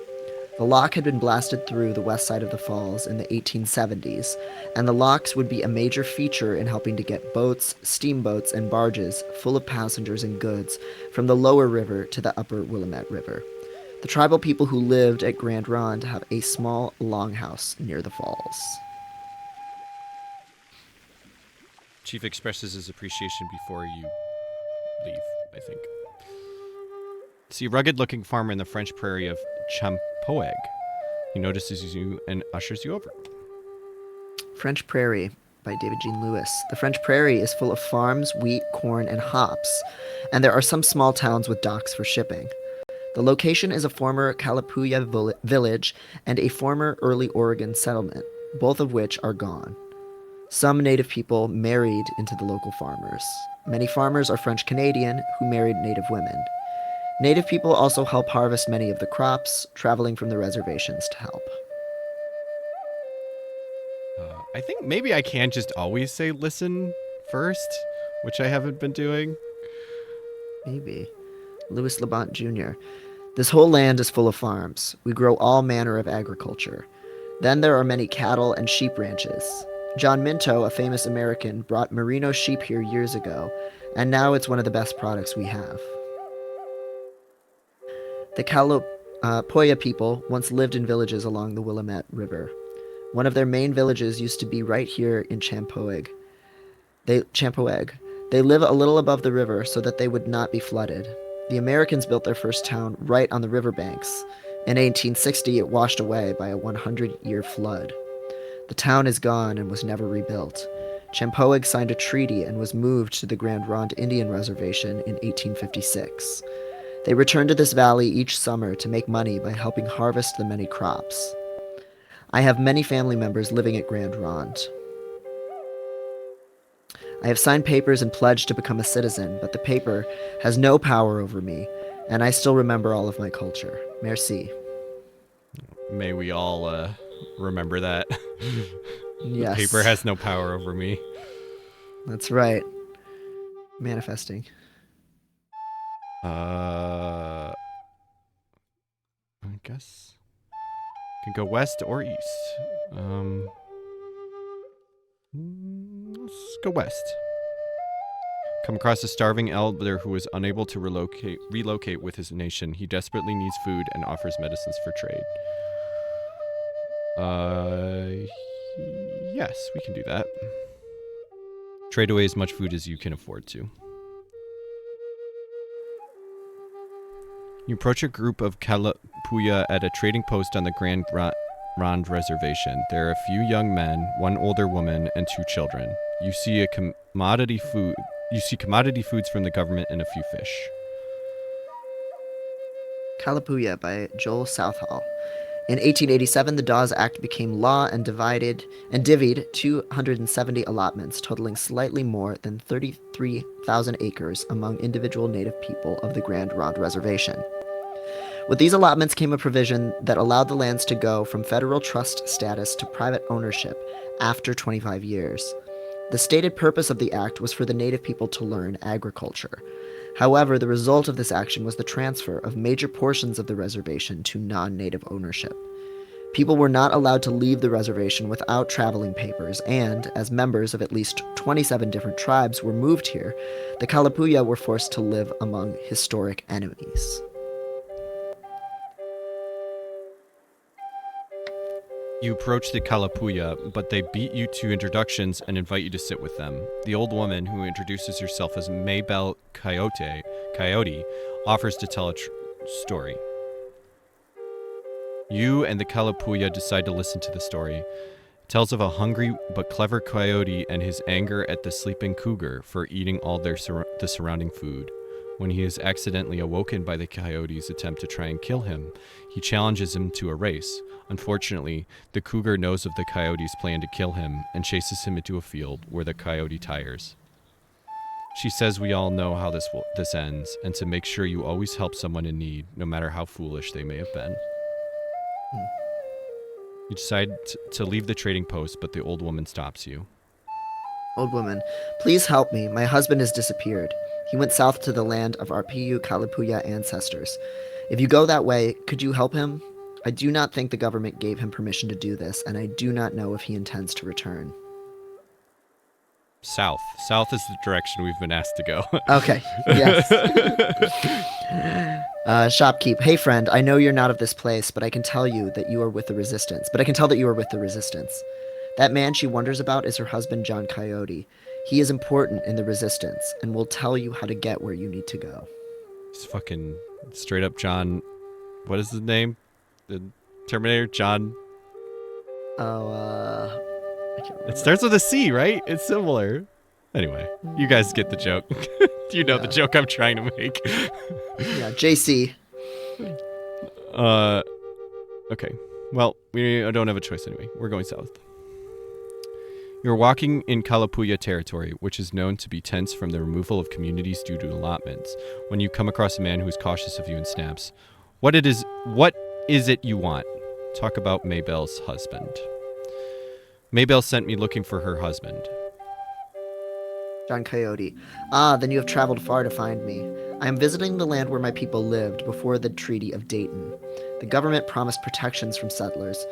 The lock had been blasted through the west side of the falls in the 1870s, and the locks would be a major feature in helping to get boats, steamboats, and barges full of passengers and goods from the lower river to the upper Willamette River. The tribal people who lived at Grand Ronde have a small longhouse near the falls. Chief expresses his appreciation before you leave, I think. See a rugged-looking farmer in the French prairie of Champoeg. He notices you and ushers you over. French Prairie by David Jean Lewis. The French Prairie is full of farms, wheat, corn, and hops, and there are some small towns with docks for shipping. The location is a former Kalapuya village and a former early Oregon settlement, both of which are gone. Some native people married into the local farmers. Many farmers are French-Canadian who married native women. Native people also help harvest many of the crops, traveling from the reservations to help. I think maybe I can just always say listen first, which I haven't been doing. Maybe. Louis Labont Jr. This whole land is full of farms. We grow all manner of agriculture. Then there are many cattle and sheep ranches. John Minto, a famous American, brought merino sheep here years ago, and now it's one of the best products we have. The Kalapuya people once lived in villages along the Willamette River. One of their main villages used to be right here in Champoeg. They live a little above the river so that they would not be flooded. The Americans built their first town right on the riverbanks. In 1860, it washed away by a 100-year flood. The town is gone and was never rebuilt. Champoeg signed a treaty and was moved to the Grand Ronde Indian Reservation in 1856. They returned to this valley each summer to make money by helping harvest the many crops. I have many family members living at Grand Ronde. I have signed papers and pledged to become a citizen, but the paper has no power over me, and I still remember all of my culture. Merci. May we all remember that. Yes. The paper has no power over me. That's right. Manifesting. I guess can go west or east. Let's go west. Come across a starving elder who is unable to relocate with his nation. He desperately needs food and offers medicines for trade. Yes, we can do that. Trade away as much food as you can afford to. You approach a group of Kalapuya at a trading post on the Grand Ronde Reservation. There are a few young men, one older woman, and 2 children. You see commodity foods from the government and a few fish. Kalapuya by Joel Southall. In 1887, the Dawes Act became law and divvied 270 allotments, totaling slightly more than 33,000 acres among individual native people of the Grand Ronde Reservation. With these allotments came a provision that allowed the lands to go from federal trust status to private ownership after 25 years. The stated purpose of the act was for the native people to learn agriculture. However, the result of this action was the transfer of major portions of the reservation to non-native ownership. People were not allowed to leave the reservation without traveling papers, and, as members of at least 27 different tribes were moved here, the Kalapuya were forced to live among historic enemies. You approach the Kalapuya, but they beat you to introductions and invite you to sit with them. The old woman, who introduces herself as Maybelle Coyote, offers to tell a story. You and the Kalapuya decide to listen to the story. It tells of a hungry but clever coyote and his anger at the sleeping cougar for eating all the surrounding food. When he is accidentally awoken by the coyote's attempt to try and kill him, he challenges him to a race. Unfortunately, the cougar knows of the coyote's plan to kill him and chases him into a field where the coyote tires. She says we all know how this ends, and to make sure you always help someone in need, no matter how foolish they may have been. You decide to leave the trading post, but the old woman stops you. Old woman, please help me. My husband has disappeared. He went south to the land of our Piyu Kalapuya ancestors. If you go that way, could you help him? I do not think the government gave him permission to do this, and I do not know if he intends to return. South. South is the direction we've been asked to go. Okay, yes. Shopkeep, hey friend, I know you're not of this place, but I can tell that you are with the resistance. That man she wonders about is her husband, John Coyote. He is important in the resistance, and will tell you how to get where you need to go. It's fucking straight up John. What is his name? The Terminator? John. I can't remember. It starts with a C, right? It's similar. Anyway, you guys get the joke. You know the joke I'm trying to make. Yeah, JC. Okay. Well, we don't have a choice anyway. We're going south. You're walking in Kalapuya territory, which is known to be tense from the removal of communities due to allotments, when you come across a man who is cautious of you and snaps, What is it you want? Talk about Maybelle's husband. Maybelle sent me looking for her husband. John Coyote. Ah, then you have traveled far to find me. I am visiting the land where my people lived before the Treaty of Dayton. The government promised protections from settlers,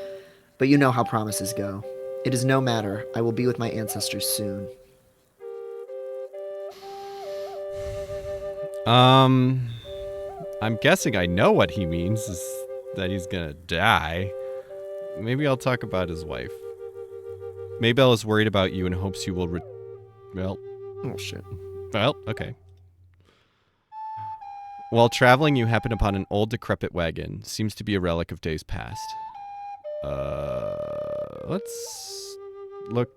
but you know how promises go. It is no matter. I will be with my ancestors soon. I'm guessing I know what he means, is that he's gonna die. Maybe I'll talk about his wife. Maybelle is worried about you and hopes you will Oh, shit. Well, okay. While traveling, you happen upon an old decrepit wagon. Seems to be a relic of days past. Let's look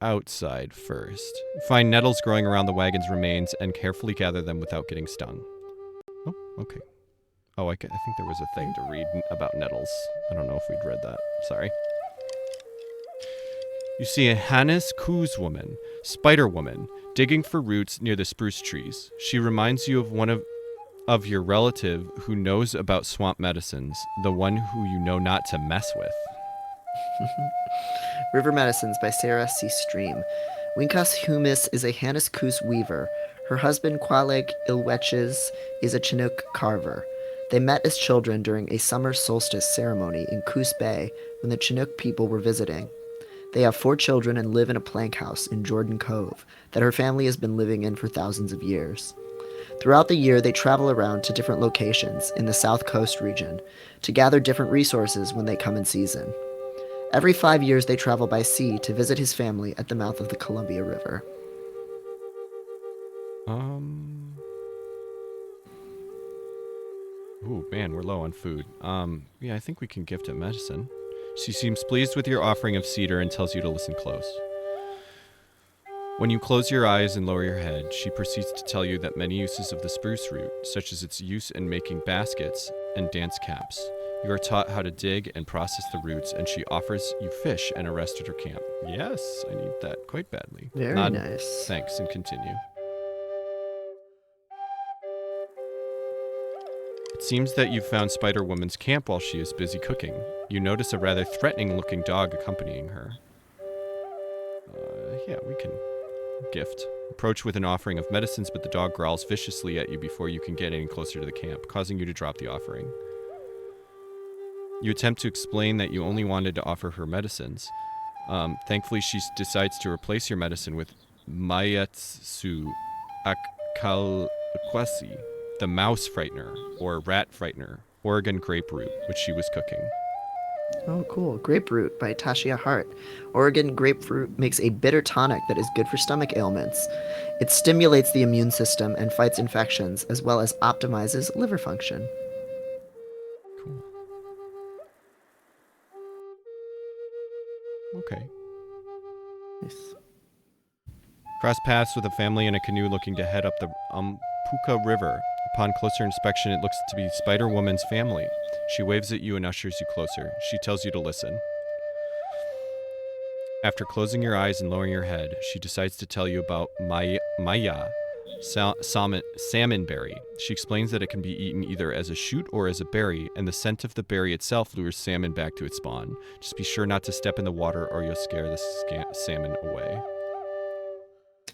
outside first. Find nettles growing around the wagon's remains and carefully gather them without getting stung. Oh, okay. Oh, I think there was a thing to read about nettles. I don't know if we'd read that. Sorry. You see a Hannes Coos woman, Spider Woman, digging for roots near the spruce trees. She reminds you of one of your relative who knows about swamp medicines, the one who you know not to mess with. River Medicines by Sarah C. Stream. Winkas Humis is a Hannes Coos weaver. Her husband, Qualeg Ilweches, is a Chinook carver. They met as children during a summer solstice ceremony in Coos Bay when the Chinook people were visiting. They have 4 children and live in a plank house in Jordan Cove that her family has been living in for thousands of years. Throughout the year, they travel around to different locations in the South Coast region to gather different resources when they come in season. Every 5 years, they travel by sea to visit his family at the mouth of the Columbia River. Ooh, man, we're low on food. Yeah, I think we can gift it medicine. She seems pleased with your offering of cedar and tells you to listen close. When you close your eyes and lower your head, she proceeds to tell you that many uses of the spruce root, such as its use in making baskets and dance caps. You are taught how to dig and process the roots, and she offers you fish and a rest at her camp. Yes, I need that quite badly. Very nice. Thanks, and continue. It seems that you've found Spider Woman's camp while she is busy cooking. You notice a rather threatening-looking dog accompanying her. Yeah, we can gift. Approach with an offering of medicines, but the dog growls viciously at you before you can get any closer to the camp, causing you to drop the offering. You attempt to explain that you only wanted to offer her medicines. Thankfully, she decides to replace your medicine with Mayatsu Akalkwasi, the mouse frightener, or rat frightener, Oregon grape root, which she was cooking. Oh, cool. Grapefruit by Tashia Hart. Oregon grapefruit makes a bitter tonic that is good for stomach ailments. It stimulates the immune system and fights infections, as well as optimizes liver function. Cool. Okay. Nice. Cross paths with a family in a canoe looking to head up the Puka River. Upon closer inspection, it looks to be Spider Woman's family. She waves at you and ushers you closer. She tells you to listen. After closing your eyes and lowering your head, she decides to tell you about Maya, salmonberry. She explains that it can be eaten either as a shoot or as a berry, and the scent of the berry itself lures salmon back to its spawn. Just be sure not to step in the water or you'll scare the salmon away.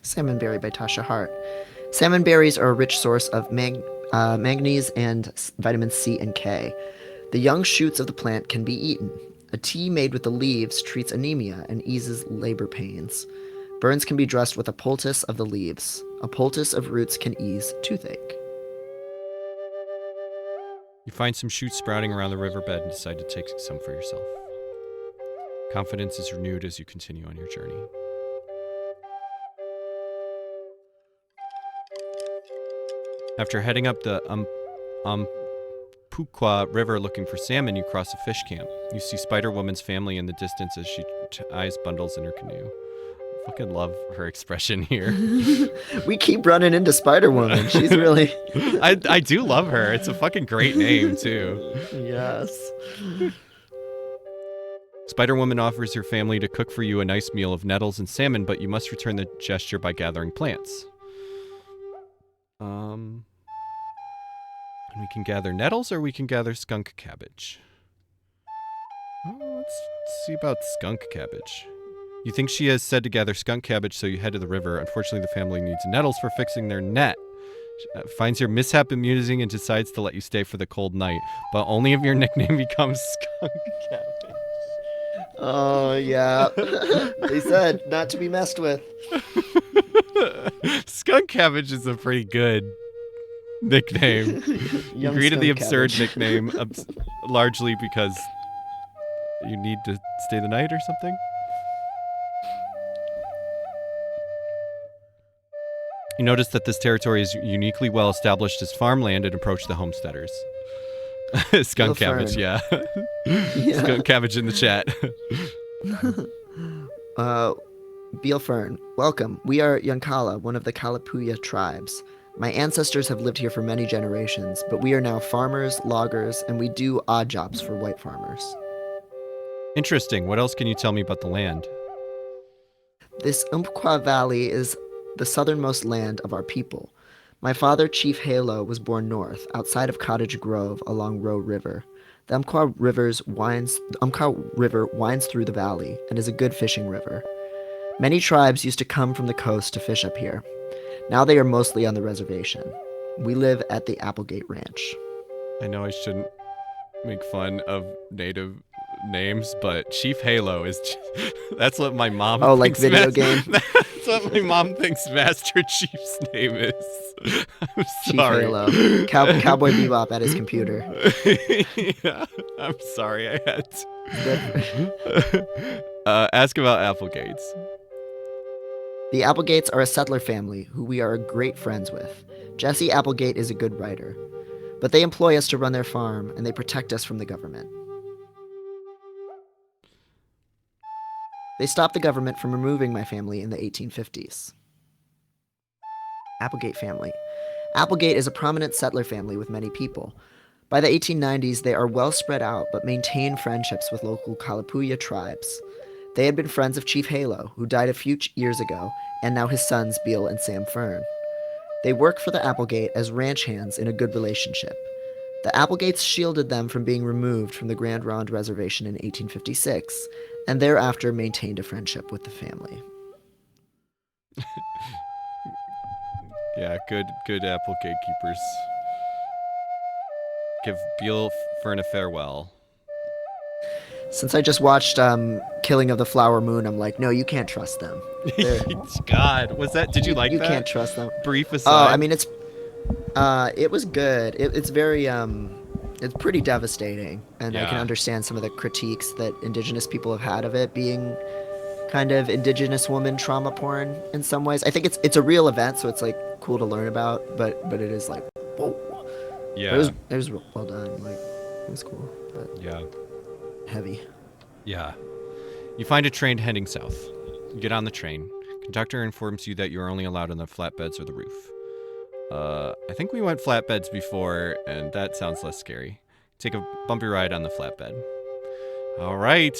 Salmonberry by Tasha Hart. Salmon berries are a rich source of manganese and vitamins C and K. The young shoots of the plant can be eaten. A tea made with the leaves treats anemia and eases labor pains. Burns can be dressed with a poultice of the leaves. A poultice of roots can ease toothache. You find some shoots sprouting around the riverbed and decide to take some for yourself. Confidence is renewed as you continue on your journey. After heading up the Pukwa River looking for salmon, you cross a fish camp. You see Spider Woman's family in the distance as she ties bundles in her canoe. I fucking love her expression here. We keep running into Spider Woman. She's really... I do love her. It's a fucking great name, too. Yes. Spider-Woman offers her family to cook for you a nice meal of nettles and salmon, but you must return the gesture by gathering plants. And we can gather nettles or we can gather skunk cabbage. Oh, let's see about skunk cabbage. You think she has said to gather skunk cabbage, so you head to the river. Unfortunately, the family needs nettles for fixing their net. Finds your mishap amusing and decides to let you stay for the cold night, but only if your nickname becomes skunk cabbage. Oh, yeah. They said not to be messed with. Skunk cabbage is a pretty good nickname. You created the absurd nickname largely because you need to stay the night or something? You notice that this territory is uniquely well established as farmland and approach the homesteaders. Skunk cabbage, yeah. Skunk cabbage in the chat. Beal Fern, welcome. We are Yankala, one of the Kalapuya tribes. My ancestors have lived here for many generations, but we are now farmers, loggers, and we do odd jobs for white farmers. Interesting. What else can you tell me about the land? This Umpqua Valley is the southernmost land of our people. My father, Chief Halo, was born north, outside of Cottage Grove, along Roe River. The Umpqua River winds through the valley and is a good fishing river. Many tribes used to come from the coast to fish up here. Now they are mostly on the reservation. We live at the Applegate Ranch. I know I shouldn't make fun of native names, but Chief Halo is that's what my mom thinks. Oh, like video game? That's what my mom thinks Master Chief's name is. I'm sorry. Chief Halo. Cowboy Bebop at his computer. Yeah, I'm sorry I had to. Ask about Applegates. The Applegates are a settler family who we are great friends with. Jesse Applegate is a good writer. But they employ us to run their farm, and they protect us from the government. They stopped the government from removing my family in the 1850s. Applegate family. Applegate is a prominent settler family with many people. By the 1890s, they are well spread out, but maintain friendships with local Kalapuya tribes. They had been friends of Chief Halo, who died a few years ago, and now his sons, Beal and Sam Fern. They work for the Applegate as ranch hands in a good relationship. The Applegates shielded them from being removed from the Grand Ronde Reservation in 1856, and thereafter maintained a friendship with the family. Yeah, good Applegate keepers. Give Beal Fern a farewell. Since I just watched Killing of the Flower Moon, I'm like, no, you can't trust them. God, was that? Did you like that? You can't trust them. Brief aside. I mean, it was good. It's very, it's pretty devastating, and I can understand some of the critiques that indigenous people have had of it being kind of indigenous woman trauma porn in some ways. I think it's a real event, so it's like cool to learn about, but it is like, whoa. Yeah. But it was well done. Like, it was cool. But yeah. Heavy. Yeah. You find a train heading south. You get on the train. Conductor informs you that you are only allowed on the flatbeds or the roof. I think we went flatbeds before, and that sounds less scary. Take a bumpy ride on the flatbed. All right.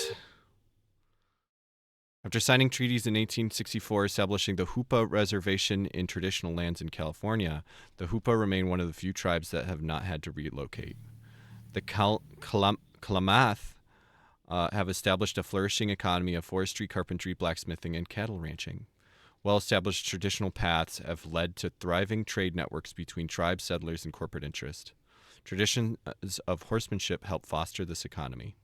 After signing treaties in 1864 establishing the Hupa Reservation in traditional lands in California, the Hupa remain one of the few tribes that have not had to relocate. The Klamath have established a flourishing economy of forestry, carpentry, blacksmithing, and cattle ranching. Well-established traditional paths have led to thriving trade networks between tribes, settlers, and corporate interest. Traditions of horsemanship help foster this economy.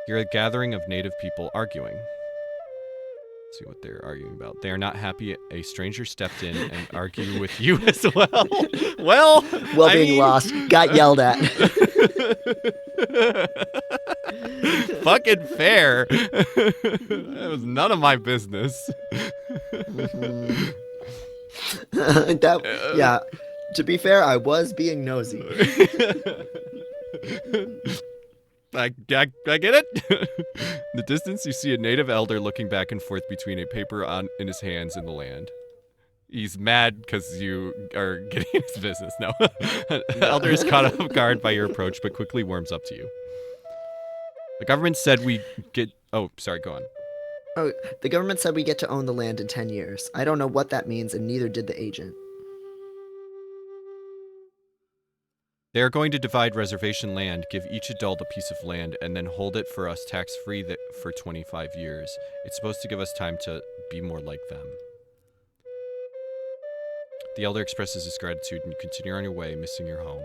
You're a gathering of native people arguing. Let's see what they're arguing about. They are not happy a stranger stepped in and argued with you as well. Well, being lost, got yelled at. Fucking fair. That was none of my business. Yeah. To be fair, I was being nosy. I get it. In the distance, you see a native elder looking back and forth between a paper in his hands and the land. He's mad because you are getting in his business. No. Elder is caught off guard by your approach, but quickly warms up to you. The government said we get. Oh, sorry, go on. Oh, the government said we get to own the land in 10 years. I don't know what that means, and neither did the agent. They are going to divide reservation land, give each adult a piece of land, and then hold it for us tax-free for 25 years. It's supposed to give us time to be more like them. The elder expresses his gratitude, and you continue on your way, missing your home.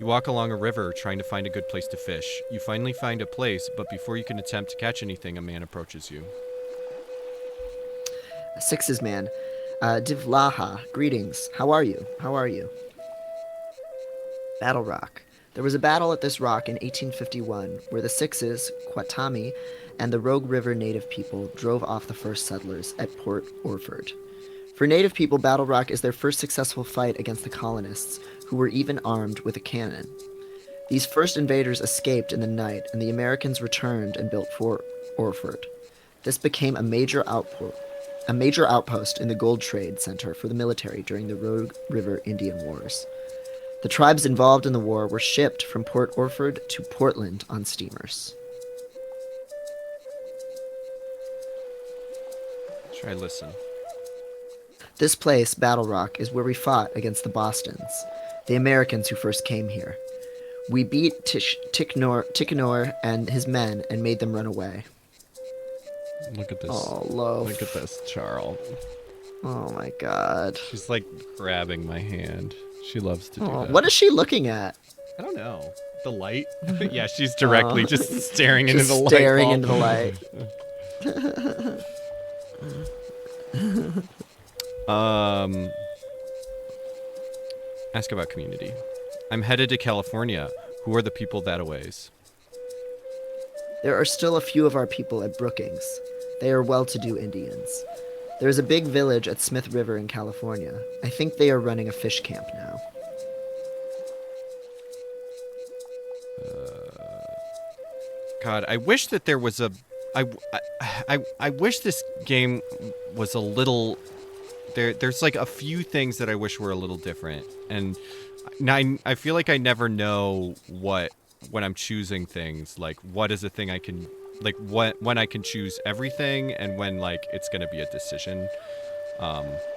You walk along a river, trying to find a good place to fish. You finally find a place, but before you can attempt to catch anything, a man approaches you. Sixes man. Divlaha, greetings. How are you? How are you? Battle Rock. There was a battle at this rock in 1851 where the Sixes, Quatami, and the Rogue River native people drove off the first settlers at Port Orford. For native people, Battle Rock is their first successful fight against the colonists, who were even armed with a cannon. These first invaders escaped in the night, and the Americans returned and built Fort Orford. This became a major outpost in the gold trade center for the military during the Rogue River Indian Wars. The tribes involved in the war were shipped from Port Orford to Portland on steamers. Try listen. This place, Battle Rock, is where we fought against the Bostons, the Americans who first came here. We beat Ticanor and his men and made them run away. Look at this. Oh, Loaf. Look at this, Charles. Oh my god. She's like grabbing my hand. She loves to do that. What is she looking at? I don't know. The light? Yeah, she's directly just staring into the light. Staring into the light. Ask about community. I'm headed to California. Who are the people that a ways? There are still a few of our people at Brookings. They are well-to-do Indians. There is a big village at Smith River in California. I think they are running a fish camp now. God, I wish that there was a... I wish this game was a little... There's like a few things that I wish were a little different. And I feel like I never know when I'm choosing things, like what is a thing I can... Like when I can choose everything and when like it's going to be a decision.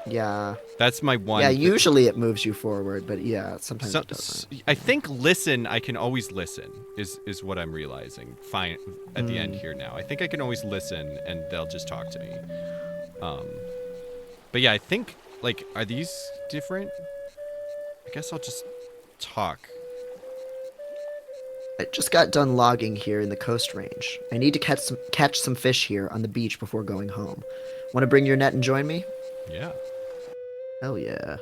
Yeah. That's my one. Yeah, usually it moves you forward, but yeah, sometimes it doesn't. I think listen, I can always listen is what I'm realizing. Fine at the end here now. I think I can always listen and they'll just talk to me. But yeah, I think like are these different? I guess I'll just talk. I just got done logging here in the Coast Range. I need to catch some fish here on the beach before going home. Want to bring your net and join me? Yeah. Hell yeah.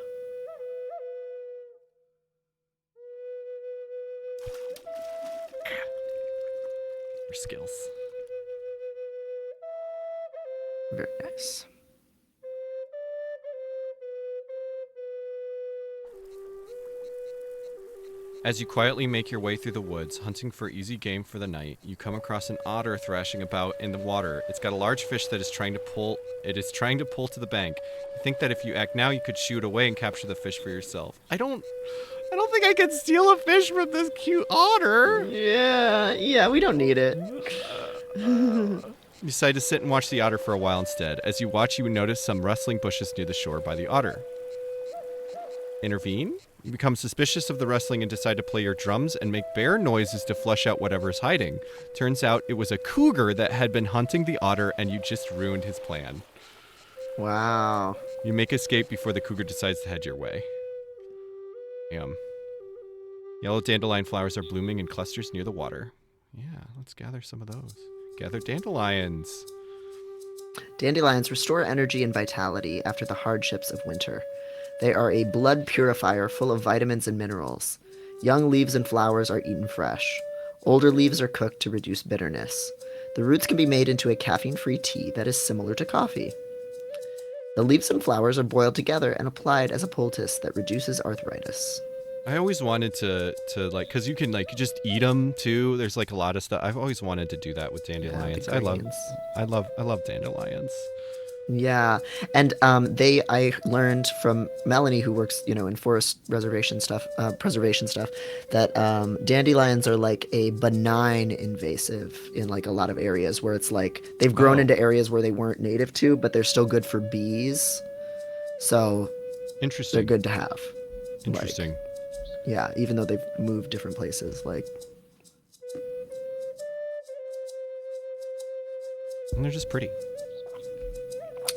Your skills. Very nice. As you quietly make your way through the woods, hunting for easy game for the night, you come across an otter thrashing about in the water. It's got a large fish that is trying to pull to the bank. You think that if you act now, you could shoo it away and capture the fish for yourself. I don't think I can steal a fish from this cute otter. Yeah, we don't need it. You decide to sit and watch the otter for a while instead. As you watch, you notice some rustling bushes near the shore by the otter. Intervene? You become suspicious of the rustling and decide to play your drums and make bear noises to flush out whatever is hiding. Turns out it was a cougar that had been hunting the otter and you just ruined his plan. Wow. You make escape before the cougar decides to head your way. Yellow dandelion flowers are blooming in clusters near the water. Yeah, let's gather some of those. Gather dandelions. Dandelions restore energy and vitality after the hardships of winter. They are a blood purifier full of vitamins and minerals. Young leaves and flowers are eaten fresh. Older leaves are cooked to reduce bitterness. The roots can be made into a caffeine-free tea that is similar to coffee. The leaves and flowers are boiled together and applied as a poultice that reduces arthritis. I always wanted to like, cause you can like just eat them too. There's like a lot of stuff. I've always wanted to do that with dandelions. the greens. I love dandelions. Yeah, and I learned from Melanie, who works, in forest reservation stuff, preservation stuff, that dandelions are like a benign invasive in like a lot of areas where it's like they've grown Oh. into areas where they weren't native to, but they're still good for bees, so Interesting. they're good to have. Interesting. Like, yeah, even though they've moved different places, like. And they're just pretty.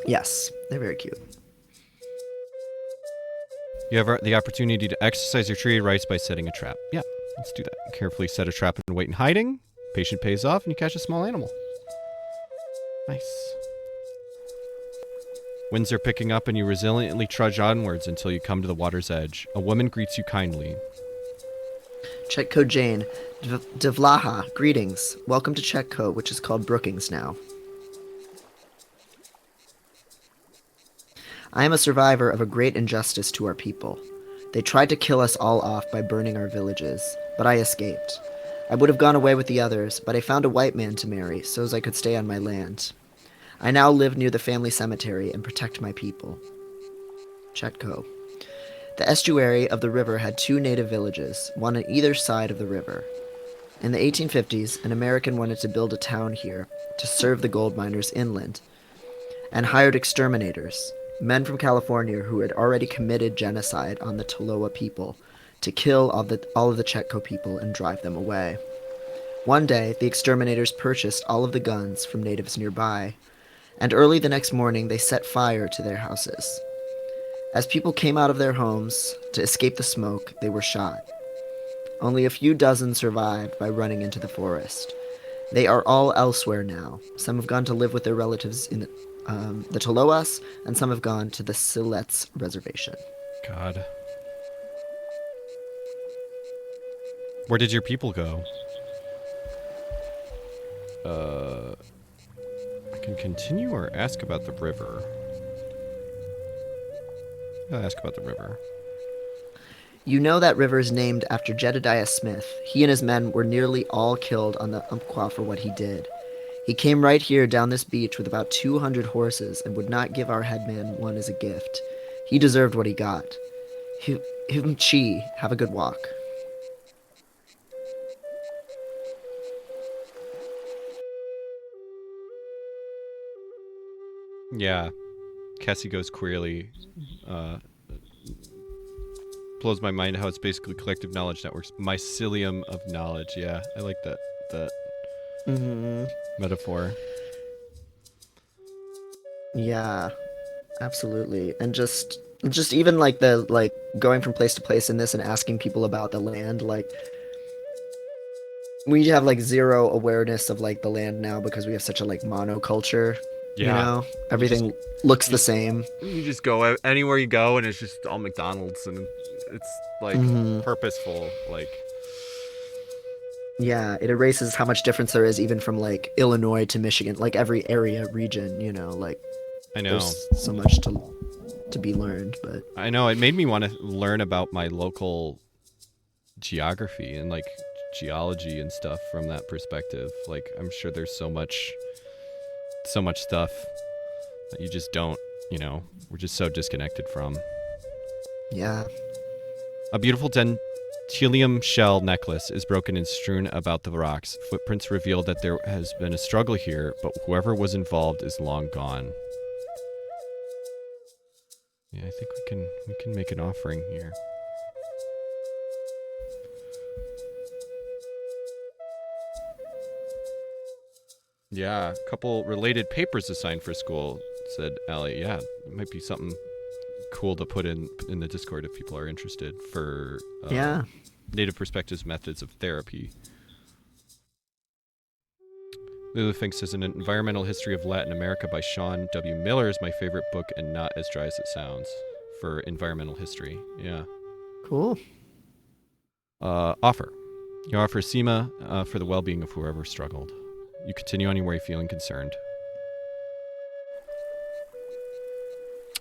Yes, they're very cute. You have the opportunity to exercise your tree rights by setting a trap. Yeah, let's do that. Carefully set a trap and wait in hiding. Patient pays off and you catch a small animal. Nice. Winds are picking up and you resiliently trudge onwards until you come to the water's edge. A woman greets you kindly. Chetco Jane, Devlaha, greetings. Welcome to Chetco, which is called Brookings now. I am a survivor of a great injustice to our people. They tried to kill us all off by burning our villages, but I escaped. I would have gone away with the others, but I found a white man to marry so as I could stay on my land. I now live near the family cemetery and protect my people. Chetco. The estuary of the river had 2 native villages, one on either side of the river. In the 1850s, an American wanted to build a town here to serve the gold miners inland, and hired exterminators, men from California who had already committed genocide on the Tolowa people, to kill all of the Chetco people and drive them away. One day, the exterminators purchased all of the guns from natives nearby, and early the next morning they set fire to their houses. As people came out of their homes to escape the smoke, they were shot. Only a few dozen survived by running into the forest. They are all elsewhere now. Some have gone to live with their relatives in the Toloas, and some have gone to the Siletz reservation. God. Where did your people go? I can continue or ask about the river. I'll ask about the river. You know that river is named after Jedediah Smith. He and his men were nearly all killed on the Umpqua for what he did. He came right here down this beach with about 200 horses and would not give our headman one as a gift. He deserved what he got. Chi, have a good walk. Yeah. Cassie goes queerly. Blows my mind how it's basically collective knowledge networks. Mycelium of knowledge. Yeah, I like that metaphor. Yeah, absolutely. And just even like going from place to place in this and asking people about the land, like we have like zero awareness of like the land now because we have such a like monoculture. Yeah. Everything looks the same. You just go anywhere you go and it's just all McDonald's and it's like purposeful, like. Yeah, it erases how much difference there is even from like Illinois to Michigan, like every area region, like I know there's so much to be learned, but I know it made me want to learn about my local geography and like geology and stuff from that perspective. Like I'm sure there's so much stuff that you just don't, we're just so disconnected from. Yeah. A beautiful dentilium shell necklace is broken and strewn about the rocks. Footprints reveal that there has been a struggle here, but whoever was involved is long gone. Yeah, I think we can make an offering here. Yeah, a couple related papers assigned for school, said Allie. Yeah, it might be something cool to put in the Discord if people are interested for Native Perspectives Methods of Therapy. Lulu thinks says an environmental history of Latin America by Sean W. Miller is my favorite book and not as dry as it sounds for environmental history. Yeah. Cool. Offer. You offer SEMA for the well-being of whoever struggled. You continue on your way feeling concerned.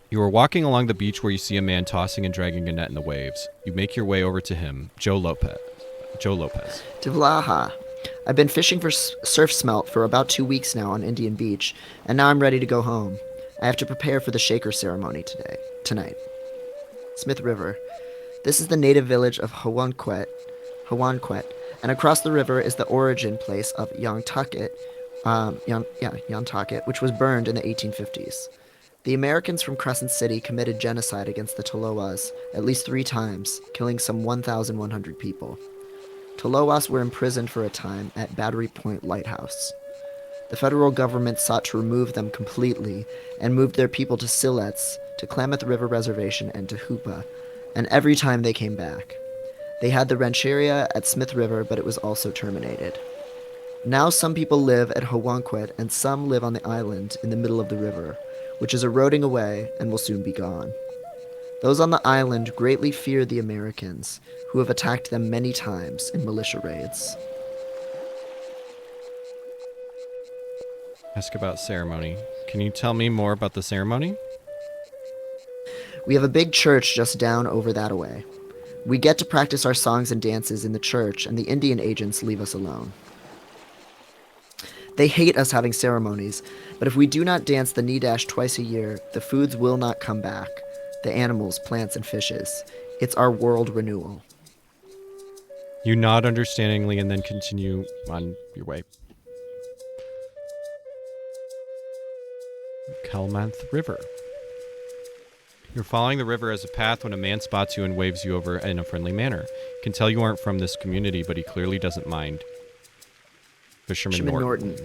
You are walking along the beach where you see a man tossing and dragging a net in the waves. You make your way over to him, Joe Lopez. Tivlaha. I've been fishing for surf smelt for about 2 weeks now on Indian Beach, and now I'm ready to go home. I have to prepare for the shaker ceremony tonight. Smith River. This is the native village of Hawanquet, and across the river is the origin place of Yantucket, which was burned in the 1850s. The Americans from Crescent City committed genocide against the Tolowas at least 3 times, killing some 1,100 people. Tolowas were imprisoned for a time at Battery Point Lighthouse. The federal government sought to remove them completely and moved their people to Siletz, to Klamath River Reservation, and to Hoopa, and every time they came back. They had the rancheria at Smith River, but it was also terminated. Now some people live at Hawanquet and some live on the island in the middle of the river, which is eroding away and will soon be gone. Those on the island greatly fear the Americans, who have attacked them many times in militia raids. Ask about ceremony. Can you tell me more about the ceremony? We have a big church just down over that away. We get to practice our songs and dances in the church, and the Indian agents leave us alone. They hate us having ceremonies, but if we do not dance the knee dash twice a year, the foods will not come back. The animals, plants, and fishes. It's our world renewal. You nod understandingly and then continue on your way. Klamath River. You're following the river as a path when a man spots you and waves you over in a friendly manner. You can tell you aren't from this community, but he clearly doesn't mind. Fisherman Norton.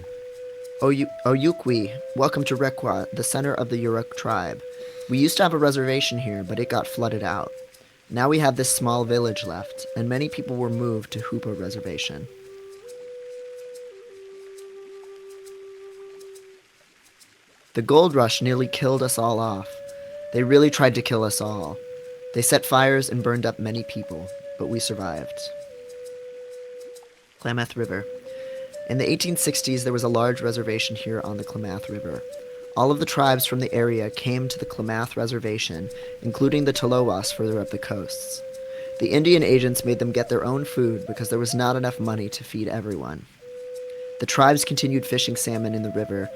Oyukwi, welcome to Rekwa, the center of the Yurok tribe. We used to have a reservation here, but it got flooded out. Now we have this small village left, and many people were moved to Hoopa Reservation. The gold rush nearly killed us all off. They really tried to kill us all. They set fires and burned up many people, but we survived. Klamath River. In the 1860s, there was a large reservation here on the Klamath River. All of the tribes from the area came to the Klamath Reservation, including the Tolowas further up the coasts. The Indian agents made them get their own food because there was not enough money to feed everyone. The tribes continued fishing salmon in the river,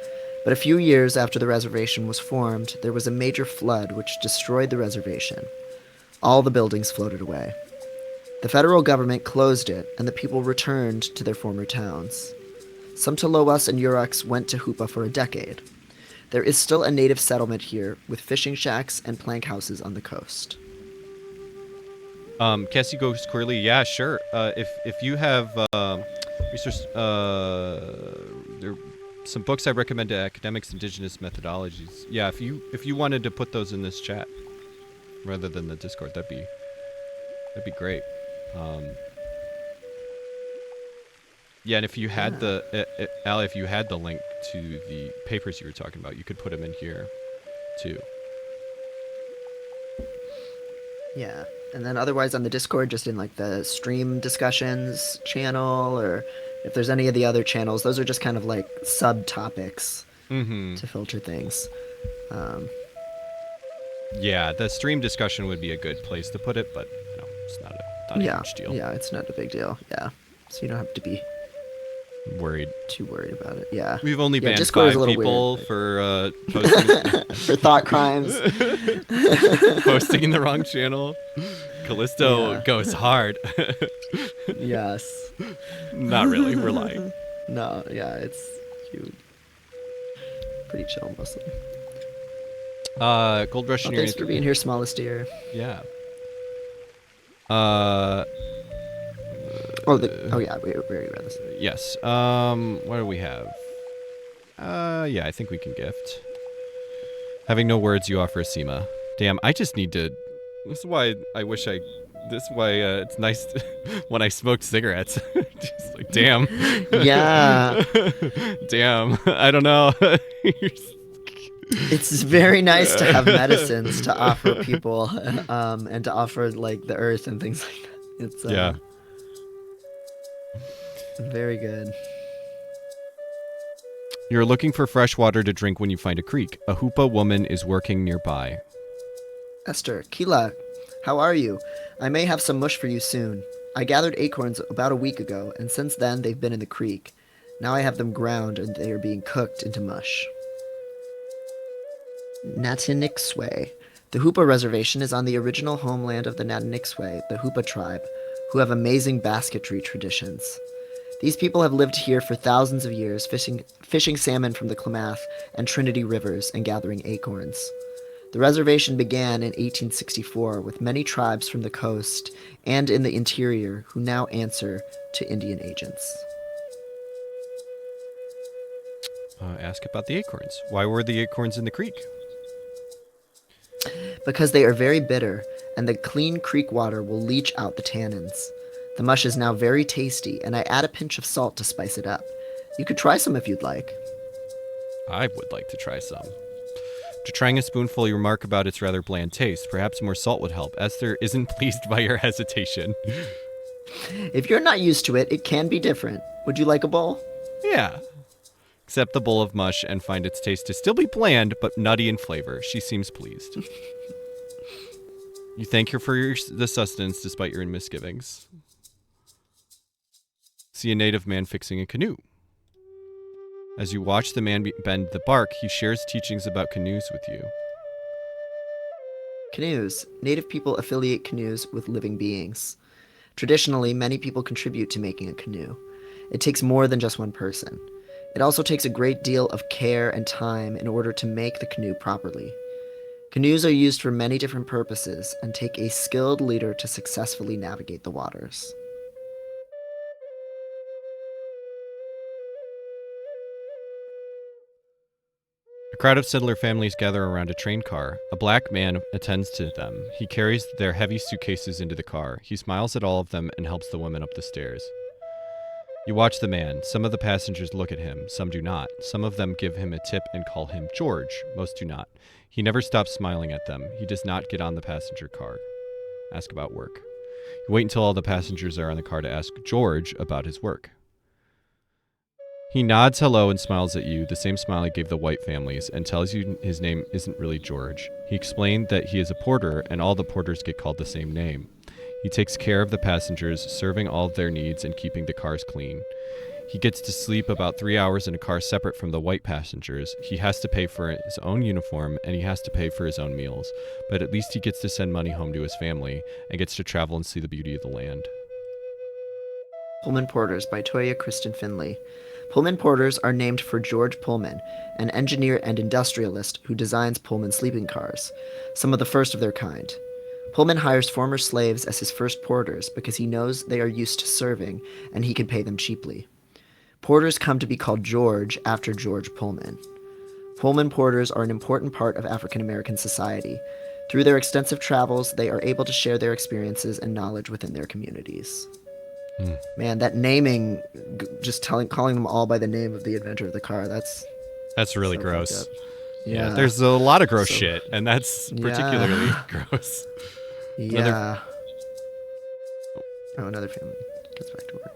but a few years after the reservation was formed, there was a major flood which destroyed the reservation. All the buildings floated away. The federal government closed it, and the people returned to their former towns. Some Tolowas and Yuroks went to Hoopa for a decade. There is still a native settlement here, with fishing shacks and plank houses on the coast. Cassie goes queerly. Yeah, sure. If you have research, there are some books I recommend to academics, indigenous methodologies. Yeah, if you wanted to put those in this chat rather than the Discord, that'd be great. Yeah, and if you had Al, if you had the link to the papers you were talking about, you could put them in here, too. Yeah, and then otherwise on the Discord, just in like the stream discussions channel, or if there's any of the other channels, those are just kind of like subtopics to filter things. Yeah, the stream discussion would be a good place to put it, but it's not a huge deal. Yeah, it's not a big deal. Yeah, so you don't have to be too worried about it. Yeah, we've only banned Discord 5 people weird, for posting for thought crimes, posting in the wrong channel. Callisto goes hard. Yes. Not really. We're lying. No. Yeah, it's cute. Pretty chill mostly. Gold Rush. Thanks for being here, smallest deer. Yeah. Yeah, we already read this. Yes. What do we have? Yeah, I think we can gift. Having no words, you offer a Seema. Damn, I just need to. This is why I wish I. This is why it's nice when I smoke cigarettes. Just like, damn. Yeah. Damn. I don't know. It's very nice to have medicines to offer people, and to offer like the earth and things like that. It's yeah. Very good. You're looking for fresh water to drink when you find a creek. A Hoopa woman is working nearby. Esther, Kila, how are you? I may have some mush for you soon. I gathered acorns about a week ago, and since then they've been in the creek. Now I have them ground and they are being cooked into mush. Natinixwe. The Hoopa Reservation is on the original homeland of the Natinixwe, the Hoopa tribe, who have amazing basketry traditions. These people have lived here for thousands of years, fishing salmon from the Klamath and Trinity rivers and gathering acorns. The reservation began in 1864 with many tribes from the coast and in the interior who now answer to Indian agents. Ask about the acorns. Why were the acorns in the creek? Because they are very bitter, and the clean creek water will leach out the tannins. The mush is now very tasty, and I add a pinch of salt to spice it up. You could try some if you'd like. I would like to try some. After trying a spoonful, you remark about its rather bland taste. Perhaps more salt would help. Esther isn't pleased by your hesitation. If you're not used to it, it can be different. Would you like a bowl? Yeah. Accept the bowl of mush and find its taste to still be bland, but nutty in flavor. She seems pleased. You thank her for the sustenance despite your misgivings. See a native man fixing a canoe. As you watch the man bend the bark, he shares teachings about canoes with you. Canoes. Native people affiliate canoes with living beings. Traditionally, many people contribute to making a canoe. It takes more than just one person. It also takes a great deal of care and time in order to make the canoe properly. Canoes are used for many different purposes and take a skilled leader to successfully navigate the waters. A crowd of settler families gather around a train car. A black man attends to them. He carries their heavy suitcases into the car. He smiles at all of them and helps the women up the stairs. You watch the man. Some of the passengers look at him. Some do not. Some of them give him a tip and call him George. Most do not. He never stops smiling at them. He does not get on the passenger car. Ask about work. You wait until all the passengers are on the car to ask George about his work. He nods hello and smiles at you, the same smile he gave the white families, and tells you his name isn't really George. He explained that he is a porter, and all the porters get called the same name. He takes care of the passengers, serving all of their needs and keeping the cars clean. He gets to sleep about 3 hours in a car separate from the white passengers. He has to pay for his own uniform, and he has to pay for his own meals. But at least he gets to send money home to his family, and gets to travel and see the beauty of the land. Pullman Porters by Toya Kristen Finley. Pullman Porters are named for George Pullman, an engineer and industrialist who designs Pullman sleeping cars, some of the first of their kind. Pullman hires former slaves as his first porters because he knows they are used to serving and he can pay them cheaply. Porters come to be called George after George Pullman. Pullman porters are an important part of African American society. Through their extensive travels, they are able to share their experiences and knowledge within their communities. Man, that naming, just calling them all by the name of the inventor of the car, that's really so gross. fucked up. Yeah, there's a lot of gross So- shit, and that's particularly gross. Yeah. Another family gets back to work.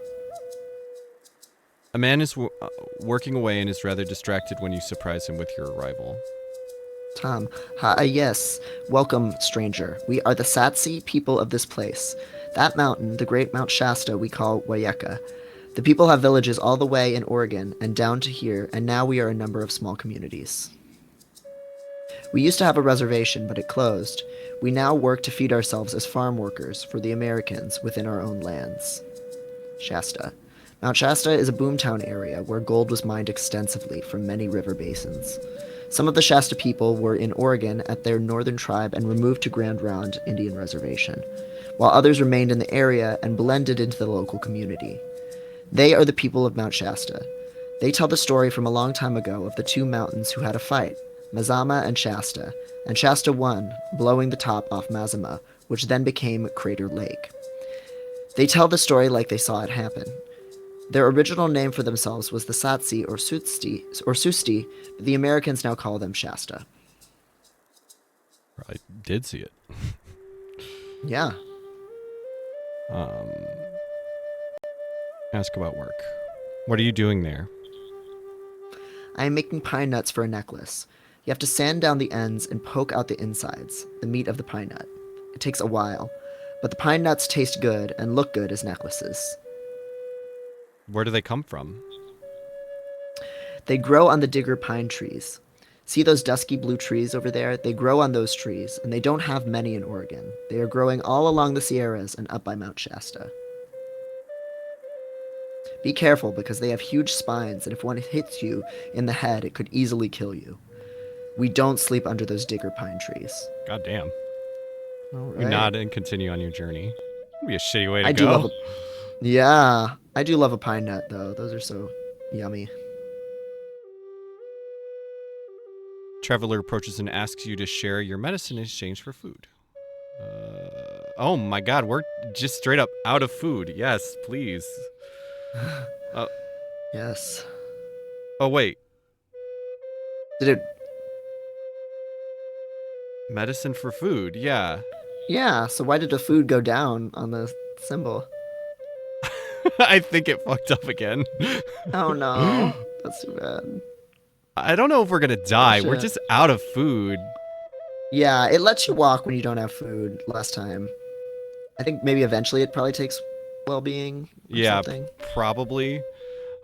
A man is working away and is rather distracted when you surprise him with your arrival. Tom, hi, yes. Welcome, stranger. We are the Satsi people of this place. That mountain, the great Mount Shasta, we call Wayeka. The people have villages all the way in Oregon and down to here, and now we are a number of small communities. We used to have a reservation, but it closed. We now work to feed ourselves as farm workers for the Americans within our own lands. Shasta. Mount Shasta is a boomtown area where gold was mined extensively from many river basins. Some of the Shasta people were in Oregon at their northern tribe and removed to Grand Ronde Indian Reservation, while others remained in the area and blended into the local community. They are the people of Mount Shasta. They tell the story from a long time ago of the two mountains who had a fight, Mazama and Shasta won, blowing the top off Mazama, which then became Crater Lake. They tell the story like they saw it happen. Their original name for themselves was the Satsi or Susti, but the Americans now call them Shasta. I did see it. Yeah. Ask about work. What are you doing there? I am making pine nuts for a necklace. You have to sand down the ends and poke out the insides, the meat of the pine nut. It takes a while, but the pine nuts taste good and look good as necklaces. Where do they come from? They grow on the digger pine trees. See those dusky blue trees over there? They grow on those trees, and they don't have many in Oregon. They are growing all along the Sierras and up by Mount Shasta. Be careful because they have huge spines, and if one hits you in the head, it could easily kill you. We don't sleep under those digger pine trees. God damn. All You right. nod and continue on your journey. It'd be a shitty way to I go. do love a Yeah, I do love a pine nut though. Those are so yummy. Traveler approaches and asks you to share your medicine in exchange for food. Oh my god, we're just straight up out of food. Yes, please. Yes. Oh wait, Did it medicine for food. Yeah. Yeah, so why did the food go down on the symbol? I think it fucked up again. Oh no. That's too bad. I don't know if we're gonna die. We're shit. just out of food. Yeah, it lets you walk when you don't have food last time. I think maybe eventually it probably takes well-being or Yeah, something. probably.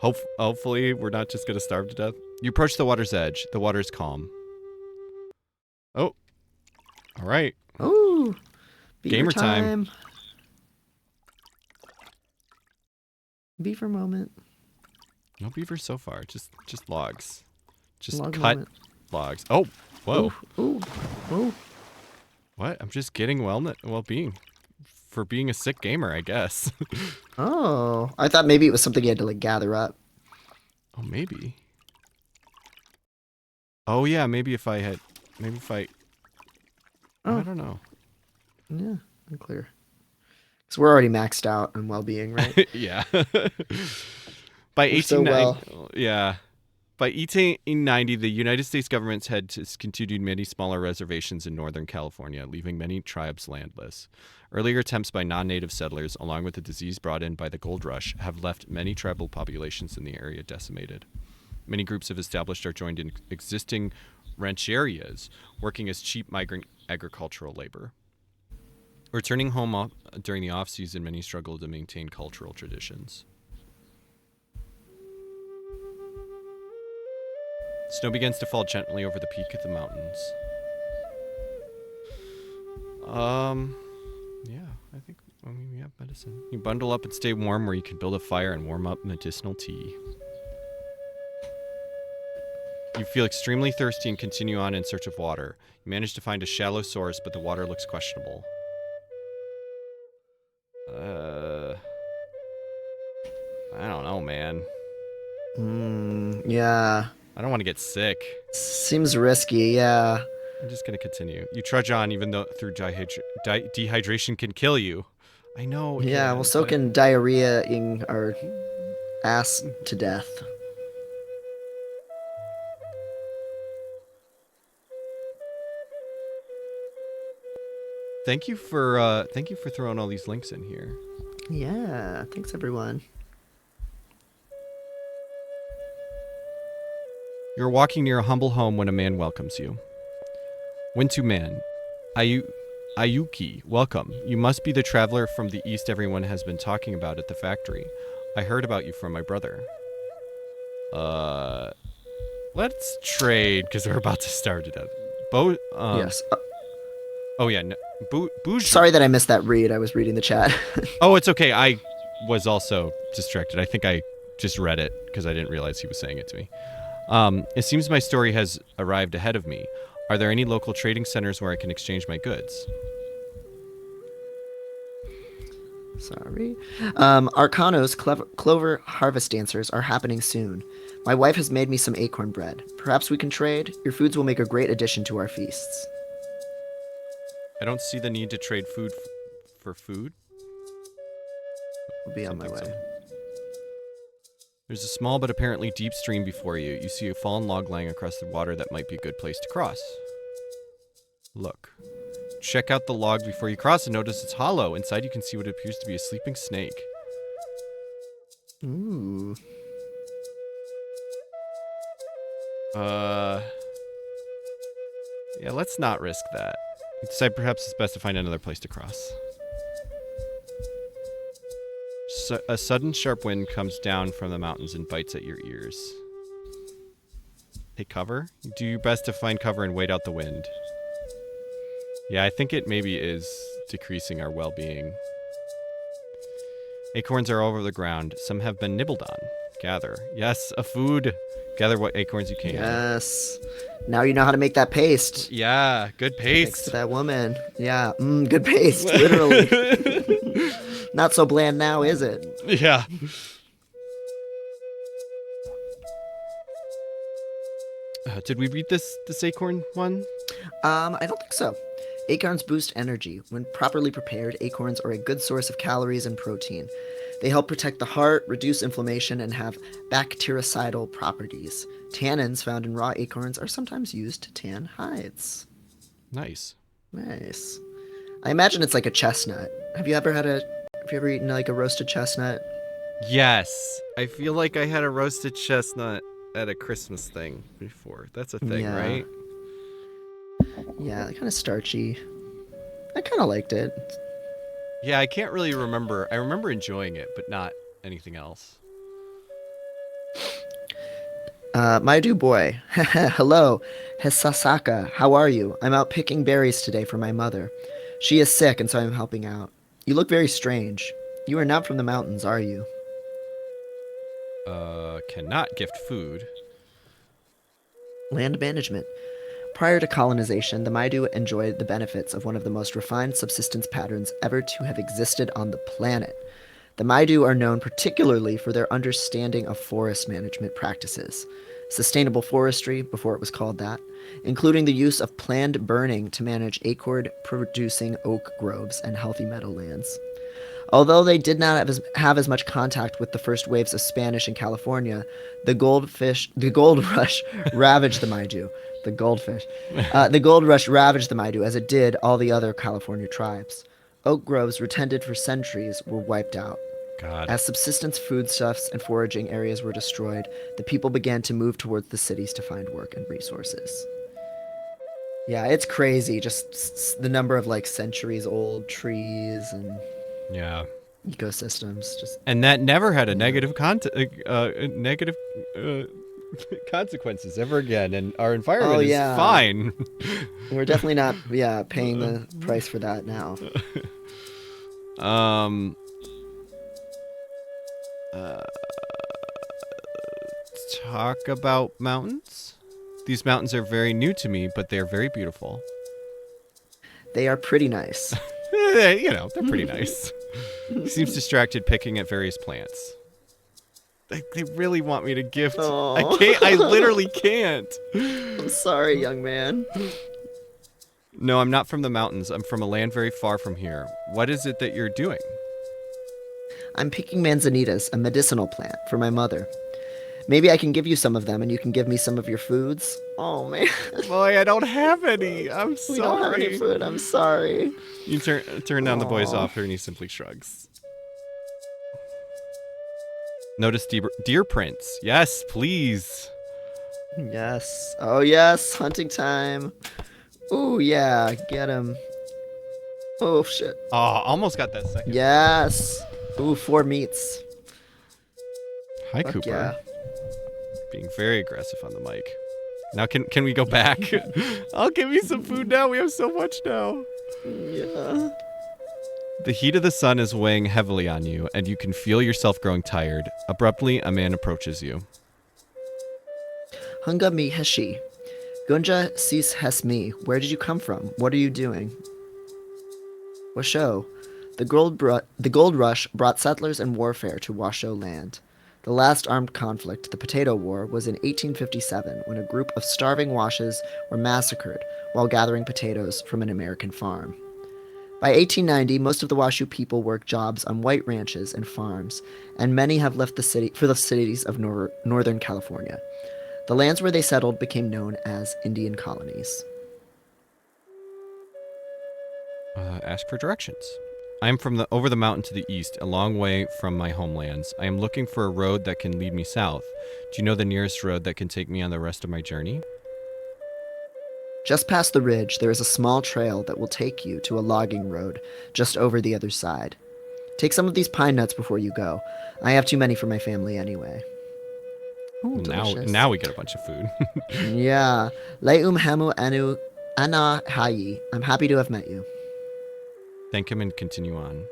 Hopefully, we're not just gonna starve to death. You approach the water's edge. The water is calm. Oh, all right. Ooh. Beaver Gamer time. Beaver moment. No beavers so far. Just logs. Just Log cut moment. logs. Oh, whoa. Ooh. Ooh. What? I'm just getting well-being for being a sick gamer, I guess. Oh. I thought maybe it was something you had to like gather up. Oh, maybe. Oh yeah, maybe if I. Oh. I don't know. Yeah, unclear. So we're already maxed out on well-being, right? Yeah. By We're so 1890, yeah. By 1890, the United States government had discontinued many smaller reservations in Northern California, leaving many tribes landless. Earlier attempts by non-native settlers, along with the disease brought in by the gold rush, have left many tribal populations in the area decimated. Many groups have established or joined in existing rancherias, working as cheap migrant agricultural labor. Returning home during the off-season, many struggle to maintain cultural traditions. Snow begins to fall gently over the peak of the mountains. Yeah, I mean, we have medicine. You bundle up and stay warm where you can build a fire and warm up medicinal tea. You feel extremely thirsty and continue on in search of water. You manage to find a shallow source, but the water looks questionable. I don't know, man. Yeah. I don't want to get sick. Seems risky, yeah. I'm just gonna continue. You trudge on, even though through dehydration can kill you. I know. Yeah, well, so but- can diarrhea-ing our ass to death. Thank you for throwing all these links in here. Yeah, thanks everyone. You're walking near a humble home when a man welcomes you. Wintu man, Ayuki, welcome. You must be the traveler from the east everyone has been talking about at the factory. I heard about you from my brother. Let's trade because we're about to starve to death. Yes. Oh yeah, no, Bougie. Sorry that I missed that read. I was reading the chat. Oh, it's okay. I was also distracted. I think I just read it because I didn't realize he was saying it to me. It seems my story has arrived ahead of me. Are there any local trading centers where I can exchange my goods? Sorry. Arcano's clover harvest dancers are happening soon. My wife has made me some acorn bread. Perhaps we can trade? Your foods will make a great addition to our feasts. I don't see the need to trade food for food. We'll be on my way. There's a small but apparently deep stream before you. You see a fallen log lying across the water that might be a good place to cross. Look. Check out the log before you cross and notice it's hollow. Inside you can see what appears to be a sleeping snake. Ooh. Yeah, let's not risk that. Decide perhaps it's best to find another place to cross. A sudden sharp wind comes down from the mountains and bites at your ears. Take cover? Do your best to find cover and wait out the wind. Yeah, I think it maybe is decreasing our well-being. Acorns are all over the ground. Some have been nibbled on. Gather. Yes, a food. Gather what acorns you can. Yes. Now you know how to make that paste. Yeah, good Thanks paste. to that woman. Yeah, good paste, literally. Not so bland now, is it? Yeah. Did we read this acorn one? I don't think so. Acorns boost energy. When properly prepared, acorns are a good source of calories and protein. They help protect the heart, reduce inflammation, and have bactericidal properties. Tannins found in raw acorns are sometimes used to tan hides. Nice. Nice. I imagine it's like a chestnut. Have you ever eaten like a roasted chestnut? Yes. I feel like I had a roasted chestnut at a Christmas thing before. That's a thing, Yeah. right? Yeah, kind of starchy. I kind of liked it. Yeah, I can't really remember. I remember enjoying it, but not anything else. My do boy. Hello, Hisasaka. How are you? I'm out picking berries today for my mother. She is sick, and so I'm helping out. You look very strange. You are not from the mountains, are you? Cannot gift food. Land management. Prior to colonization, the Maidu enjoyed the benefits of one of the most refined subsistence patterns ever to have existed on the planet. The Maidu are known particularly for their understanding of forest management practices, sustainable forestry, before it was called that, including the use of planned burning to manage acorn-producing oak groves and healthy meadowlands. Although they did not have as much contact with the first waves of Spanish in California, the gold rush ravaged the Maidu. The gold rush ravaged the Maidu as it did all the other California tribes. Oak groves retended for centuries were wiped out. God. As subsistence foodstuffs and foraging areas were destroyed, the people began to move towards the cities to find work and resources. Yeah, it's crazy. Just the number of like centuries old trees and Yeah. ecosystems. And that never had a negative consequences ever again, and our environment is fine. We're definitely not paying the price for that now. Talk about mountains. These mountains are very new to me, but they are very beautiful. They are pretty nice. They're pretty nice. He seems distracted picking at various plants. They really want me to gift. Aww. I can't. I literally can't. I'm sorry, young man. No, I'm not from the mountains. I'm from a land very far from here. What is it that you're doing? I'm picking manzanitas, a medicinal plant, for my mother. Maybe I can give you some of them and you can give me some of your foods. Oh, man. Boy, I don't have any. I'm sorry. We don't have any food. I'm sorry. You turn down the boy's offer and he simply shrugs. Notice deer prints. Yes, please. Yes. Oh, yes. Hunting time. Ooh, yeah. Get him. Oh, shit. Oh, almost got that second. Yes. Ooh, 4 meats. Hi, Fuck Cooper. yeah. Being very aggressive on the mic. Now, can we go back? I'll give you some food now. We have so much now. Yeah. The heat of the sun is weighing heavily on you, and you can feel yourself growing tired. Abruptly, a man approaches you. Hunga mi heshi. Gunja sis hes mi. Where did you come from? What are you doing? Washoe. The gold rush brought settlers and warfare to Washoe land. The last armed conflict, the Potato War, was in 1857 when a group of starving Washes were massacred while gathering potatoes from an American farm. By 1890, most of the Washoe people worked jobs on white ranches and farms, and many have left the city for the cities of Northern California. The lands where they settled became known as Indian colonies. Ask for directions. I am from over the mountain to the east, a long way from my homelands. I am looking for a road that can lead me south. Do you know the nearest road that can take me on the rest of my journey? Just past the ridge, there is a small trail that will take you to a logging road just over the other side. Take some of these pine nuts before you go. I have too many for my family anyway. Ooh, Well, delicious. now we get a bunch of food. Yeah. Leum hamu anu ana hayi. I'm happy to have met you. Thank him and continue on.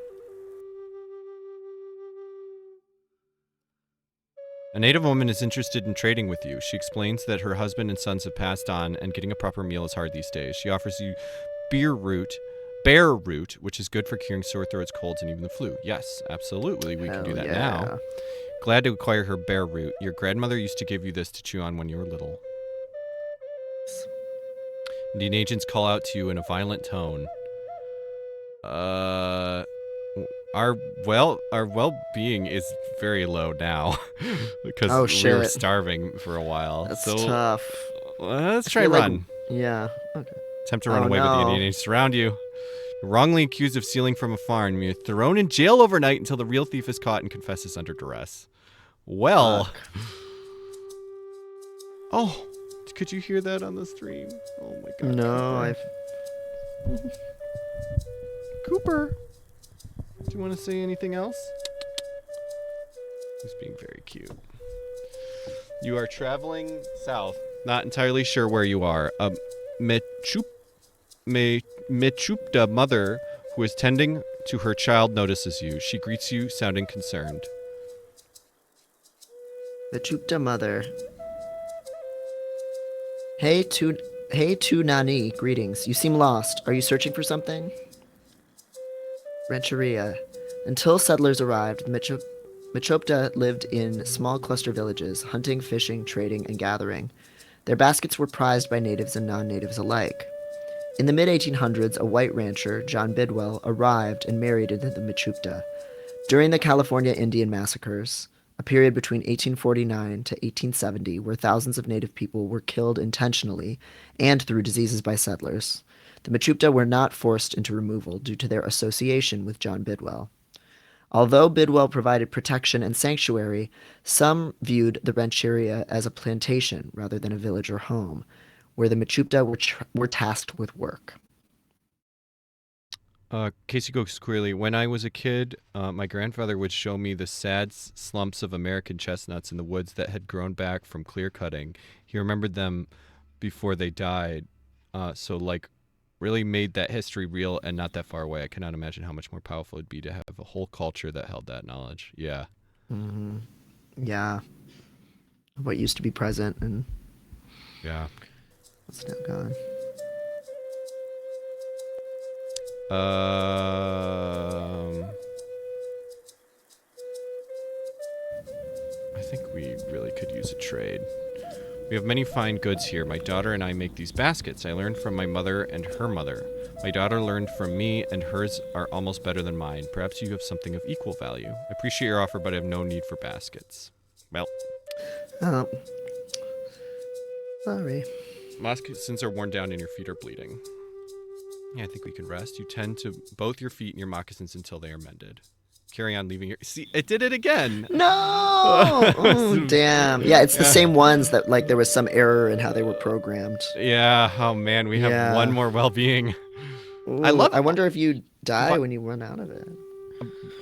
A native woman is interested in trading with you. She explains that her husband and sons have passed on and getting a proper meal is hard these days. She offers you bear root, which is good for curing sore throats, colds, and even the flu. Yes, absolutely, we can do Hell that yeah. now. Glad to acquire her bear root. Your grandmother used to give you this to chew on when you were little. Indian agents call out to you in a violent tone. Our well-being is very low now because Oh, we were shit. starving for a while. That's so tough. let's I try feel like- run. Yeah. Okay. Attempt to run Oh, away, but the Indian no. agents surround you. You're wrongly accused of stealing from a farm. You're thrown in jail overnight until the real thief is caught and confesses under duress. Well. Fuck. Oh, could you hear that on the stream? Oh my god. No, Cooper. Do you want to say anything else? He's being very cute. You are traveling south. Not entirely sure where you are. A Mechupta mother who is tending to her child notices you. She greets you, sounding concerned. The Chupta mother. Hey, Tu Nani, greetings. You seem lost. Are you searching for something? Rancheria. Until settlers arrived, the Mechopta lived in small cluster villages, hunting, fishing, trading, and gathering. Their baskets were prized by natives and non-natives alike. In the mid-1800s, a white rancher, John Bidwell, arrived and married into the Mechupta. During the California Indian massacres, a period between 1849 to 1870 where thousands of native people were killed intentionally and through diseases by settlers, the Mechupta were not forced into removal due to their association with John Bidwell. Although Bidwell provided protection and sanctuary, some viewed the rancheria as a plantation rather than a village or home, where the Mechupta were tasked with work. Casey goes queerly. When I was a kid, my grandfather would show me the sad slumps of American chestnuts in the woods that had grown back from clear cutting. He remembered them before they died. So, like, really made that history real and not that far away. I cannot imagine how much more powerful it'd be to have a whole culture that held that knowledge. Yeah. Mm-hmm. Yeah. What used to be present and Yeah. what's now gone. I think we really could use a trade. We have many fine goods here. My daughter and I make these baskets. I learned from my mother and her mother. My daughter learned from me, and hers are almost better than mine. Perhaps you have something of equal value. I appreciate your offer, but I have no need for baskets. Well, Oh. Sorry. moccasins are worn down and your feet are bleeding. Yeah, I think we can rest. You tend to both your feet and your moccasins until they are mended. Carry on leaving your... See, it did it again! No! Oh, damn. Yeah, it's the Yeah. same ones that, like, there was some error in how they were programmed. Yeah, oh man, we have Yeah. one more well-being. Ooh, I love- I wonder if you die What- when you run out of it.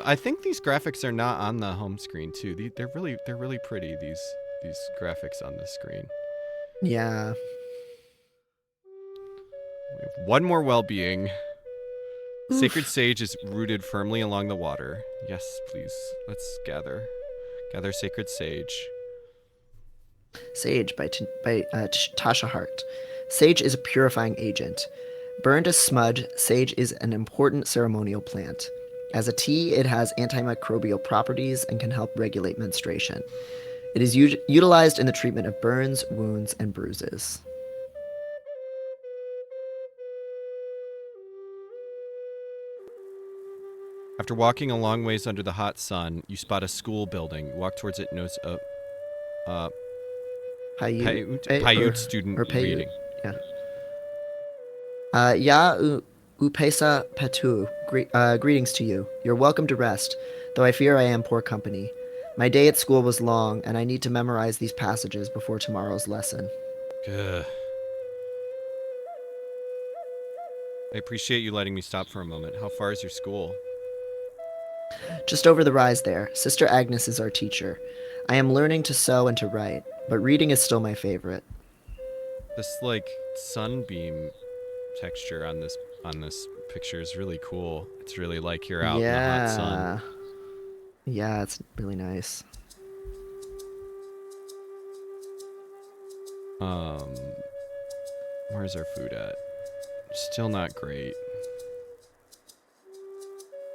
I think these graphics are not on the home screen too. They're really pretty, these graphics on the screen. Yeah. We have one more well-being. Oof. Sacred sage is rooted firmly along the water. Yes, please. Let's gather sacred sage. Sage by Tasha Hart. Sage is a purifying agent. Burned as smudge, sage is an important ceremonial plant. As a tea, it has antimicrobial properties and can help regulate menstruation. It is utilized in the treatment of burns, wounds, and bruises. After walking a long ways under the hot sun, you spot a school building. You walk towards it and notice a Paiute student or Paiute, reading. Yeah. Ya upesa patu. Greetings to you. You're welcome to rest, though I fear I am poor company. My day at school was long, and I need to memorize these passages before tomorrow's lesson. Ugh. I appreciate you letting me stop for a moment. How far is your school? Just over the rise there, Sister Agnes is our teacher. I am learning to sew and to write, but reading is still my favorite. This like sunbeam texture on this picture is really cool. It's really like you're out in the hot sun. Yeah. Yeah, it's really nice. Where's our food at? Still not great.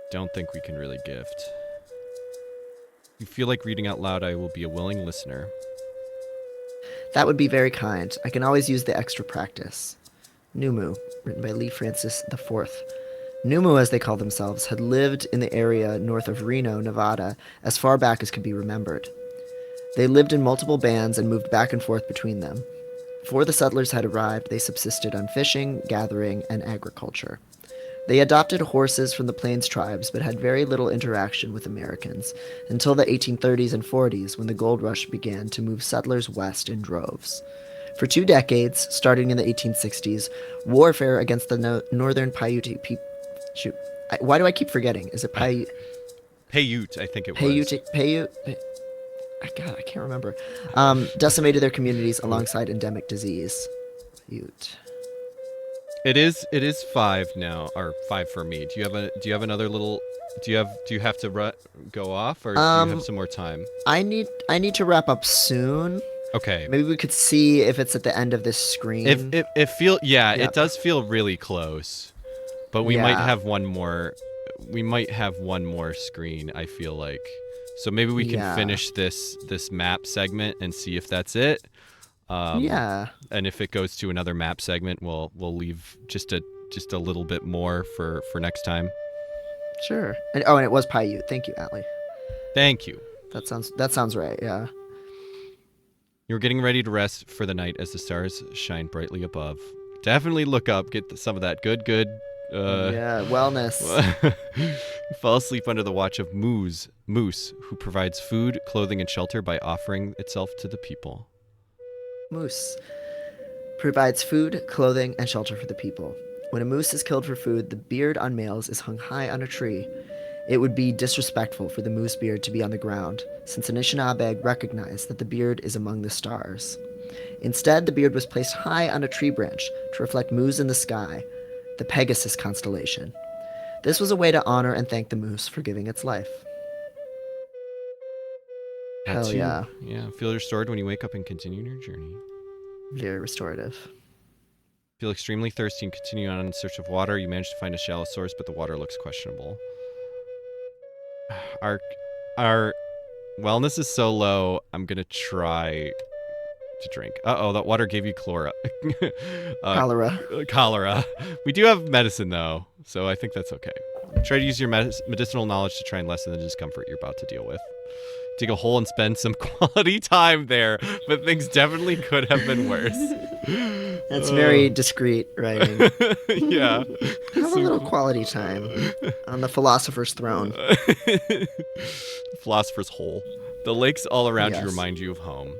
Don't think we can really gift. If you feel like reading out loud, I will be a willing listener. That would be very kind. I can always use the extra practice. Numu, written by Lee Francis IV. Numu, as they call themselves, had lived in the area north of Reno, Nevada, as far back as could be remembered. They lived in multiple bands and moved back and forth between them. Before the settlers had arrived, they subsisted on fishing, gathering, and agriculture. They adopted horses from the Plains tribes but had very little interaction with Americans until the 1830s and 40s when the gold rush began to move settlers west in droves. For 2 decades, starting in the 1860s, warfare against the northern Paiute people... Shoot. Why do I keep forgetting? Is it Paiute? Paiute, I think it was. Paiute? God, I can't remember. Decimated their communities alongside endemic disease. Paiute. It is 5 now, or 5 for me. Do you have another little? Do you have to go off, or do you have some more time? I need to wrap up soon. Okay. Maybe we could see if it's at the end of this screen. It does feel really close, but we might Yeah. have one more. We might have one more screen. I feel like, so maybe we can finish this map segment and see if that's it. Yeah. And if it goes to another map segment, we'll leave just a little bit more for next time. Sure. And it was Paiute. Thank you, Allie. Thank you. That sounds right. Yeah. You're getting ready to rest for the night as the stars shine brightly above. Definitely look up, get some of that good. Wellness. Fall asleep under the watch of Moose, who provides food, clothing, and shelter by offering itself to the people. Moose provides food, clothing, and shelter for the people. When a moose is killed for food, the beard on males is hung high on a tree. It would be disrespectful for the moose beard to be on the ground, since Anishinaabe recognized that the beard is among the stars. Instead, the beard was placed high on a tree branch to reflect moose in the sky, the Pegasus constellation. This was a way to honor and thank the moose for giving its life. Hell yeah. Yeah, feel restored when you wake up and continue your journey. Very restorative. Feel extremely thirsty and continue on in search of water. You manage to find a shallow source, but the water looks questionable. Our wellness is so low, I'm going to try to drink. Uh-oh, that water gave you cholera. Cholera. We do have medicine, though, so I think that's okay. Try to use your medicinal knowledge to try and lessen the discomfort you're about to deal with. Dig a hole and spend some quality time there, but things definitely could have been worse. That's very discreet writing. Yeah. Have a little quality time on the philosopher's throne. Philosopher's hole. The lakes all around you Yes. remind you of home.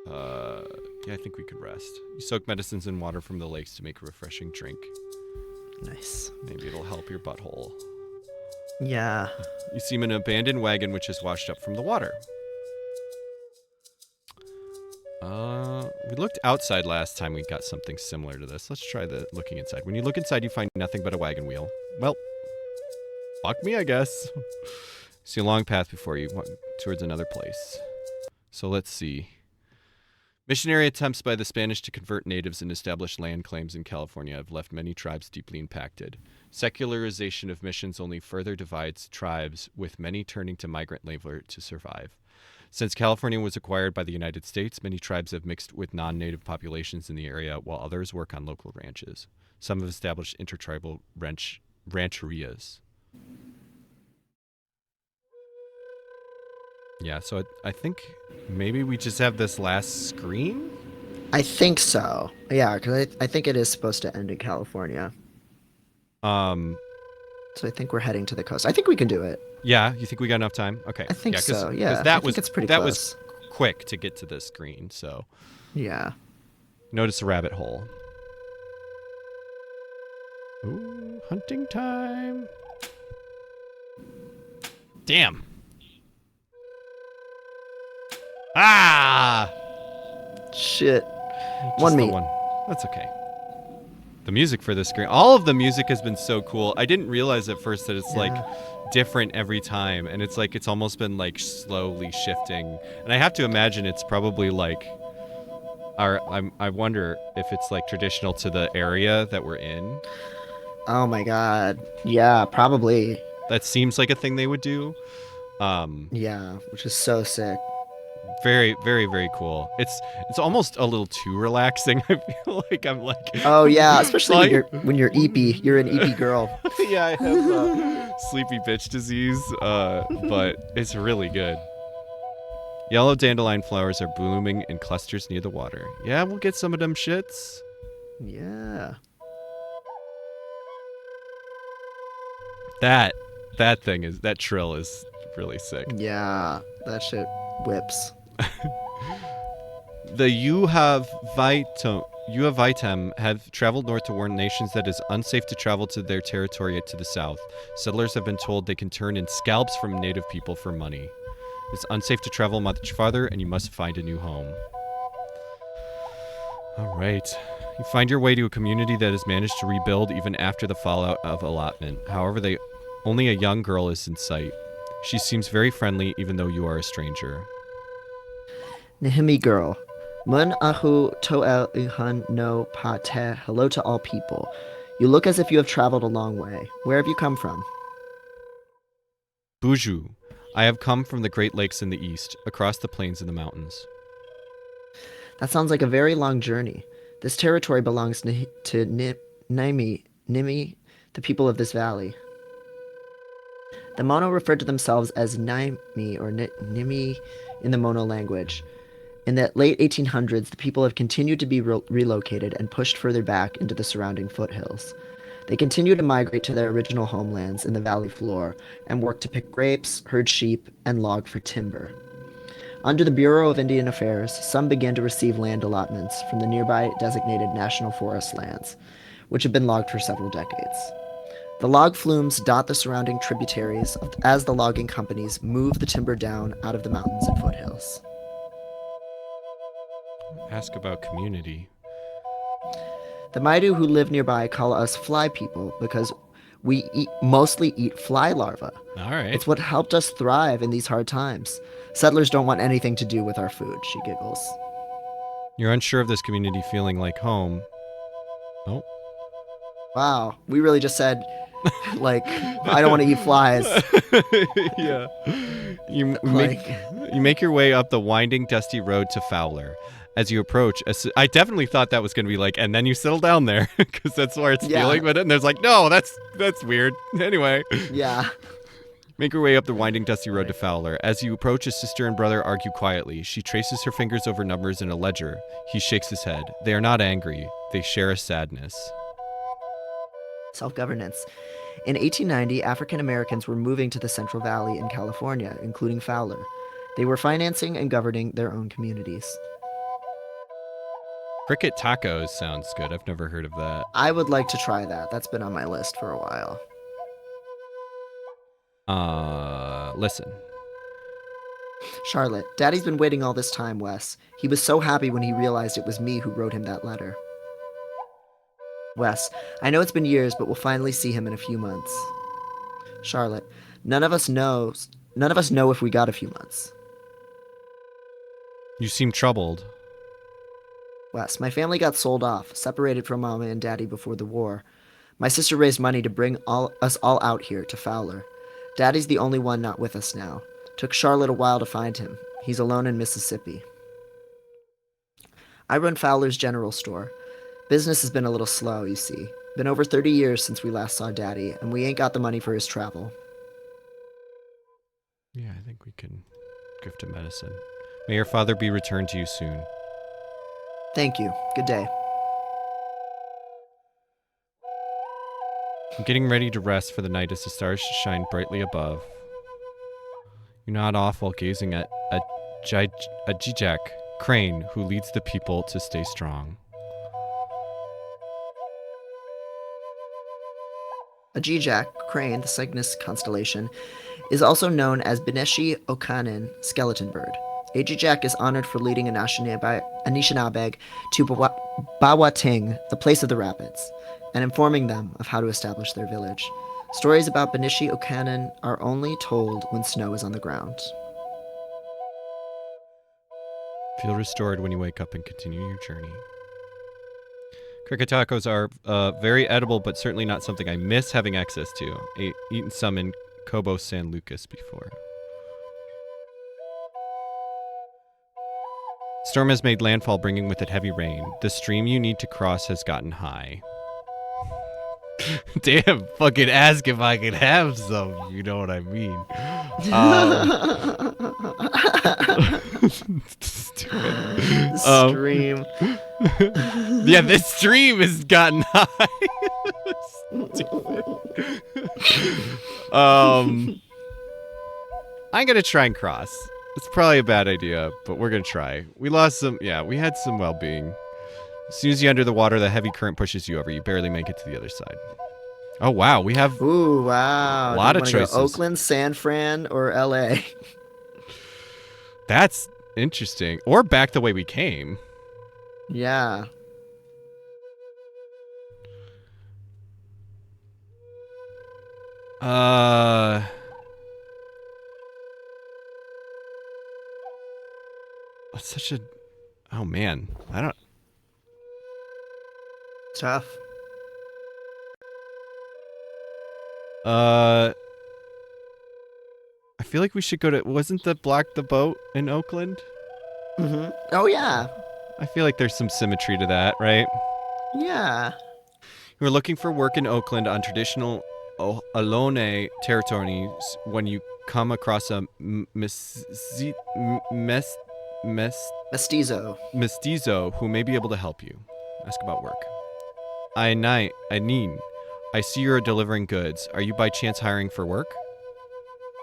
Yeah, I think we could rest. You soak medicines in water from the lakes to make a refreshing drink. Nice. Maybe it'll help your butthole. Yeah. You see an abandoned wagon which is washed up from the water. We looked outside last time. We got something similar to this. Let's try looking inside. When you look inside, you find nothing but a wagon wheel. Well, fuck me, I guess. See a long path before you towards another place. So let's see. Missionary attempts by the Spanish to convert natives and establish land claims in California have left many tribes deeply impacted. Secularization of missions only further divides tribes, with many turning to migrant labor to survive. Since California was acquired by the United States, many tribes have mixed with non-native populations in the area, while others work on local ranches. Some have established intertribal rancherias. Yeah, so I think maybe we just have this last screen? I think so. Yeah, because I think it is supposed to end in California. So I think we're heading to the coast. I think we can do it. Yeah, you think we got enough time? Okay. I think so. Yeah, 'cause I think it's pretty that close. was quick to get to this screen. So Yeah. notice a rabbit hole. Hunting time. Damn. Ah! Shit. Just One the meat. one. That's okay. The music for this game, all of the music has been so cool. I didn't realize at first that it's like different every time, and it's almost been like slowly shifting. And I have to imagine it's probably like I wonder if it's like traditional to the area that we're in. Oh my god. Yeah, probably. That seems like a thing they would do. Yeah, which is so sick. Very, very, very cool. It's almost a little too relaxing. I feel like I'm like. Oh yeah, especially like, when you're eepy. You're an eepy girl. Yeah, I have sleepy bitch disease, but it's really good. Yellow dandelion flowers are blooming in clusters near the water. Yeah, we'll get some of them shits. Yeah. That trill is really sick. Yeah, that shit whips. The Yuha-Vaitem have traveled north to warn nations that it is unsafe to travel to their territory to the south. Settlers have been told they can turn in scalps from native people for money. It's unsafe to travel much farther, and you must find a new home. All right. You find your way to a community that has managed to rebuild even after the fallout of allotment. However, only a young girl is in sight. She seems very friendly, even though you are a stranger. Nihimi girl. Mun ahu toel ihan no pa te. Hello to all people. You look as if you have traveled a long way. Where have you come from? Buju. I have come from the Great Lakes in the east, across the plains and the mountains. That sounds like a very long journey. This territory belongs to Nimi, the people of this valley. The Mono referred to themselves as Naimi or Nimi in the Mono language. In the late 1800s, the people have continued to be relocated and pushed further back into the surrounding foothills. They continue to migrate to their original homelands in the valley floor and work to pick grapes, herd sheep, and log for timber. Under the Bureau of Indian Affairs, some began to receive land allotments from the nearby designated National Forest lands, which have been logged for several decades. The log flumes dot the surrounding tributaries as the logging companies move the timber down out of the mountains and foothills. Ask about community. The Maidu who live nearby call us fly people because we mostly eat fly larvae. All right. It's what helped us thrive in these hard times. Settlers don't want anything to do with our food, she giggles. You're unsure of this community feeling like home. Oh. Wow, we really just said, like, I don't want to eat flies. Yeah. You Like- make your way up the winding, dusty road to Fowler. As you approach, I definitely thought that was going to be like, and then you settle down there, because that's where it's Yeah. feeling. But and there's like, no, that's weird. Anyway. Yeah. Make your way up the winding, dusty road to Fowler. As you approach, a sister and brother argue quietly. She traces her fingers over numbers in a ledger. He shakes his head. They are not angry. They share a sadness. Self-governance. In 1890, African Americans were moving to the Central Valley in California, including Fowler. They were financing and governing their own communities. Cricket tacos sounds good. I've never heard of that. I would like to try that. That's been on my list for a while. Listen. Charlotte, Daddy's been waiting all this time, Wes. He was so happy when he realized it was me who wrote him that letter. Wes, I know it's been years, but we'll finally see him in a few months. Charlotte, none of us know if we got a few months. You seem troubled. Wes, my family got sold off, separated from Mama and Daddy before the war. My sister raised money to bring us all out here to Fowler. Daddy's the only one not with us now. Took Charlotte a while to find him. He's alone in Mississippi. I run Fowler's General Store. Business has been a little slow, you see. Been over 30 years since we last saw Daddy, and we ain't got the money for his travel. Yeah, I think we can gift him medicine. May your father be returned to you soon. Thank you. Good day. I'm getting ready to rest for the night as the stars shine brightly above. You nod off while gazing at a jijak crane who leads the people to stay strong. A Jijak, crane, the Cygnus constellation, is also known as Beneshi Okanen, skeleton bird. A Jijak is honored for leading Anishinabeg to Bawating, the place of the rapids, and informing them of how to establish their village. Stories about Benishi Okanen are only told when snow is on the ground. Feel restored when you wake up and continue your journey. Cricket tacos are very edible, but certainly not something I miss having access to. Eaten some in Cabo San Lucas before. Storm has made landfall, bringing with it heavy rain. The stream you need to cross has gotten high. Damn, fucking ask if I could have some, you know what I mean. Stream. Yeah, this stream has gotten high. I'm gonna try and cross. It's probably a bad idea, but we're gonna try. We lost some, we had some well-being. As soon as you're under the water, the heavy current pushes you over. You barely make it to the other side. Oh, wow. We have Ooh, wow. a lot of choices. Oakland, San Fran, or LA? That's interesting. Or back the way we came. Yeah. It's such a... Oh, man. I don't... Tough. I feel like we should go to... Wasn't the Black the Boat in Oakland? Mm-hmm. Oh, yeah. I feel like there's some symmetry to that, right? Yeah. You were looking for work in Oakland on traditional Ohlone territories when you come across a mestizo who may be able to help you. Ask about work. Anin, I see you're delivering goods. Are you by chance hiring for work?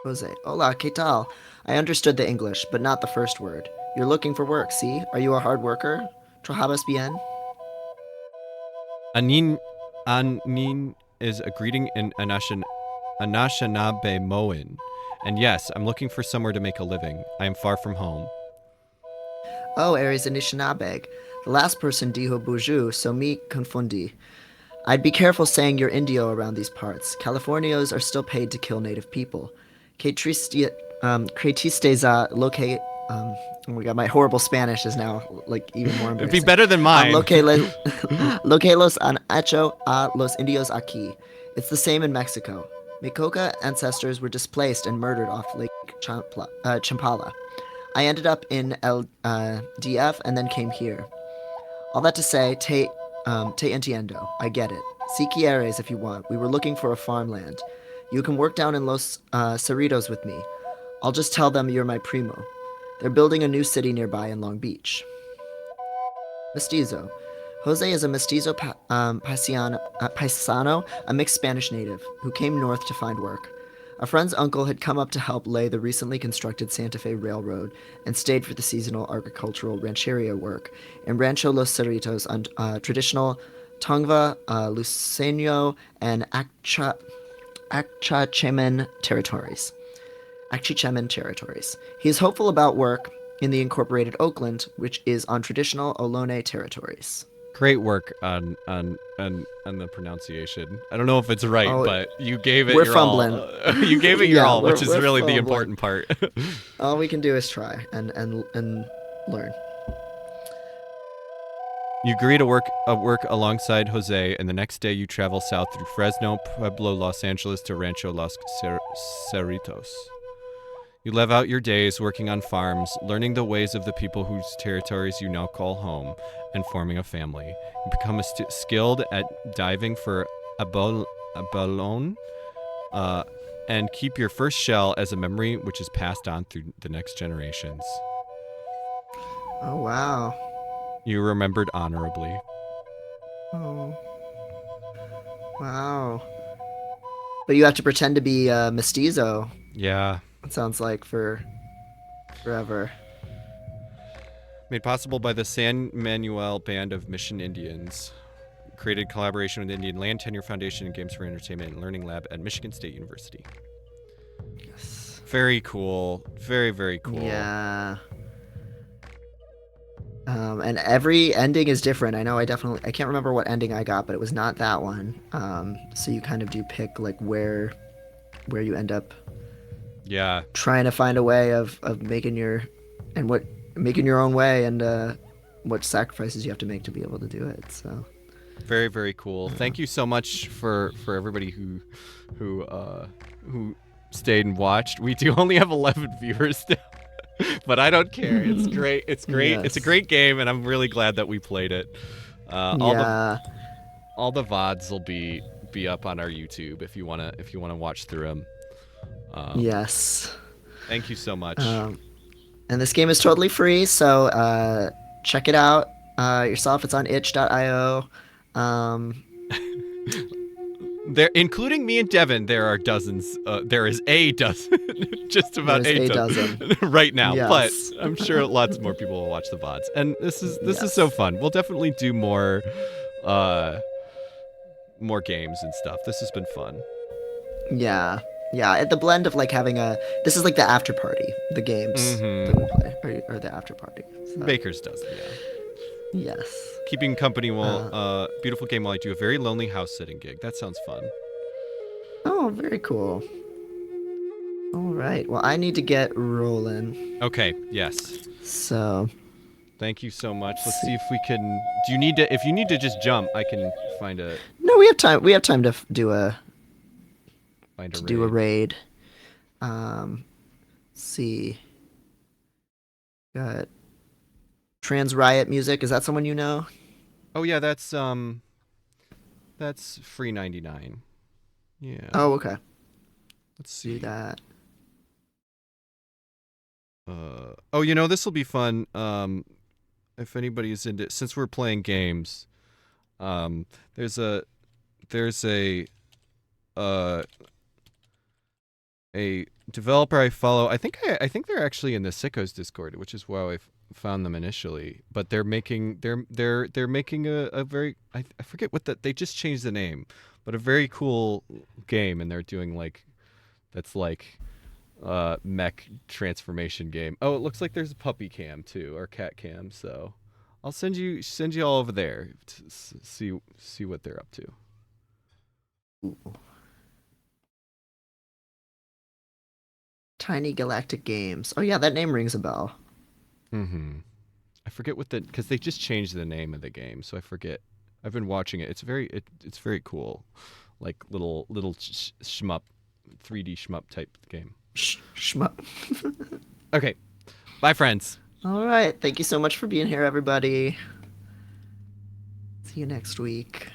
Jose. Hola, ¿qué tal? I understood the English, but not the first word. You're looking for work, see? Are you a hard worker? ¿Trabajas bien? Anin is a greeting in Anishinaabe Moan. And yes, I'm looking for somewhere to make a living. I am far from home. Oh, eres Anishinabeg. The last person dijo buju, so me confundi. I'd be careful saying you're Indio around these parts. Californios are still paid to kill native people. Que tristeza lo que... oh my god, my horrible Spanish is now, like, even more embarrassing. It'd be better than mine. Lo que los han hecho a los indios aquí. It's the same in Mexico. Mecoca ancestors were displaced and murdered off Lake Champala. I ended up in El DF and then came here. All that to say, te entiendo. I get it. Si quieres if you want. We were looking for a farmland. You can work down in Los Cerritos with me. I'll just tell them you're my primo. They're building a new city nearby in Long Beach. Mestizo. Jose is a mestizo paisano, a mixed Spanish native, who came north to find work. A friend's uncle had come up to help lay the recently constructed Santa Fe Railroad and stayed for the seasonal agricultural rancheria work in Rancho Los Cerritos on traditional Tongva, Luceño, and Achachemen territories. He is hopeful about work in the incorporated Oakland, which is on traditional Ohlone territories. Great work on the pronunciation. I don't know if it's right, but you gave it we're your fumbling. all. You gave it your all, which is really fumbling. the important part. All we can do is try and learn. You agree to work alongside Jose, and the next day you travel south through Fresno, Pueblo, Los Angeles to Rancho Los Cerritos. You live out your days working on farms, learning the ways of the people whose territories you now call home, and forming a family. You become skilled at diving for abalone, and keep your first shell as a memory which is passed on through the next generations. Oh, wow. You remembered honorably. Oh. Wow. But you have to pretend to be mestizo. Yeah. It sounds like for forever. Made possible by the San Manuel Band of Mission Indians. created collaboration with Indian Land Tenure Foundation and Games for Entertainment and Learning Lab at Michigan State University. Yes. Very cool. Very, very cool. Yeah. And every ending is different. I know I can't remember what ending I got, but it was not that one. So you kind of do pick like where you end up Yeah. trying to find a way of making your own way, and what sacrifices you have to make to be able to do it. So very, very cool. Thank you so much for everybody who stayed and watched. We do only have 11 viewers now. But I don't care. It's great. It's great. Yes. It's a great game, and I'm really glad that we played it. All the VODs will be up on our YouTube if you wanna watch through them. Yes. Thank you so much. And this game is totally free, so check it out yourself. It's on itch.io. There, including me and Devin, there are dozens. There is a dozen, just about There's a dozen right now. Yes. But I'm sure lots more people will watch the VODs, and this is so fun. We'll definitely do more games and stuff. This has been fun. Yeah. The blend of like having this is like the after party, the games that we play, or the after party. So. Baker's dozen, yeah. Yes. Keeping company while beautiful game while I do a very lonely house sitting gig. That sounds fun. Oh, very cool. All right. Well, I need to get rolling. Okay. Yes. So. Thank you so much. Let's see if we can. Do you need to? If you need to just jump, I can find a. No, we have time. We have time to do a. Do a raid. Let's see. Got Trans Riot Music. Is that someone you know? Oh yeah, that's free 99. Yeah. Oh, okay. Let's see. Do that. Oh, this will be fun. If anybody's into, since we're playing games, there's a developer I follow. I think they're actually in the Sickos Discord, which is where I found them initially. But they're making a very I forget what they just changed the name, but a very cool game, and they're doing that's mech transformation game. Oh, it looks like there's a puppy cam too, or cat cam. So I'll send you all over there to see what they're up to. Ooh. Tiny Galactic Games. Oh yeah, that name rings a bell. I forget because they just changed the name of the game, so I forget. I've been watching it. It's very cool, like little shmup, 3D shmup type game. Shmup. Okay, bye friends. All right, thank you so much for being here, everybody. See you next week.